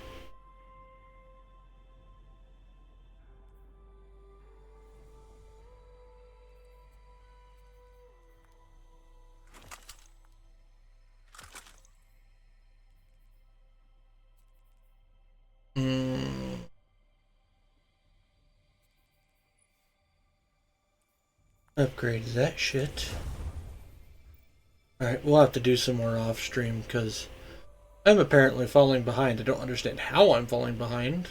Mm. Upgrade that shit. Alright, we'll have to do some more off stream because I'm apparently falling behind. I don't understand how I'm falling behind.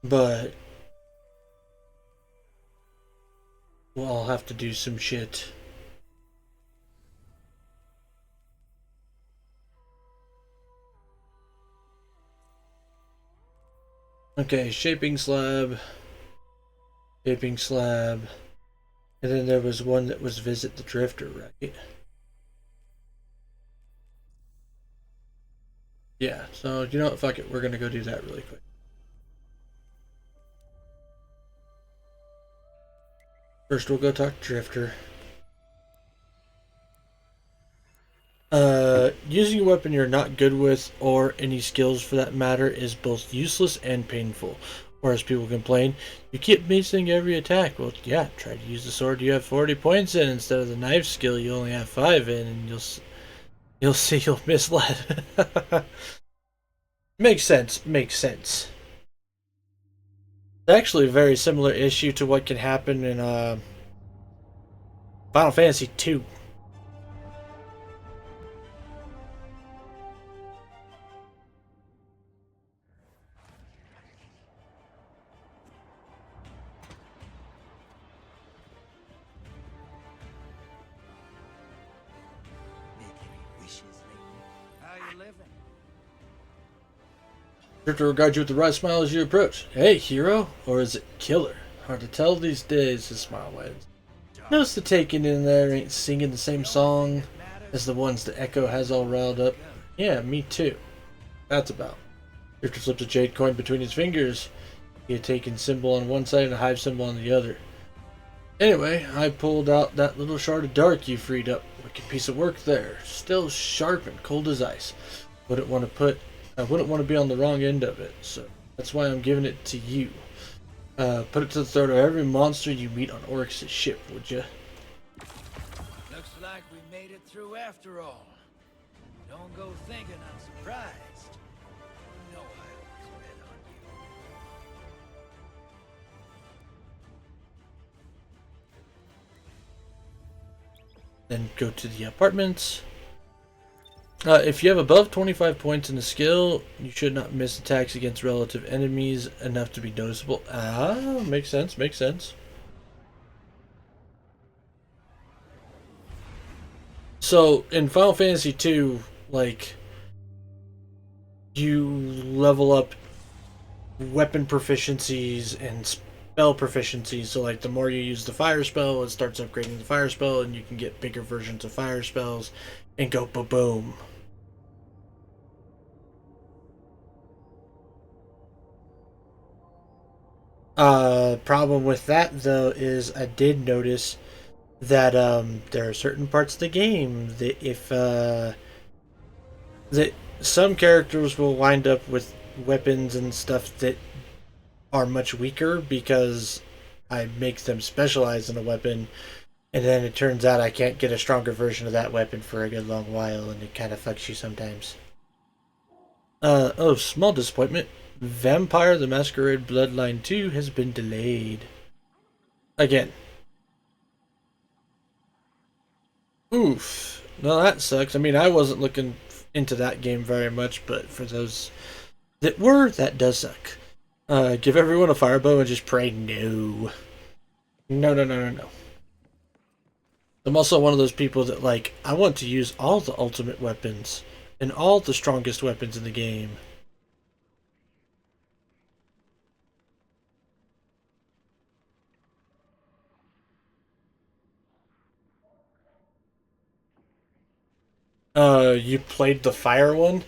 But we'll have to do some shit. Okay, shaping slab. Shaping slab. And then there was one that was visit the drifter, right? Yeah, so you know what, fuck it, we're gonna go do that really quick. First we'll go talk to Drifter. Using a weapon you're not good with, or any skills for that matter, is both useless and painful. Or as people complain, you keep missing every attack. Well, yeah, try to use the sword you have 40 points in instead of the knife skill you only have 5 in, and you'll see you'll miss less. Makes sense, makes sense. It's actually a very similar issue to what can happen in Final Fantasy II. To regard you with the right smile as you approach. Hey, hero? Or is it killer? Hard to tell these days, his smile waves. Notice the taken in there ain't singing the same song as the ones that Echo has all riled up. Yeah, me too. That's about. Drifter slipped a jade coin between his fingers. He had taken symbol on one side and a hive symbol on the other. Anyway, I pulled out that little shard of dark you freed up. Wicked piece of work there. Still sharp and cold as ice. I wouldn't want to be on the wrong end of it, so that's why I'm giving it to you. Put it to the throat of every monster you meet on Oryx's ship, would you? Looks like we made it through after all. Don't go thinking I'm surprised. You know I always bet on you. Then go to the apartments. If you have above 25 points in the skill, you should not miss attacks against relative enemies enough to be noticeable. Ah, makes sense, makes sense. So, in Final Fantasy II, like, you level up weapon proficiencies and spell proficiencies. So, like, the more you use the fire spell, it starts upgrading the fire spell, and you can get bigger versions of fire spells and go ba-boom. Problem with that though is I did notice that there are certain parts of the game that if that some characters will wind up with weapons and stuff that are much weaker because I make them specialize in a weapon, and then it turns out I can't get a stronger version of that weapon for a good long while, and it kind of fucks you sometimes. Oh, small disappointment. Vampire the Masquerade Bloodline 2 has been delayed. Again. Oof. No, that sucks. I mean, I wasn't looking into that game very much, but for those that were, that does suck. Give everyone a firebow and just pray no. No, no, no, no, no. I'm also one of those people that, like, I want to use all the ultimate weapons and all the strongest weapons in the game. You played the fire one?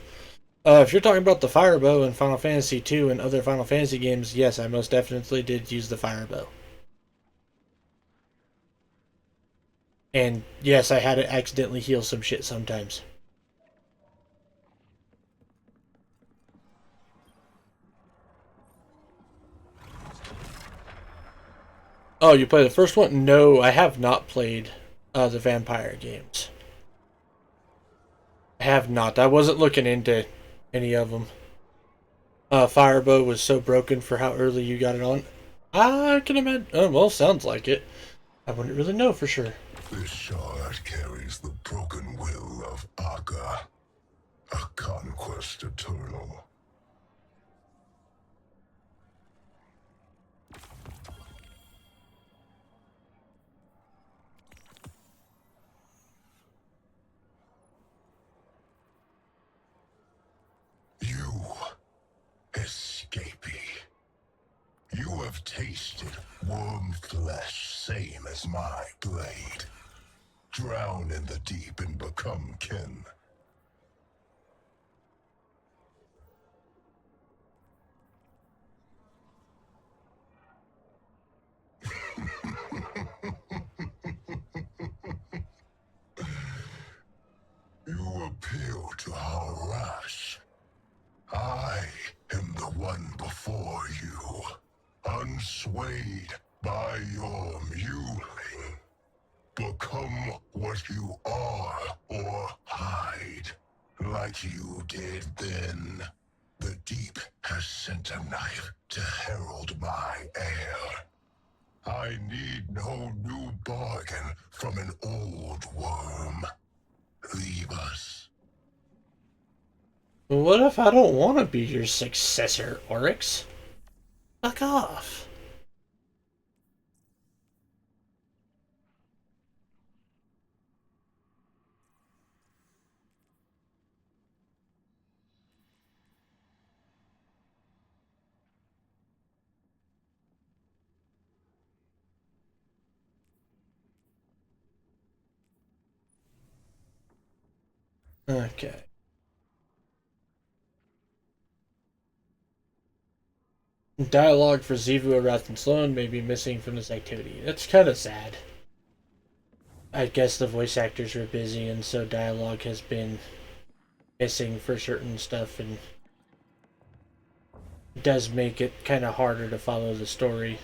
If you're talking about the fire bow in Final Fantasy II and other Final Fantasy games, yes, I most definitely did use the fire bow. And yes, I had to accidentally heal some shit sometimes. Oh, you played the first one? No, I have not played the vampire games. I have not. I wasn't looking into any of them. Firebow was so broken for how early you got it on. I can imagine. Oh, well, sounds like it. I wouldn't really know for sure. This shard carries the broken will of Aga, a conquest eternal. You, escapee. You have tasted worm flesh, same as my blade. Drown in the deep and become kin. You appeal to harass. I am the one before you, unswayed by your mewling. Become what you are or hide, like you did then. The deep has sent a knife to herald my heir. I need no new bargain from an old worm. Leave us. What if I don't want to be your successor, Oryx? Fuck off. Okay. Dialogue for Zivu, Arath, and Sloan may be missing from this activity. That's kind of sad. I guess the voice actors were busy, and so dialogue has been missing for certain stuff, and it does make it kind of harder to follow the story.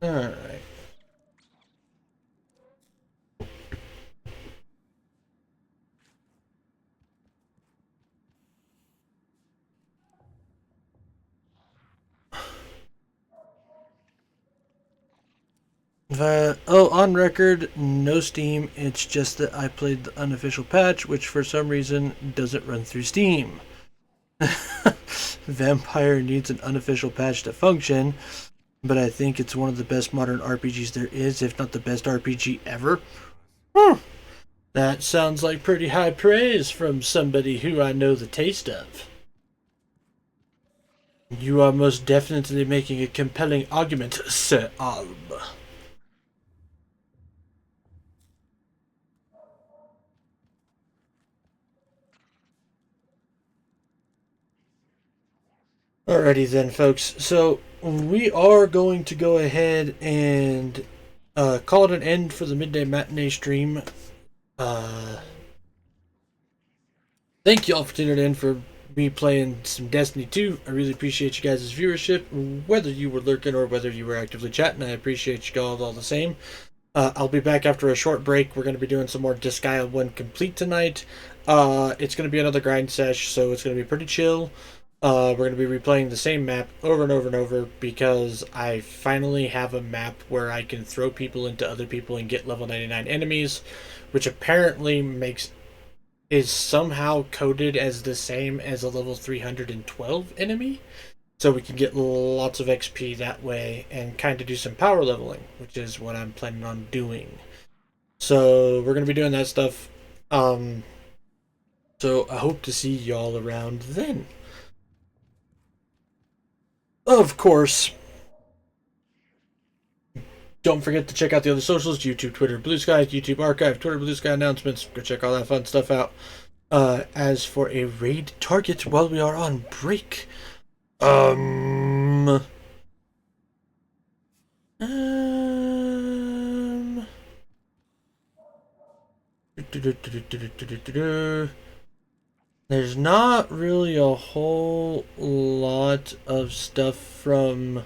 Alright. On record, no Steam. It's just that I played the unofficial patch, which for some reason doesn't run through Steam. Vampire needs an unofficial patch to function, but I think it's one of the best modern RPGs there is, if not the best RPG ever. That sounds like pretty high praise from somebody who I know the taste of. You are most definitely making a compelling argument, Sir Alb. Alrighty then, folks. So we are going to go ahead and call it an end for the midday matinee stream. Thank you all for tuning in for me playing some Destiny 2. I really appreciate you guys' viewership, whether you were lurking or whether you were actively chatting. I appreciate you all the same. I'll be back after a short break. We're going to be doing some more Disgaea 1 Complete tonight. It's going to be another grind sesh, so it's going to be pretty chill. We're going to be replaying the same map over and over and over because I finally have a map where I can throw people into other people and get level 99 enemies, which apparently is somehow coded as the same as a level 312 enemy. So we can get lots of XP that way and kind of do some power leveling, which is what I'm planning on doing. So we're going to be doing that stuff. So I hope to see y'all around then. Of course, don't forget to check out the other socials: YouTube, Twitter, Blue Sky, YouTube Archive, Twitter, Blue Sky announcements. Go check all that fun stuff out. As for a raid target while we are on break, there's not really a whole lot of stuff from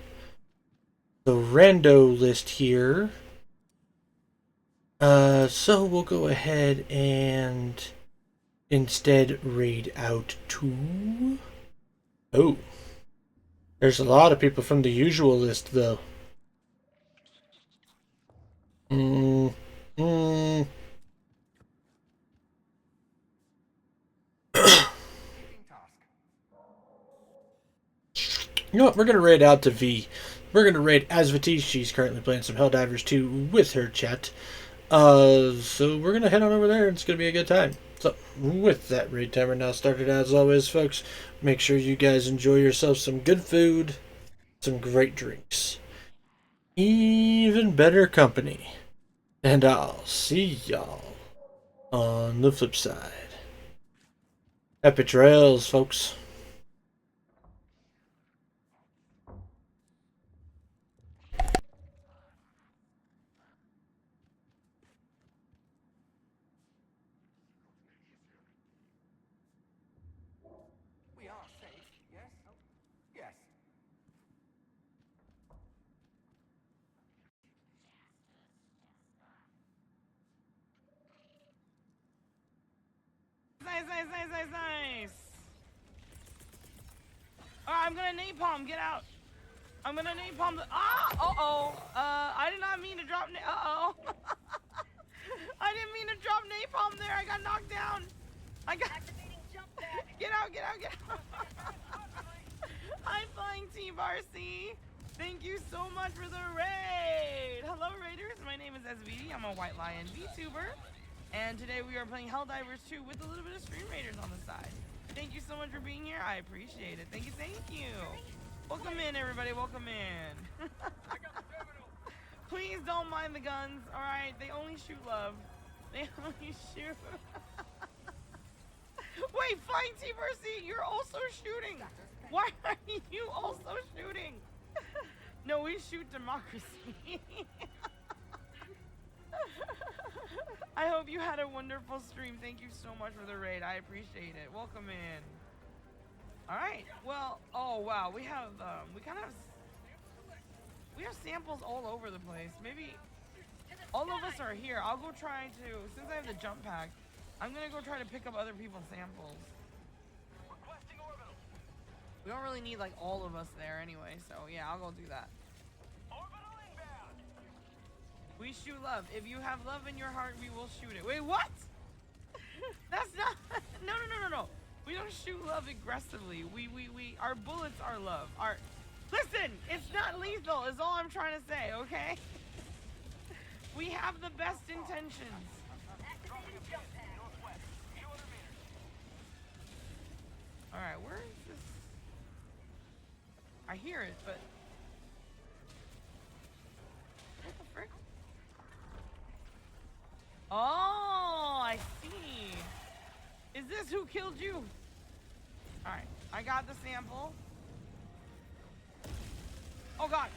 the rando list here. So we'll go ahead and instead raid out to... Oh. There's a lot of people from the usual list, though. You know what? We're going to raid out to V. We're going to raid Asvati. She's currently playing some Helldivers 2 with her chat. So we're going to head on over there and it's going to be a good time. So, with that raid timer now started, as always, folks, make sure you guys enjoy yourselves some good food, some great drinks, even better company. And I'll see y'all on the flip side. Happy trails, folks. We are safe, yes? Yes. Nice. Alright, I'm gonna napalm, get out. I'm gonna napalm the... I did not mean to drop I didn't mean to drop napalm there. I got knocked down. Get out. I'm flying T-Bar-C. Thank you so much for the raid. Hello, raiders. My name is SVD. I'm a White Lion VTuber. And today we are playing Helldivers 2 with a little bit of Stream Raiders on the side. Thank you so much for being here. I appreciate it. Thank you. Welcome in, everybody. Welcome in. Please don't mind the guns, alright? They only shoot love. They only shoot. Wait, flying T-Bar-C, you're also shooting. Why are you also shooting? No, we shoot democracy. I hope you had a wonderful stream. Thank you so much for the raid. I appreciate it. Welcome in. Alright, well, oh wow, we have, we have samples all over the place. Maybe all of us are here. I'll go try to, since I have the jump pack, I'm gonna go try to pick up other people's samples. We don't really need like all of us there anyway, so yeah, I'll go do that. We shoot love. If you have love in your heart, we will shoot it. Wait, what? That's not, no. We don't shoot love aggressively. Our bullets are love. Listen, it's not lethal is all I'm trying to say, okay? We have the best intentions. Alright, where is this? I hear it, but... What the frick? Oh, I see. Is this who killed you? Alright, I got the sample. Oh god.